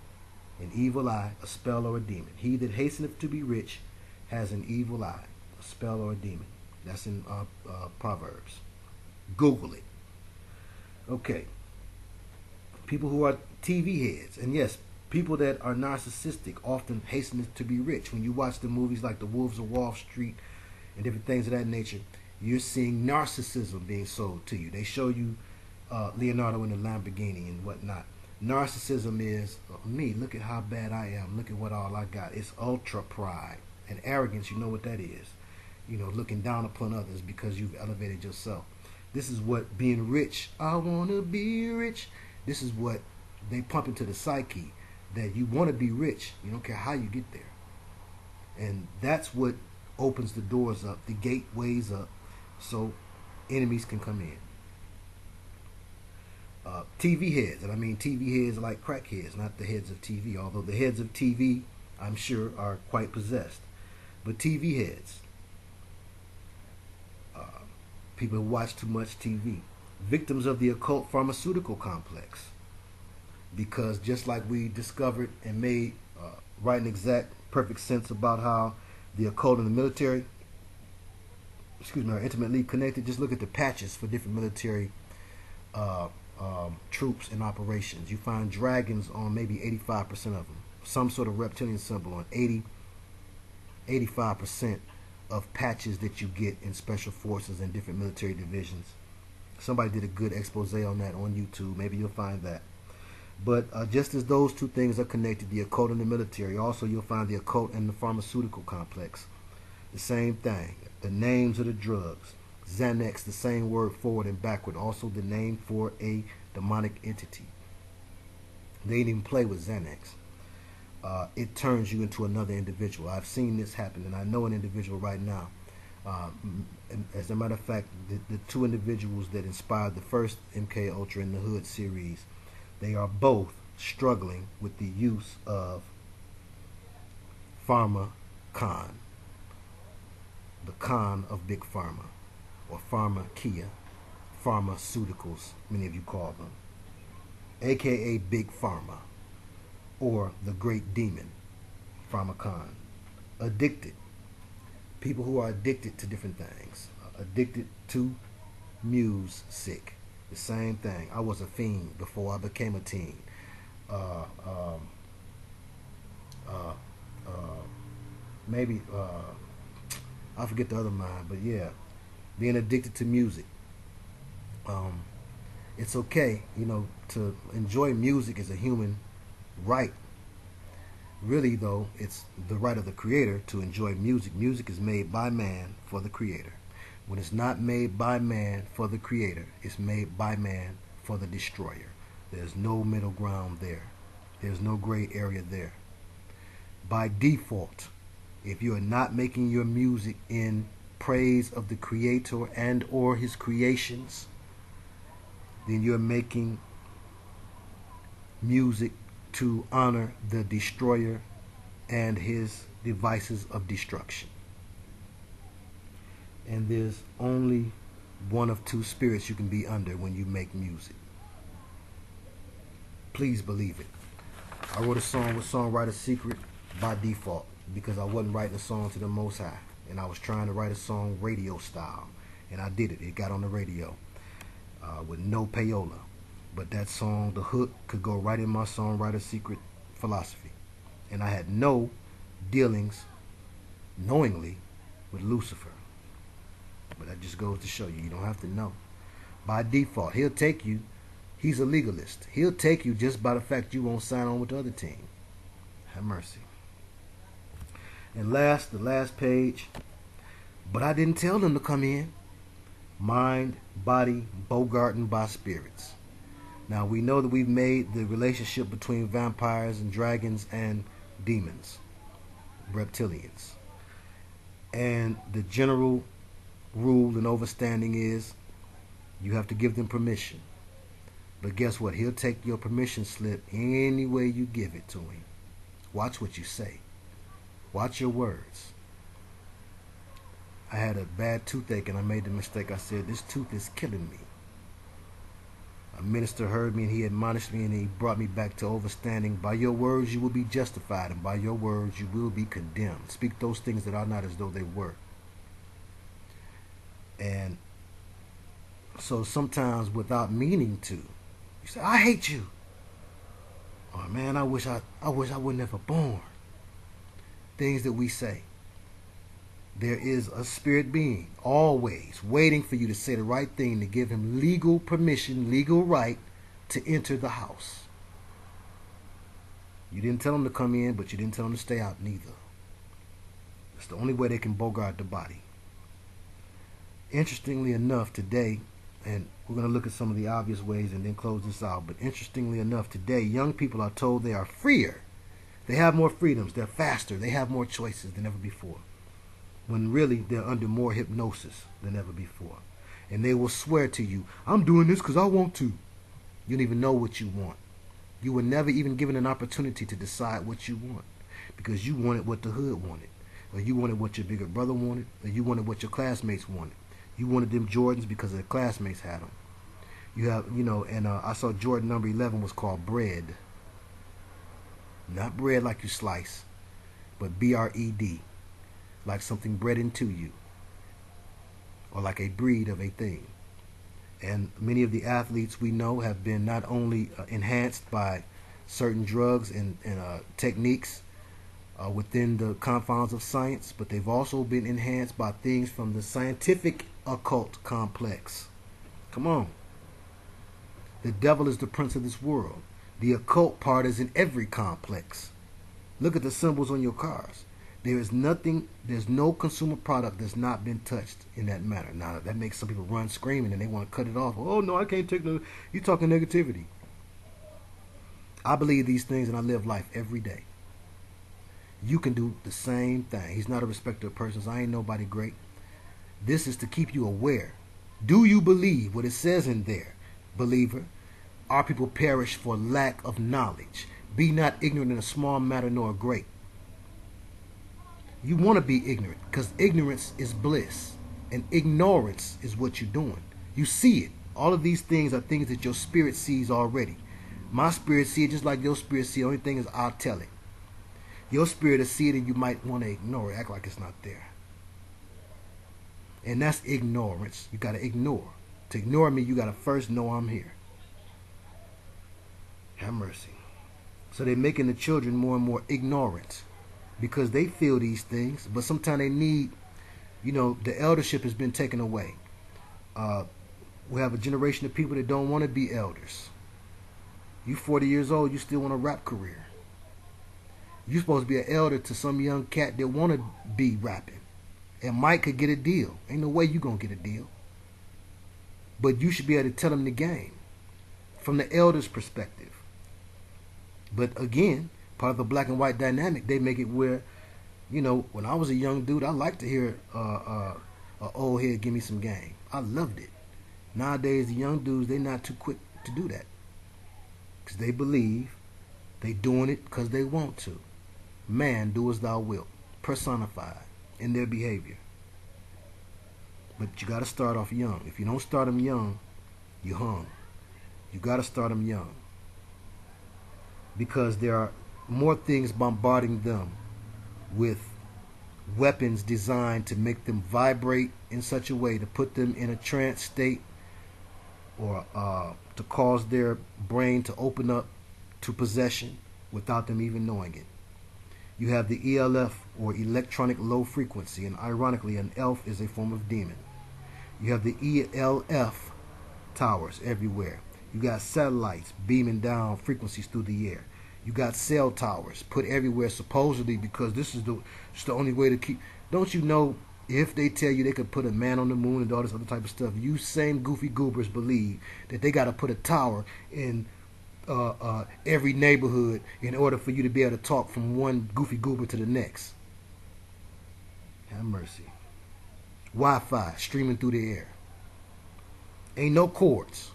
An evil eye, a spell, or a demon. He that hasteneth to be rich has an evil eye, a spell, or a demon. That's in Proverbs. Google it. Okay. People who are TV heads, and yes, people that are narcissistic often hasten to be rich. When you watch the movies like The Wolves of Wall Street and different things of that nature, you're seeing narcissism being sold to you. They show you Leonardo in the Lamborghini and whatnot. Narcissism is, me, look at how bad I am. Look at what all I got. It's ultra pride. And arrogance, you know what that is. Looking down upon others because you've elevated yourself. This is what being rich, I want to be rich. This is what they pump into the psyche, that you want to be rich. You don't care how you get there. And that's what opens the doors up, the gateways up, so enemies can come in. TV heads, and I mean TV heads like crackheads, not the heads of TV, although the heads of TV, I'm sure, are quite possessed. But TV heads, people who watch too much TV, victims of the occult pharmaceutical complex, because just like we discovered and made right and exact perfect sense about how the occult and the military, are intimately connected. Just look at the patches for different military troops and operations. You find dragons on maybe 85% of them. Some sort of reptilian symbol on 85% of patches that you get in special forces and different military divisions. Somebody did a good expose on that on YouTube. Maybe you'll find that. But just as those two things are connected, the occult and the military, also you'll find the occult and the pharmaceutical complex. The same thing. The names of the drugs. Xanax, the same word forward and backward. Also the name for a demonic entity. They didn't even play with Xanax. It turns you into another individual. I've seen this happen, and I know an individual right now. As a matter of fact, the two individuals that inspired the first MK Ultra in the Hood series, they are both struggling with the use of PharmaCon, the con of Big Pharma, or Pharmakia, pharmaceuticals, many of you call them, aka Big Pharma, or the Great Demon, PharmaCon. Addicted. People who are addicted to different things. Addicted to music. The same thing. I was a fiend before I became a teen. Maybe I forget the other mind, but yeah, being addicted to music. It's okay, to enjoy music as a human right. Really, though, it's the right of the creator to enjoy music. Music is made by man for the creator. When it's not made by man for the creator, it's made by man for the destroyer. There's no middle ground there. There's no gray area there. By default, if you are not making your music in praise of the Creator and or his creations, then you're making music to honor the destroyer and his devices of destruction. And there's only one of two spirits you can be under when you make music. Please believe it. I wrote a song with Songwriter Secret by default because I wasn't writing a song to the Most High, and I was trying to write a song radio style, and I did it. It got on the radio with no payola, but that song, the hook, could go right in my Songwriter Secret philosophy, and I had no dealings knowingly with Lucifer. But that just goes to show you, you don't have to know. By default, he'll take you. He's a legalist. He'll take you just by the fact you won't sign on with the other team. Have mercy. And last, the last page. But I didn't tell them to come in. Mind, body, bogarting by spirits. Now we know that we've made the relationship between vampires and dragons and demons, reptilians. And the general rule and overstanding is you have to give them permission. But guess what? He'll take your permission slip any way you give it to him. Watch what you say. Watch your words. I had a bad toothache and I made the mistake. I said, this tooth is killing me. A minister heard me and he admonished me and he brought me back to overstanding. By your words you will be justified, and by your words you will be condemned. Speak those things that are not as though they were. And so sometimes without meaning to, you say, I hate you. Oh man, I wish I would never born. Things that we say. There is a spirit being always waiting for you to say the right thing to give him legal permission, legal right to enter the house. You didn't tell him to come in, but you didn't tell him to stay out neither. It's the only way they can bogart the body. Interestingly enough, today, and we're going to look at some of the obvious ways and then close this out, but interestingly enough, today, young people are told they are freer. They have more freedoms. They're faster. They have more choices than ever before. When really they're under more hypnosis than ever before. And they will swear to you, I'm doing this because I want to. You don't even know what you want. You were never even given an opportunity to decide what you want, because you wanted what the hood wanted, or you wanted what your bigger brother wanted, or you wanted what your classmates wanted. You wanted them Jordans because their classmates had them. You have, and I saw Jordan number 11 was called bread. Not bread like you slice, but B-R-E-D. Like something bred into you, or like a breed of a thing. And many of the athletes we know have been not only enhanced by certain drugs and techniques within the confines of science, but they've also been enhanced by things from the scientific occult complex. Come on. The devil is the prince of this world. The occult part is in every complex. Look at the symbols on your cars. There is nothing, there's no consumer product that's not been touched in that manner. Now, that makes some people run screaming and they want to cut it off. Oh, no, I can't take no, you're talking negativity. I believe these things and I live life every day. You can do the same thing. He's not a respecter of persons. I ain't nobody great. This is to keep you aware. Do you believe what it says in there, believer? Our people perish for lack of knowledge. Be not ignorant in a small matter nor a great. You want to be ignorant because ignorance is bliss, and ignorance is what you're doing. You see it. All of these things are things that your spirit sees already. My spirit sees it just like your spirit sees it. The only thing is I'll tell it. Your spirit will see it and you might want to ignore it, act like it's not there. And that's ignorance. You got to ignore. To ignore me, you got to first know I'm here. Have mercy. So they're making the children more and more ignorant, because they feel these things, but sometimes they need, the eldership has been taken away. We have a generation of people that don't want to be elders. You 40 years old, you still want a rap career. You're supposed to be an elder to some young cat that want to be rapping. And Mike could get a deal. Ain't no way you going to get a deal. But you should be able to tell him the game. from the elder's perspective. But again, part of the black and white dynamic, they make it where, when I was a young dude, I liked to hear a old head give me some game. I loved it. Nowadays, the young dudes, they're not too quick to do that, because they believe they doing it because they want to. Man, do as thou wilt, personified in their behavior. But you got to start off young. If you don't start them young, you hung. You got to start them young, because there are more things bombarding them with weapons designed to make them vibrate in such a way to put them in a trance state, or to cause their brain to open up to possession without them even knowing it. You have the ELF, or electronic low frequency, and ironically an elf is a form of demon. You have the ELF towers everywhere. You got satellites beaming down frequencies through the air. You got cell towers put everywhere, supposedly because this is the only way to keep. Don't you know, if they tell you they could put a man on the moon and all this other type of stuff, you same goofy goobers believe that they got to put a tower in every neighborhood in order for you to be able to talk from one goofy goober to the next. Have mercy. Wi-Fi streaming through the air. Ain't no cords.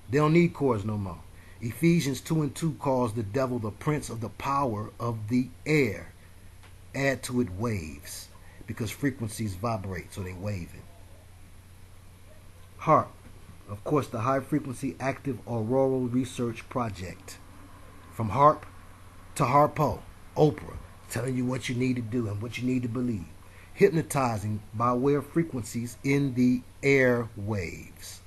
They don't need cords no more. Ephesians 2:2 calls the devil the prince of the power of the air. Add to it waves, because frequencies vibrate, so they waving. HAARP, of course, the High Frequency Active Auroral Research Project. From HAARP to Harpo, Oprah, telling you what you need to do and what you need to believe. Hypnotizing by way of frequencies in the air waves.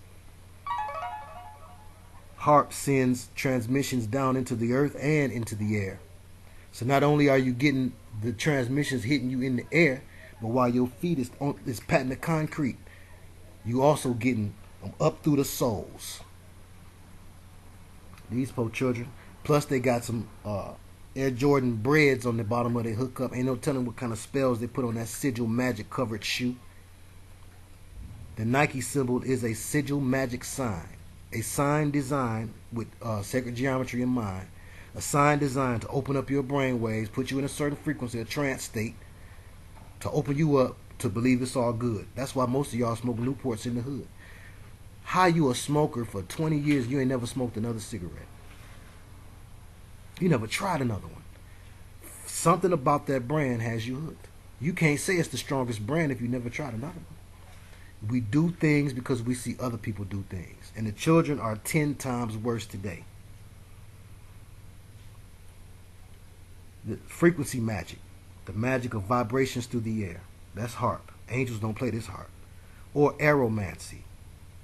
HAARP sends transmissions down into the earth and into the air. So not only are you getting the transmissions hitting you in the air, but while your feet is patting the concrete, you also getting them up through the soles. These poor children. Plus they got some Air Jordan breads on the bottom of their hookup. Ain't no telling what kind of spells they put on that sigil magic covered shoe. The Nike symbol is a sigil magic sign. A sign designed with sacred geometry in mind. A sign designed to open up your brain waves, put you in a certain frequency, a trance state, to open you up to believe it's all good. That's why most of y'all smoke Newports in the hood. How you a smoker for 20 years, you ain't never smoked another cigarette? You never tried another one. Something about that brand has you hooked. You can't say it's the strongest brand if you never tried another one. We do things because we see other people do things. And the children are 10 times worse today. The frequency magic. The magic of vibrations through the air. That's HAARP. Angels don't play this harp. Or aeromancy.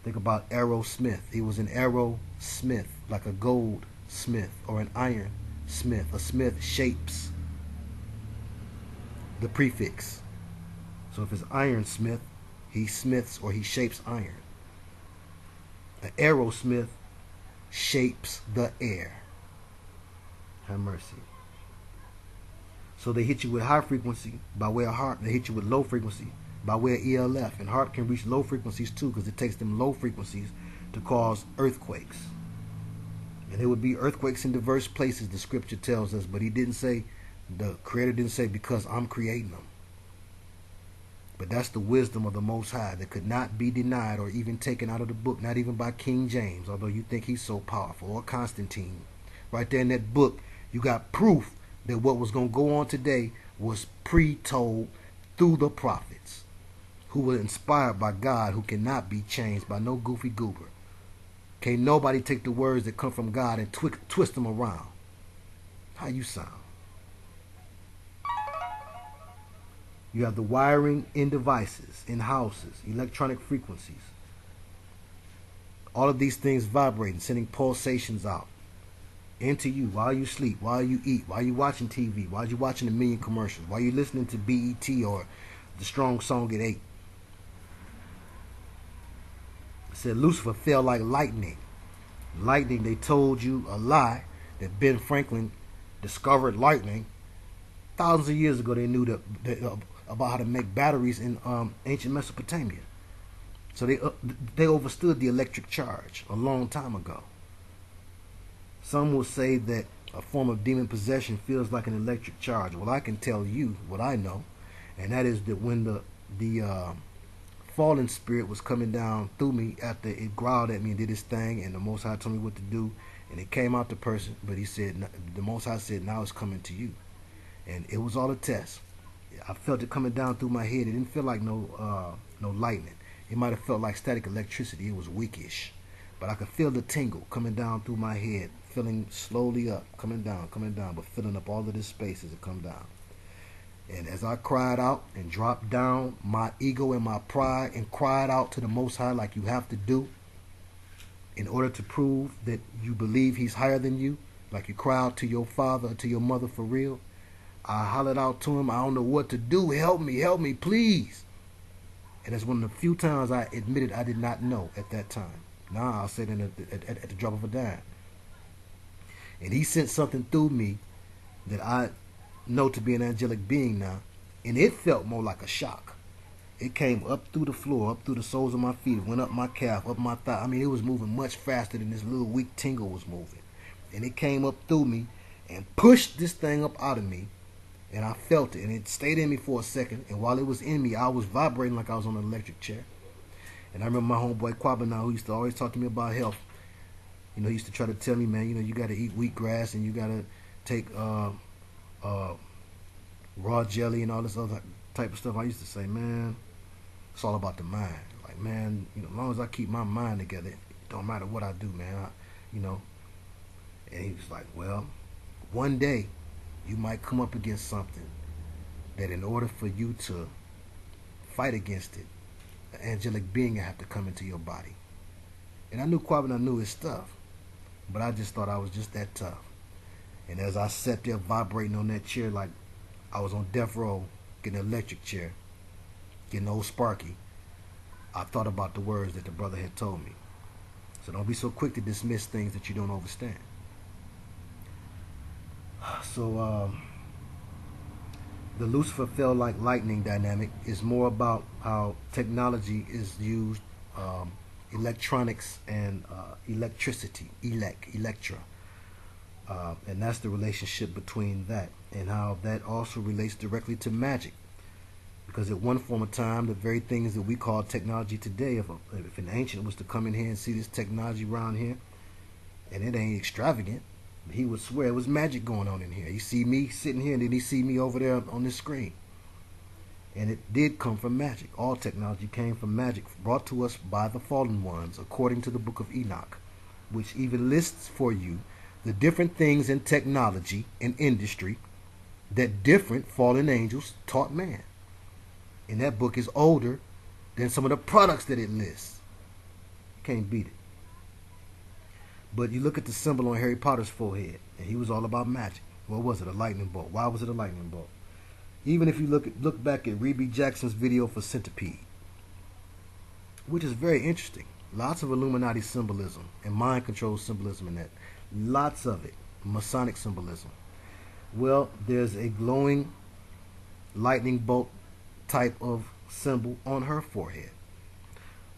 Think about Aerosmith. He was an arrowsmith, like a gold smith or an iron smith. A smith shapes the prefix. So if it's ironsmith, he smiths or he shapes iron. An aerosmith shapes the air. Have mercy. So they hit you with high frequency by way of HAARP. They hit you with low frequency by way of ELF. And HAARP can reach low frequencies too, because it takes them low frequencies to cause earthquakes. And there would be earthquakes in diverse places, the scripture tells us. But he didn't say, the Creator didn't say, because I'm creating them. But that's the wisdom of the Most High that could not be denied or even taken out of the book, not even by King James, although you think he's so powerful, or Constantine. Right there in that book, you got proof that what was going to go on today was pre-told through the prophets, who were inspired by God, who cannot be changed by no goofy goober. Can't nobody take the words that come from God and twist them around. How you sound? You have the wiring in devices, in houses, electronic frequencies. All of these things vibrating, sending pulsations out into you while you sleep, while you eat, while you watching TV, while you watching a million commercials, while you listening to BET or the Strong Song at 8. It said Lucifer fell like lightning. Lightning, they told you a lie that Ben Franklin discovered lightning. Thousands of years ago, they knew about how to make batteries in ancient Mesopotamia. So they understood the electric charge a long time ago. Some will say that a form of demon possession feels like an electric charge. Well, I can tell you what I know, and that is that when the fallen spirit was coming down through me after it growled at me and did its thing, and the Most High told me what to do, and it came out the person, but he said, the Most High said, now it's coming to you. And it was all a test. I felt it coming down through my head. It didn't feel like no lightning. It might have felt like static electricity. It was weakish. But I could feel the tingle coming down through my head, filling slowly up, coming down, but filling up all of this space as it come down. And as I cried out and dropped down my ego and my pride and cried out to the Most High like you have to do in order to prove that you believe he's higher than you, like you cry out to your father or to your mother for real, I hollered out to him, I don't know what to do. Help me, please. And that's one of the few times I admitted I did not know at that time. Now I'll say it at the drop of a dime. And he sent something through me that I know to be an angelic being now. And it felt more like a shock. It came up through the floor, up through the soles of my feet, went up my calf, up my thigh. I mean, it was moving much faster than this little weak tingle was moving. And it came up through me and pushed this thing up out of me. And I felt it, and it stayed in me for a second. And while it was in me, I was vibrating like I was on an electric chair. And I remember my homeboy Kwabena, who used to always talk to me about health. You know, he used to try to tell me, man, you know, you got to eat wheatgrass and you got to take raw jelly and all this other type of stuff. I used to say, man, it's all about the mind. Like, man, you know, as long as I keep my mind together, it don't matter what I do, man. You know. And he was like, well, one day you might come up against something that in order for you to fight against it, an angelic being will have to come into your body. And I knew Kwabena knew his stuff, but I just thought I was just that tough. And as I sat there vibrating on that chair like I was on death row, getting an electric chair, getting old Sparky, I thought about the words that the brother had told me. So don't be so quick to dismiss things that you don't understand. So the Lucifer fell like lightning dynamic is more about how technology is used, electronics and electricity, electra. And that's the relationship between that and how that also relates directly to magic. Because at one form of time, the very things that we call technology today, if an ancient was to come in here and see this technology around here, and it ain't extravagant, he would swear it was magic going on in here. He see me sitting here, and then he see me over there on this screen. And it did come from magic. All technology came from magic, brought to us by the fallen ones, according to the book of Enoch, which even lists for you the different things in technology and industry that different fallen angels taught man. And that book is older than some of the products that it lists. You can't beat it. But you look at the symbol on Harry Potter's forehead, and he was all about magic. What was it? A lightning bolt. Why was it a lightning bolt? Even if you look back at Reby Jackson's video for Centipede, which is very interesting. Lots of Illuminati symbolism and mind control symbolism in that. Lots of it. Masonic symbolism. Well, there's a glowing lightning bolt type of symbol on her forehead.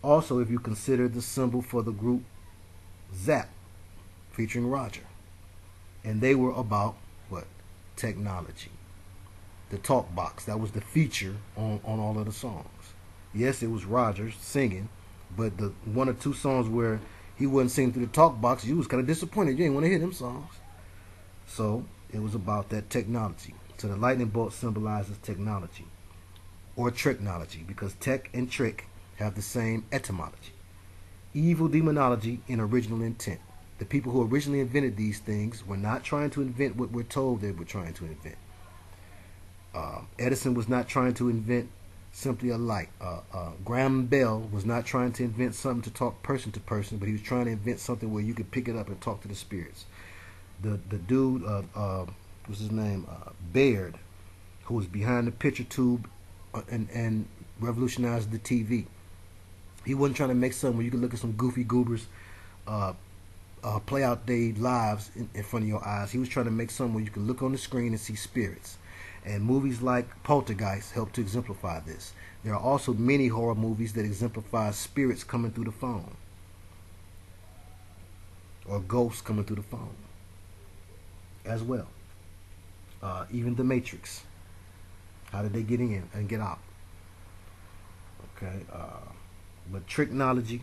Also, if you consider the symbol for the group Zap, featuring Roger. And they were about what? Technology. The talk box. That was the feature on all of the songs. Yes, it was Roger singing, but the one or two songs where he wasn't singing through the talk box, you was kind of disappointed. You didn't want to hear them songs. So it was about that technology. So the lightning bolt symbolizes technology or technology, because tech and trick have the same etymology. Evil demonology and original intent. The people who originally invented these things were not trying to invent what we're told they were trying to invent. Edison was not trying to invent simply a light. Graham Bell was not trying to invent something to talk person to person, but he was trying to invent something where you could pick it up and talk to the spirits. The dude, what's his name? Baird, who was behind the picture tube and revolutionized the TV. He wasn't trying to make something where you could look at some goofy goobers play out their lives in front of your eyes. He was trying to make something where you could look on the screen and see spirits. And movies like Poltergeist help to exemplify this. There are also many horror movies that exemplify spirits coming through the phone, or ghosts coming through the phone. as well. Even the Matrix. How did they get in and get out? Okay. But technology,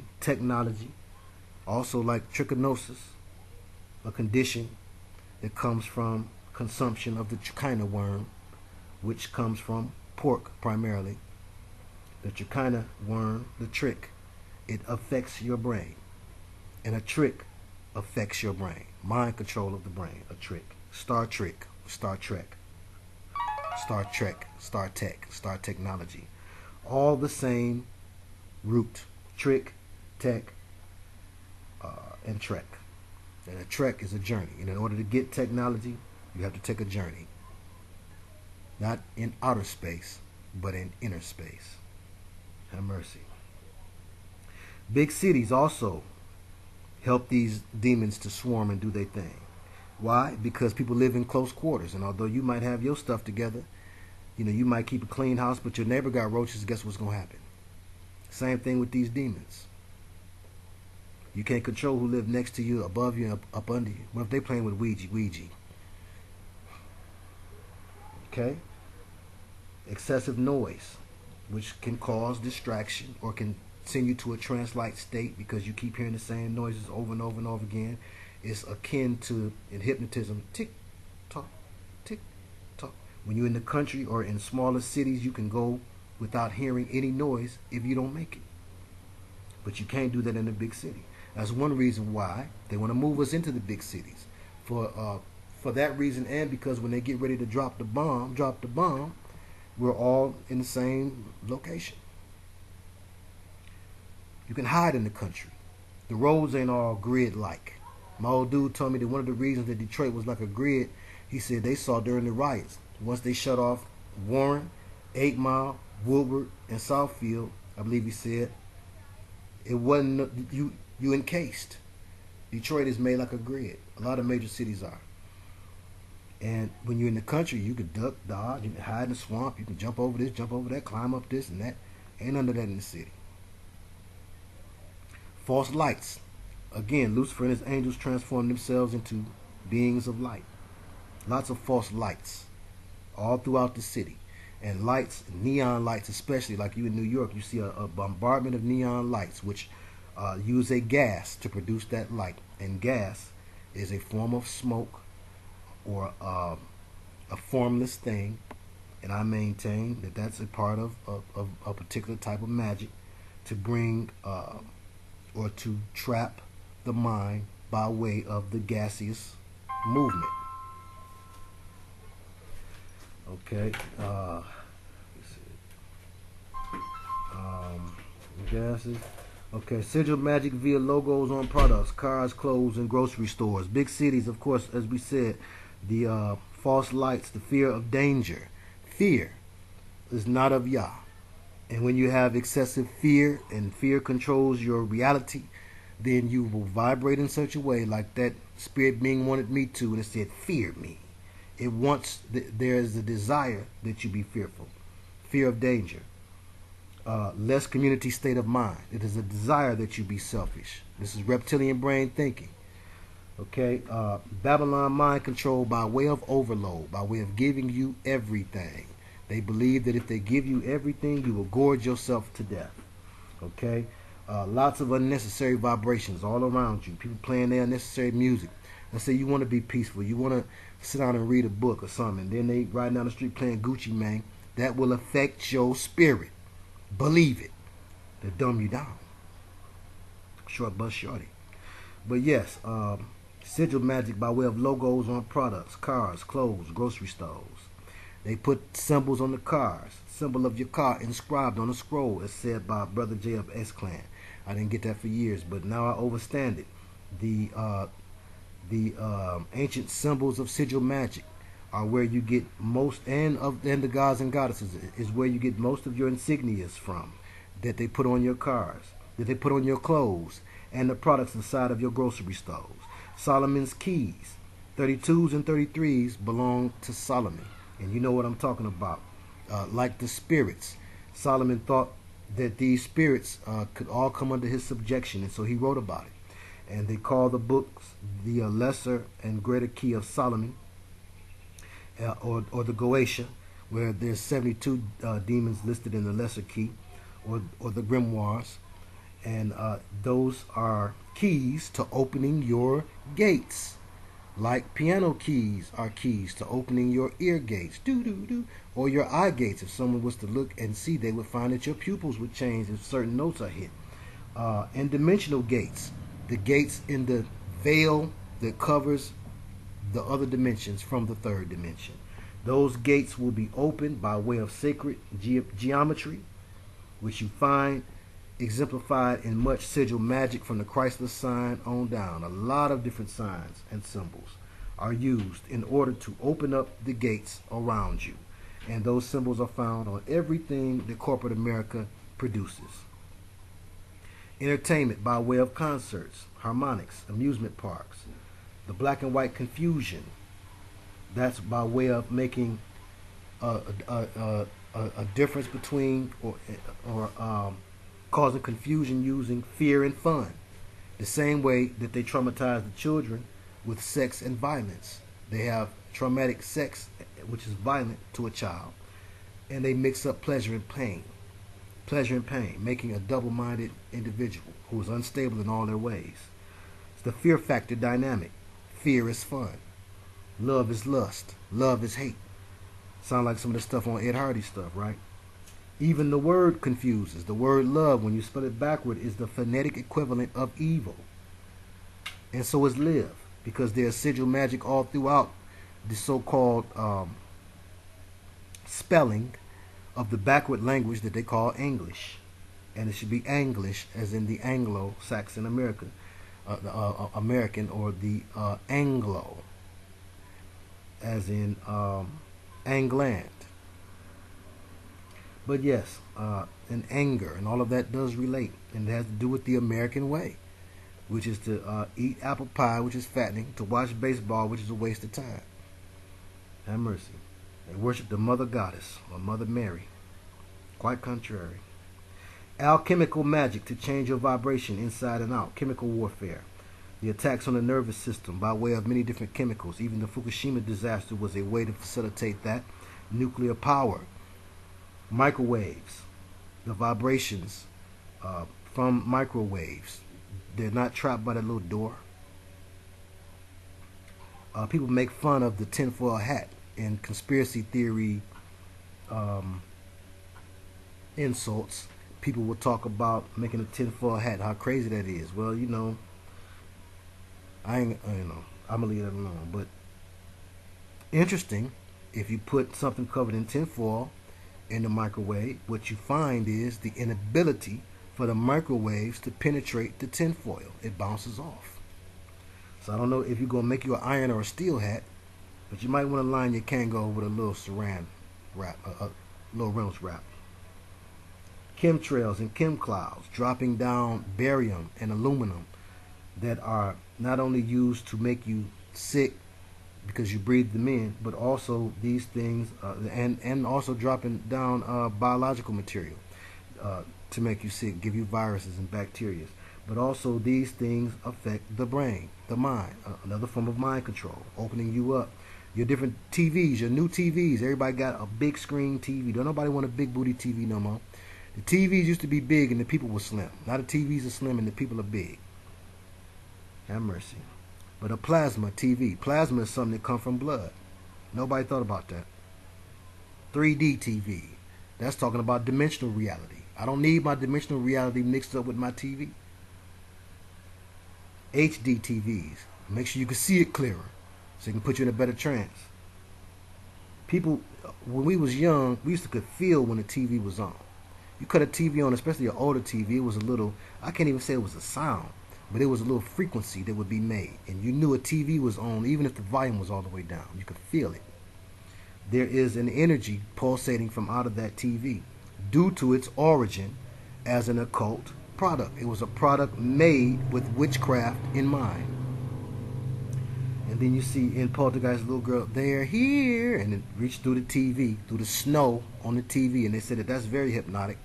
also like trichinosis, a condition that comes from consumption of the trichina worm, which comes from pork primarily. The trichina worm, the trick, it affects your brain. And a trick affects your brain. Mind control of the brain, a trick. Star Trek, Star Trek, Star Trek, Star Tech, Star Technology. All the same root. Trick, tech, and trek. And a trek is a journey. And in order to get technology, you have to take a journey. Not in outer space, but in inner space. Have mercy. Big cities also help these demons to swarm and do their thing. Why? Because people live in close quarters, and although you might have your stuff together, you might keep a clean house, but your neighbor got roaches, guess what's going to happen? Same thing with these demons. You can't control who live next to you, above you, and up under you. What if they playing with Ouija? Okay? Excessive noise, which can cause distraction or can send you to a trance-like state because you keep hearing the same noises over and over and over again. It's akin to, in hypnotism, tick-tock, tick-tock. When you're in the country or in smaller cities, you can go without hearing any noise if you don't make it. But you can't do that in a big city. That's one reason why they want to move us into the big cities. For that reason, and because when they get ready to drop the bomb, we're all in the same location. You can hide in the country. The roads ain't all grid-like. My old dude told me that one of the reasons that Detroit was like a grid, he said they saw during the riots. Once they shut off Warren, 8 Mile, Woodward, and Southfield, I believe he said, it wasn't, you encased. Detroit is made like a grid. A lot of major cities are. And when you're in the country, you can duck, dodge, you can hide in the swamp, you can jump over this, jump over that, climb up this and that. Ain't none of that in the city. False lights. Again, Lucifer and his angels transform themselves into beings of light. Lots of false lights all throughout the city. And lights, neon lights especially, like you in New York, you see a bombardment of neon lights, which use a gas to produce that light. And gas is a form of smoke or a formless thing. And I maintain that that's a part of a particular type of magic to bring or to trap the mind by way of the gaseous movement. Okay. Gases. Okay. Sigil magic via logos on products, cars, clothes, and grocery stores. Big cities, of course, as we said, the false lights, the fear of danger. Fear is not of Yah. And when you have excessive fear and fear controls your reality, then you will vibrate in such a way like that spirit being wanted me to, and it said, fear me. It wants, there is a desire that you be fearful. Fear of danger. Less community state of mind. It is a desire that you be selfish. This is reptilian brain thinking. Okay. Babylon mind control by way of overload, by way of giving you everything. They believe that if they give you everything, you will gorge yourself to death. Okay. Lots of unnecessary vibrations all around you. People playing their unnecessary music. Let's say you want to be peaceful. You want to sit down and read a book or something. Then they riding down the street playing Gucci Mane. That will affect your spirit. Believe it. They'll dumb you down. Short bus shorty. But yes, sigil magic by way of logos on products, cars, clothes, grocery stores. They put symbols on the cars. Symbol of your car inscribed on a scroll, as said by Brother J of S Clan. I didn't get that for years, but now I understand it. The ancient symbols of sigil magic are where you get most, and the gods and goddesses is where you get most of your insignias from, that they put on your cars, that they put on your clothes, and the products inside of your grocery stores. Solomon's keys, 32s and 33s belong to Solomon, and you know what I'm talking about. Like the spirits, Solomon thought that these spirits could all come under his subjection, and so he wrote about it. And they call the books the Lesser and Greater Key of Solomon, or the Goetia, where there's 72 demons listed in the lesser key, or the grimoires, and those are keys to opening your gates. Like piano keys are keys to opening your ear gates, or your eye gates. If someone was to look and see, they would find that your pupils would change if certain notes are hit. And dimensional gates, the gates in the veil that covers the other dimensions from the third dimension. Those gates will be opened by way of sacred geometry, which you find exemplified in much sigil magic from the Chrysler sign on down. A lot of different signs and symbols are used in order to open up the gates around you. And those symbols are found on everything that corporate America produces. Entertainment by way of concerts, harmonics, amusement parks. The black and white confusion, that's by way of making a difference between or causing confusion using fear and fun. The same way that they traumatize the children with sex and violence. They have traumatic sex, which is violent to a child, and they mix up pleasure and pain. Pleasure and pain, making a double-minded individual who is unstable in all their ways. It's the fear factor dynamic. Fear is fun. Love is lust. Love is hate. Sound like some of the stuff on Ed Hardy stuff, right? Even the word confuses. The word love, when you spell it backward, is the phonetic equivalent of evil. And so is live, because there's sigil magic all throughout the so-called spelling of the backward language that they call English. And it should be Anglish, as in the Anglo-Saxon American, American, or the Anglo, as in Angland. But yes, and anger and all of that does relate, and it has to do with the American way, which is to eat apple pie, which is fattening, to watch baseball, which is a waste of time. Have mercy. They worship the mother goddess, or Mother Mary. Quite contrary. Alchemical magic to change your vibration inside and out. Chemical warfare. The attacks on the nervous system by way of many different chemicals. Even the Fukushima disaster was a way to facilitate that. Nuclear power. Microwaves, the vibrations from microwaves, they're not trapped by that little door. People make fun of the tinfoil hat in conspiracy theory insults. People will talk about making a tinfoil hat, how crazy that is. Well, I'm gonna leave that alone. But interesting, if you put something covered in tinfoil in the microwave, what you find is the inability for the microwaves to penetrate the tinfoil. It bounces off. So I don't know if you're going to make you an iron or a steel hat, but you might want to line your Kango with a little saran wrap, a little Reynolds wrap. Chemtrails and chem clouds dropping down barium and aluminum that are not only used to make you sick because you breathe them in, but also these things, and also dropping down biological material to make you sick, give you viruses and bacteria. But also these things affect the brain, the mind, another form of mind control, opening you up. Your different TVs, your new TVs, everybody got a big screen TV. Don't nobody want a big booty TV no more. The TVs used to be big and the people were slim. Now the TVs are slim and the people are big. Have mercy. But a plasma TV. Plasma is something that comes from blood. Nobody thought about that. 3D TV. That's talking about dimensional reality. I don't need my dimensional reality mixed up with my TV. HD TVs. Make sure you can see it clearer so it can put you in a better trance. People, when we was young, we used to could feel when the TV was on. You cut a TV on, especially an older TV, it was a little, I can't even say it was a sound, but it was a little frequency that would be made. And you knew a TV was on even if the volume was all the way down. You could feel it. There is an energy pulsating from out of that TV due to its origin as an occult product. It was a product made with witchcraft in mind. And then you see in Poltergeist, little girl, they're here, and it reached through the TV, through the snow on the TV, and they said that that's very hypnotic.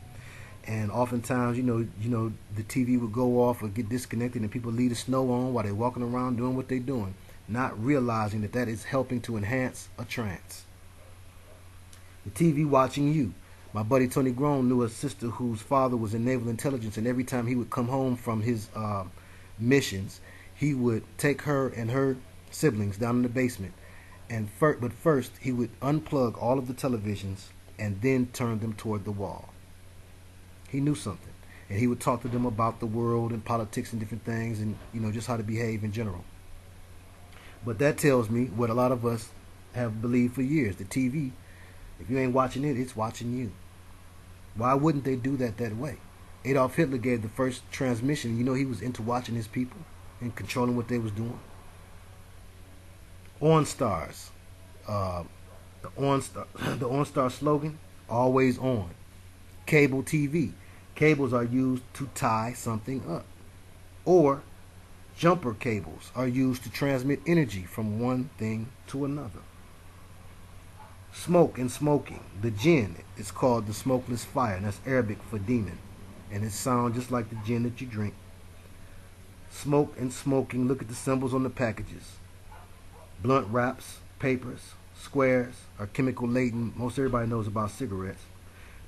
And oftentimes, you know, the TV would go off or get disconnected, and people leave the snow on while they're walking around doing what they're doing. not realizing that that is helping to enhance a trance. The TV watching you. My buddy Tony Grown knew a sister whose father was in naval intelligence, and every time he would come home from his missions, he would take her and her siblings down in the basement, but first he would unplug all of the televisions and then turn them toward the wall. He knew something, and he would talk to them about the world and politics and different things, and just how to behave in general. But that tells me what a lot of us have believed for years: the TV, if you ain't watching it, it's watching you. Why wouldn't they do that way? Adolf Hitler gave the first transmission. He was into watching his people and controlling what they was doing. OnStars. The OnStar slogan, always on. Cable TV. Cables are used to tie something up. Or jumper cables are used to transmit energy from one thing to another. Smoke and smoking. The jinn is called the smokeless fire, and that's Arabic for demon. And it sounds just like the gin that you drink. Smoke and smoking. Look at the symbols on the packages. Blunt wraps, papers, squares are chemical laden. Most everybody knows about cigarettes.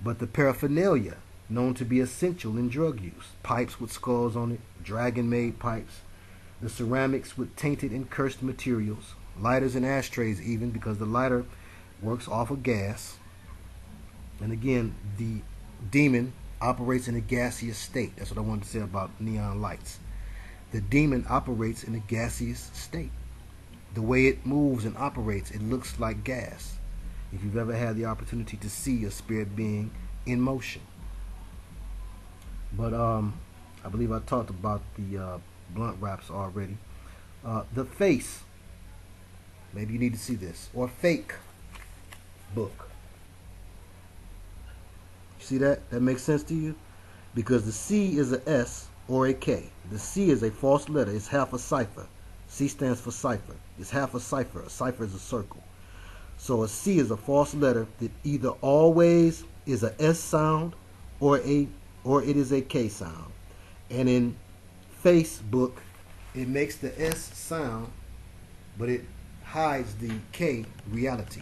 But the paraphernalia, known to be essential in drug use. Pipes with skulls on it, dragon-made pipes. The ceramics with tainted and cursed materials. Lighters and ashtrays even, because the lighter works off of gas. And again, the demon operates in a gaseous state. That's what I wanted to say about neon lights. The demon operates in a gaseous state. The way it moves and operates, it looks like gas. If you've ever had the opportunity to see a spirit being in motion. But I believe I talked about the blunt wraps already. The face. Maybe you need to see this. Or fake book. See that? That makes sense to you? Because the C is a S or a K. The C is a false letter. It's half a cipher. C stands for cipher. It's half a cipher. A cipher is a circle. So a C is a false letter that either always is a S sound or it is a K sound. And in Facebook, it makes the S sound, but it hides the K reality.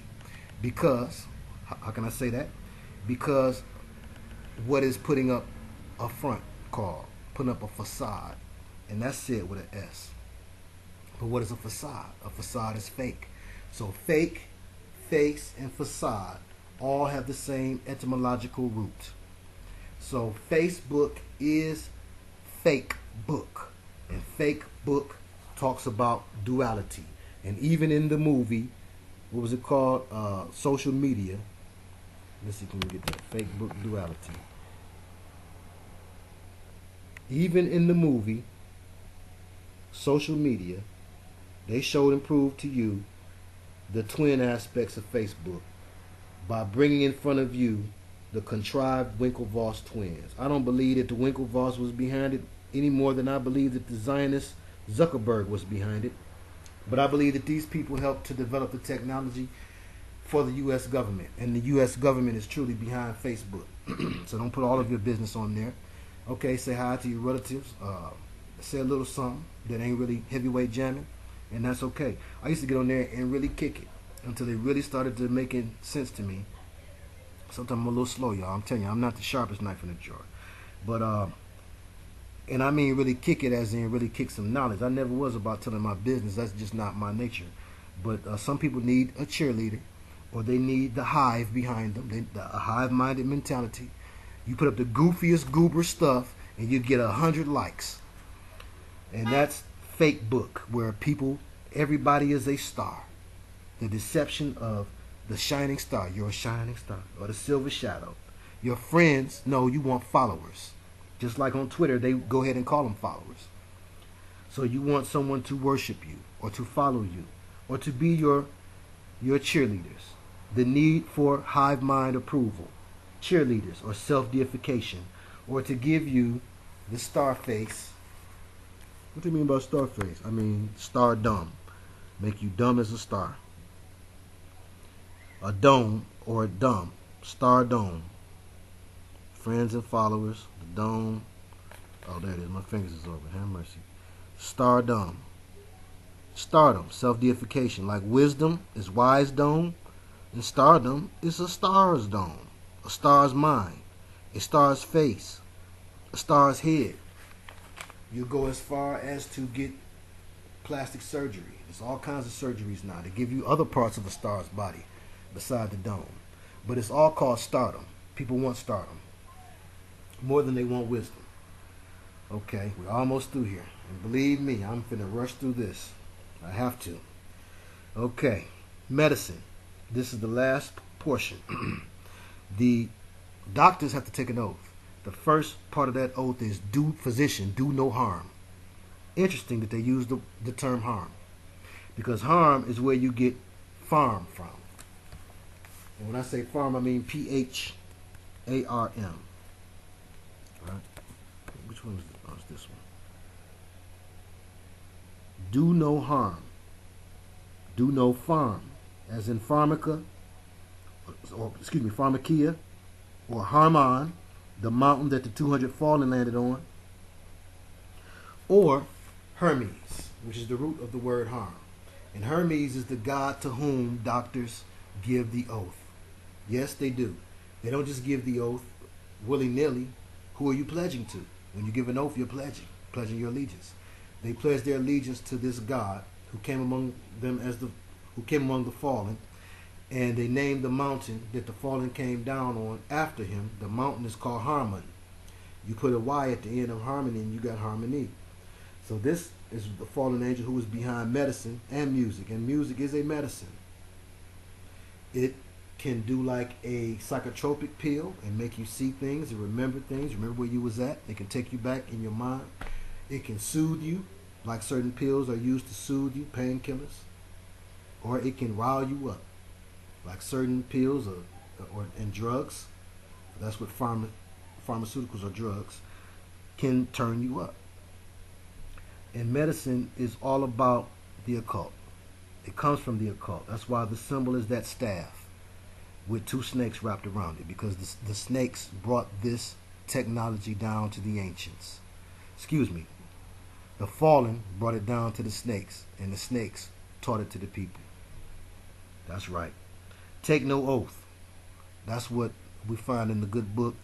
Because, how can I say that? Because what is putting up a front called? Putting up a facade. And that's said with an S. But what is a facade? A facade is fake. So fake, face, and facade all have the same etymological root. So Facebook is fake book. And fake book talks about duality. And even in the movie, what was it called? Social Media. Let's see, can we get that? Fake book duality. Even in the movie, Social Media, they showed and proved to you the twin aspects of Facebook by bringing in front of you the contrived Winklevoss twins. I don't believe that the Winklevoss was behind it any more than I believe that the Zionist Zuckerberg was behind it. But I believe that these people helped to develop the technology for the U.S. government. And the U.S. government is truly behind Facebook. So don't put all of your business on there. Okay, say hi to your relatives. Say a little something that ain't really heavyweight jamming. And that's okay. I used to get on there and really kick it until they really started to making sense to me. Sometimes I'm a little slow, y'all. I'm telling you, I'm not the sharpest knife in the drawer. But, and I mean really kick it as in really kick some knowledge. I never was about telling my business. That's just not my nature. But some people need a cheerleader, or they need the hive behind them, a hive-minded mentality. You put up the goofiest goober stuff, and you get 100 likes. And that's fake book, where everybody is a star. The deception of the shining star. You're a shining star. Or the silver shadow. Your friends know you want followers. Just like on Twitter, they go ahead and call them followers. So you want someone to worship you, or to follow you, or to be your cheerleaders. The need for hive mind approval. Cheerleaders, or self-deification, or to give you the star face. What do you mean by star face? I mean star dumb. Make you dumb as a star. A dome or a dumb. Star dome. Friends and followers. The dome. Oh, there it is. My fingers is over. Have mercy. Star dumb. Stardom, self-deification. Like wisdom is wise dome, and stardom is a star's dome, a star's mind, a star's face, a star's head. You go as far as to get plastic surgery. There's all kinds of surgeries now to give you other parts of a star's body beside the dome. But it's all called stardom. People want stardom more than they want wisdom. Okay, we're almost through here. And believe me, I'm finna rush through this. I have to. Okay, medicine. This is the last portion. The doctors have to take an oath. The first part of that oath is do physician, do no harm. Interesting that they use the term harm, because harm is where you get farm from. And when I say farm, I mean PHARM. Right? Which one is this? Oh, it's this one. Do no harm. Do no farm, as in pharmacia, or Harmon, the mountain that the 200 fallen landed on, or Hermes, which is the root of the word harm. And Hermes is the god to whom doctors give the oath. Yes, they do. They don't just give the oath willy-nilly. Who are you pledging to? When you give an oath, you're pledging your allegiance. They pledge their allegiance to this god who came among them who came among the fallen, and they named the mountain that the fallen came down on after him. The mountain is called Harmon. You put a Y at the end of harmony, and you got harmony. So this is the fallen angel who is behind medicine and music is a medicine. It can do like a psychotropic pill and make you see things and remember things, remember where you was at. It can take you back in your mind. It can soothe you, like certain pills are used to soothe you, painkillers. Or it can rile you up, like certain pills and drugs. That's what pharmaceuticals or drugs can turn you up. And medicine is all about the occult. It comes from the occult. That's why the symbol is that staff with two snakes wrapped around it, because the snakes brought this technology down to the ancients. Excuse me. The fallen brought it down to the snakes, and the snakes taught it to the people. That's right. Take no oath. That's what we find in the good book.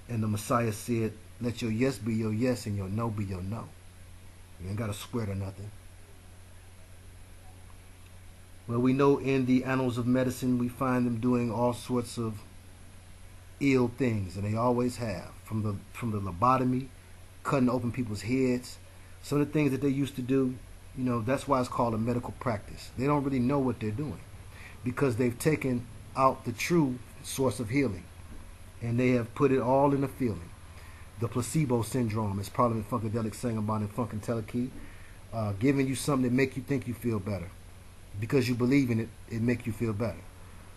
And the Messiah said, let your yes be your yes and your no be your no. You ain't got to swear to nothing. Well, we know in the annals of medicine, we find them doing all sorts of ill things, and they always have. From the lobotomy, cutting open people's heads. Some of the things that they used to do, that's why it's called a medical practice. They don't really know what they're doing, because they've taken out the true source of healing, and they have put it all in a feeling. The placebo syndrome, as Parliament Funkadelic sang about in Funkadelic, giving you something that make you think you feel better. Because you believe in it, it make you feel better.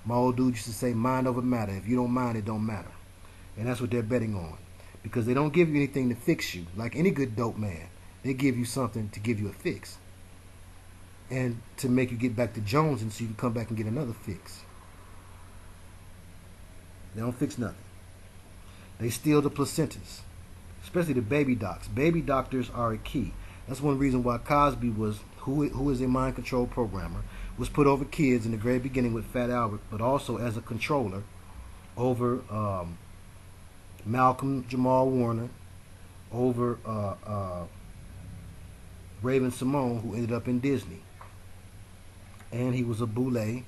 My old dude used to say, mind over matter. If you don't mind, it don't matter. And that's what they're betting on. Because they don't give you anything to fix you. Like any good dope man, they give you something to give you a fix. And to make you get back to Jones, and so you can come back and get another fix. They don't fix nothing. They steal the placentas, especially the baby docs. Baby doctors are a key. That's one reason why Cosby was, who is a mind control programmer, was put over kids in the very beginning with Fat Albert, but also as a controller over Malcolm Jamal Warner, over Raven Simone, who ended up in Disney. And he was a Boule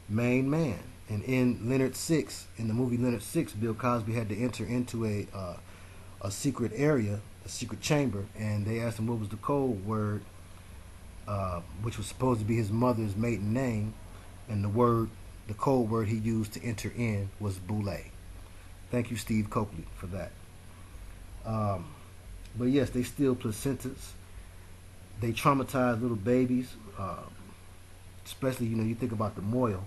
main man. And in Leonard Six, in the movie Leonard Six, Bill Cosby had to enter into a secret area, a secret chamber, and they asked him what was the code word, which was supposed to be his mother's maiden name, and the code word he used to enter in was Boule. Thank you, Steve Coakley, for that. But yes, they steal placentas. They traumatize little babies, especially, you think about the mohel.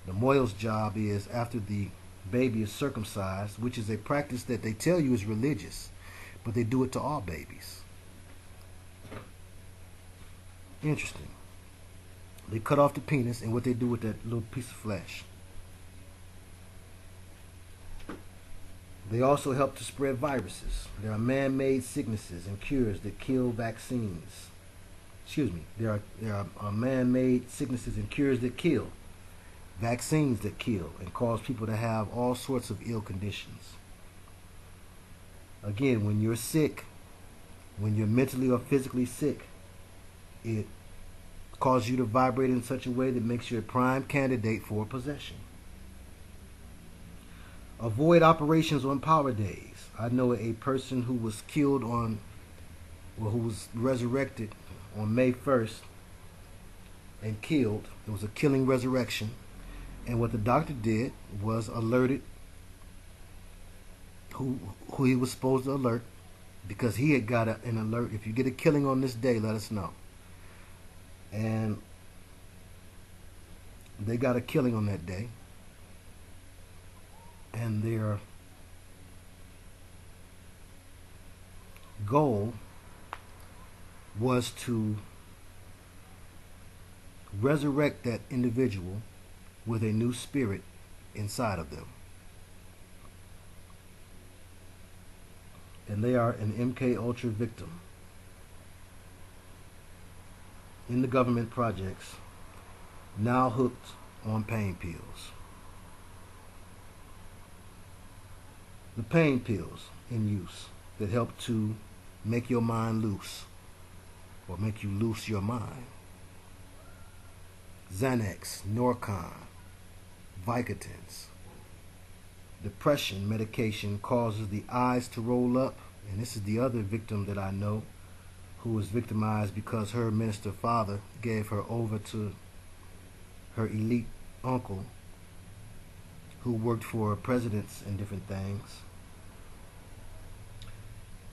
The mohel's job is, after the baby is circumcised, which is a practice that they tell you is religious, but they do it to all babies. Interesting. They cut off the penis, and what they do with that little piece of flesh. They also help to spread viruses. There are man-made sicknesses and cures that kill vaccines. there are man-made sicknesses and cures that kill, vaccines that kill and cause people to have all sorts of ill conditions. Again, when you're sick, when you're mentally or physically sick, it causes you to vibrate in such a way that makes you a prime candidate for possession. Avoid operations on power days. I know a person who was killed on, or who was resurrected on May 1st and killed. It was a killing resurrection. And what the doctor did was alerted who he was supposed to alert, because he had got an alert. If you get a killing on this day, let us know. And they got a killing on that day. And their goal was to resurrect that individual with a new spirit inside of them. And they are an MK Ultra victim in the government projects, now hooked on pain pills. The pain pills in use that help to make your mind loose, or make you loose your mind. Xanax, Norcon, Vicodins. Depression medication causes the eyes to roll up, and this is the other victim that I know who was victimized because her minister father gave her over to her elite uncle who worked for presidents and different things.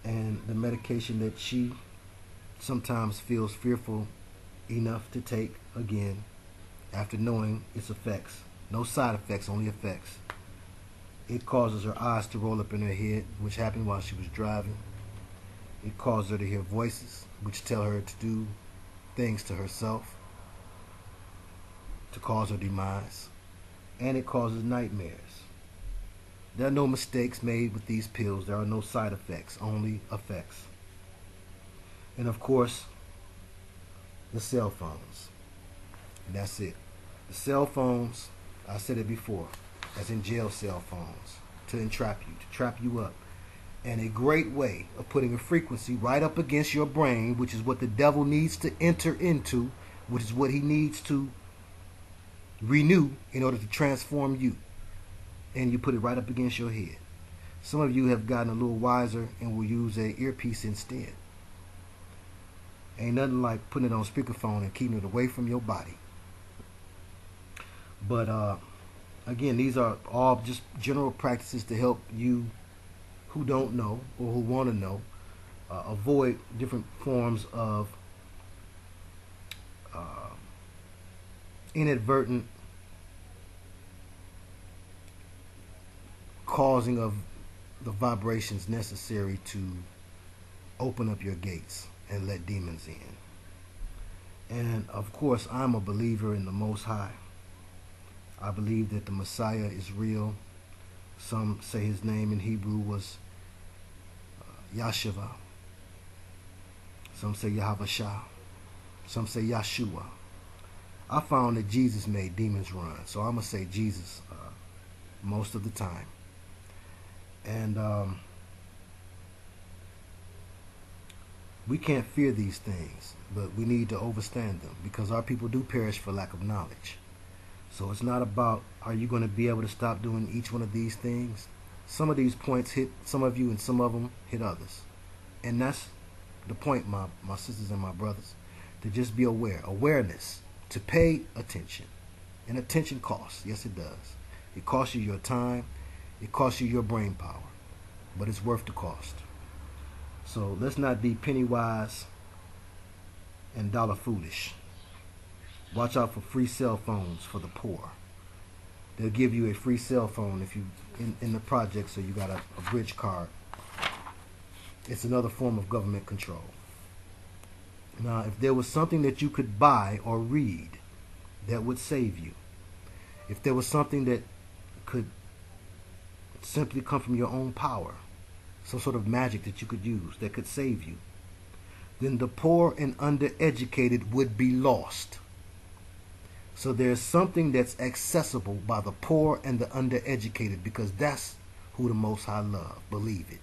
And the medication that she sometimes feels fearful enough to take, again, after knowing its effects, no side effects, only effects, it causes her eyes to roll up in her head, which happened while she was driving. It causes her to hear voices, which tell her to do things to herself to cause her demise. And it causes nightmares. There are no mistakes made with these pills. There are no side effects, only effects. And of course, the cell phones. And that's it. The cell phones, I said it before, as in jail cell phones, to entrap you, to trap you up. And a great way of putting a frequency right up against your brain, which is what the devil needs to enter into, which is what he needs to renew in order to transform you. And you put it right up against your head. Some of you have gotten a little wiser and will use a earpiece instead. Ain't nothing like putting it on speakerphone and keeping it away from your body. But again, these are all just general practices to help you who don't know or who want to know avoid different forms of inadvertent causing of the vibrations necessary to open up your gates and let demons in. And of course, I'm a believer in the Most High. I believe that the Messiah is real. Some say his name in Hebrew was Yahshua. Some say Yahavashah. Some say Yahshua. I found that Jesus made demons run, so I'm going to say Jesus most of the time. And we can't fear these things, but we need to overstand them, because our people do perish for lack of knowledge. So it's not about, are you going to be able to stop doing each one of these things? Some of these points hit some of you and some of them hit others. And that's the point, my sisters and my brothers, to just be aware. Awareness, to pay attention. And attention costs. Yes, it does. It costs you your time. It costs you your brain power. But it's worth the cost. So let's not be penny wise and dollar foolish. Watch out for free cell phones for the poor. They'll give you a free cell phone if you in the project, so you got a bridge card. It's another form of government control. Now, if there was something that you could buy or read that would save you, if there was something that could simply come from your own power, some sort of magic that you could use that could save you, then the poor and undereducated would be lost. So there's something that's accessible by the poor and the undereducated, because that's who the Most High love. Believe it.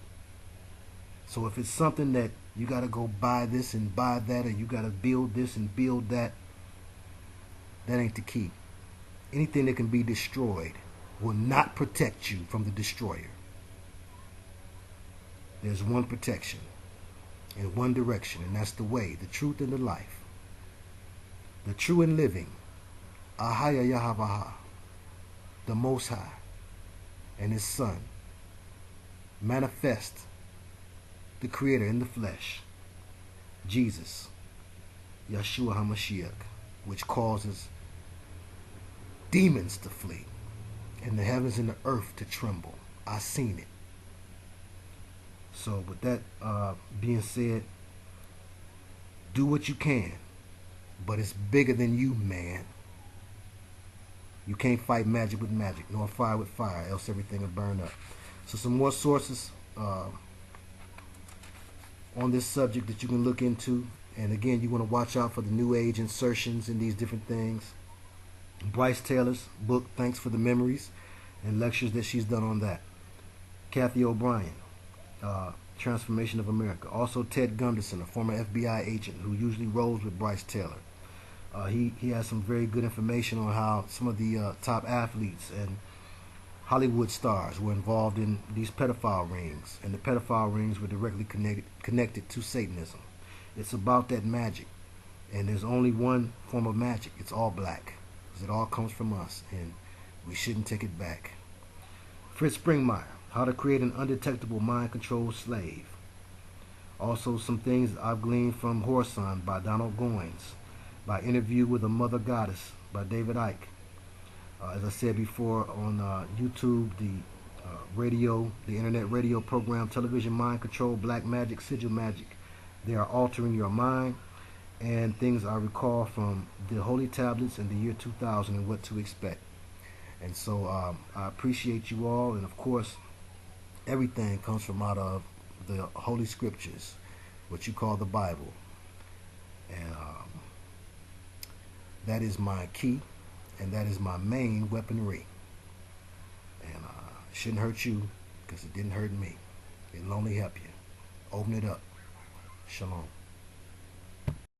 So if it's something that you got to go buy this and buy that, or you got to build this and build that, that ain't the key. Anything that can be destroyed will not protect you from the destroyer. There's one protection in one direction, and that's the way, the truth, and the life. The true and living, Ahaya Yahavaha, the Most High, and His Son, manifest the Creator in the flesh, Jesus, Yeshua HaMashiach, which causes demons to flee and the heavens and the earth to tremble. I seen it. So with that being said, do what you can, but it's bigger than you, man. You can't fight magic with magic, nor fire with fire, else everything will burn up. So some more sources on this subject that you can look into. And again, you want to watch out for the New Age insertions in these different things. Bryce Taylor's book, Thanks for the Memories, and lectures that she's done on that. Kathy O'Brien, Transformation of America. Also Ted Gunderson, a former FBI agent who usually rolls with Bryce Taylor. He has some very good information on how some of the top athletes and Hollywood stars were involved in these pedophile rings, and the pedophile rings were directly connected to Satanism. It's about that magic, and there's only one form of magic. It's all black, because it all comes from us, and we shouldn't take it back. Fritz Springmeier, How to Create an Undetectable Mind-Controlled Slave. Also some things I've gleaned from Horson by Donald Goines, by Interview with a Mother Goddess by David Icke. As I said before, on YouTube, the internet radio program, Television Mind Control, Black Magic, Sigil Magic. They are altering your mind, and things I recall from the Holy Tablets in the year 2000 and what to expect. And so I appreciate you all, and of course, everything comes from out of the Holy Scriptures, what you call the Bible. And that is my key, and that is my main weaponry. And it shouldn't hurt you, because it didn't hurt me. It'll only help you. Open it up. Shalom.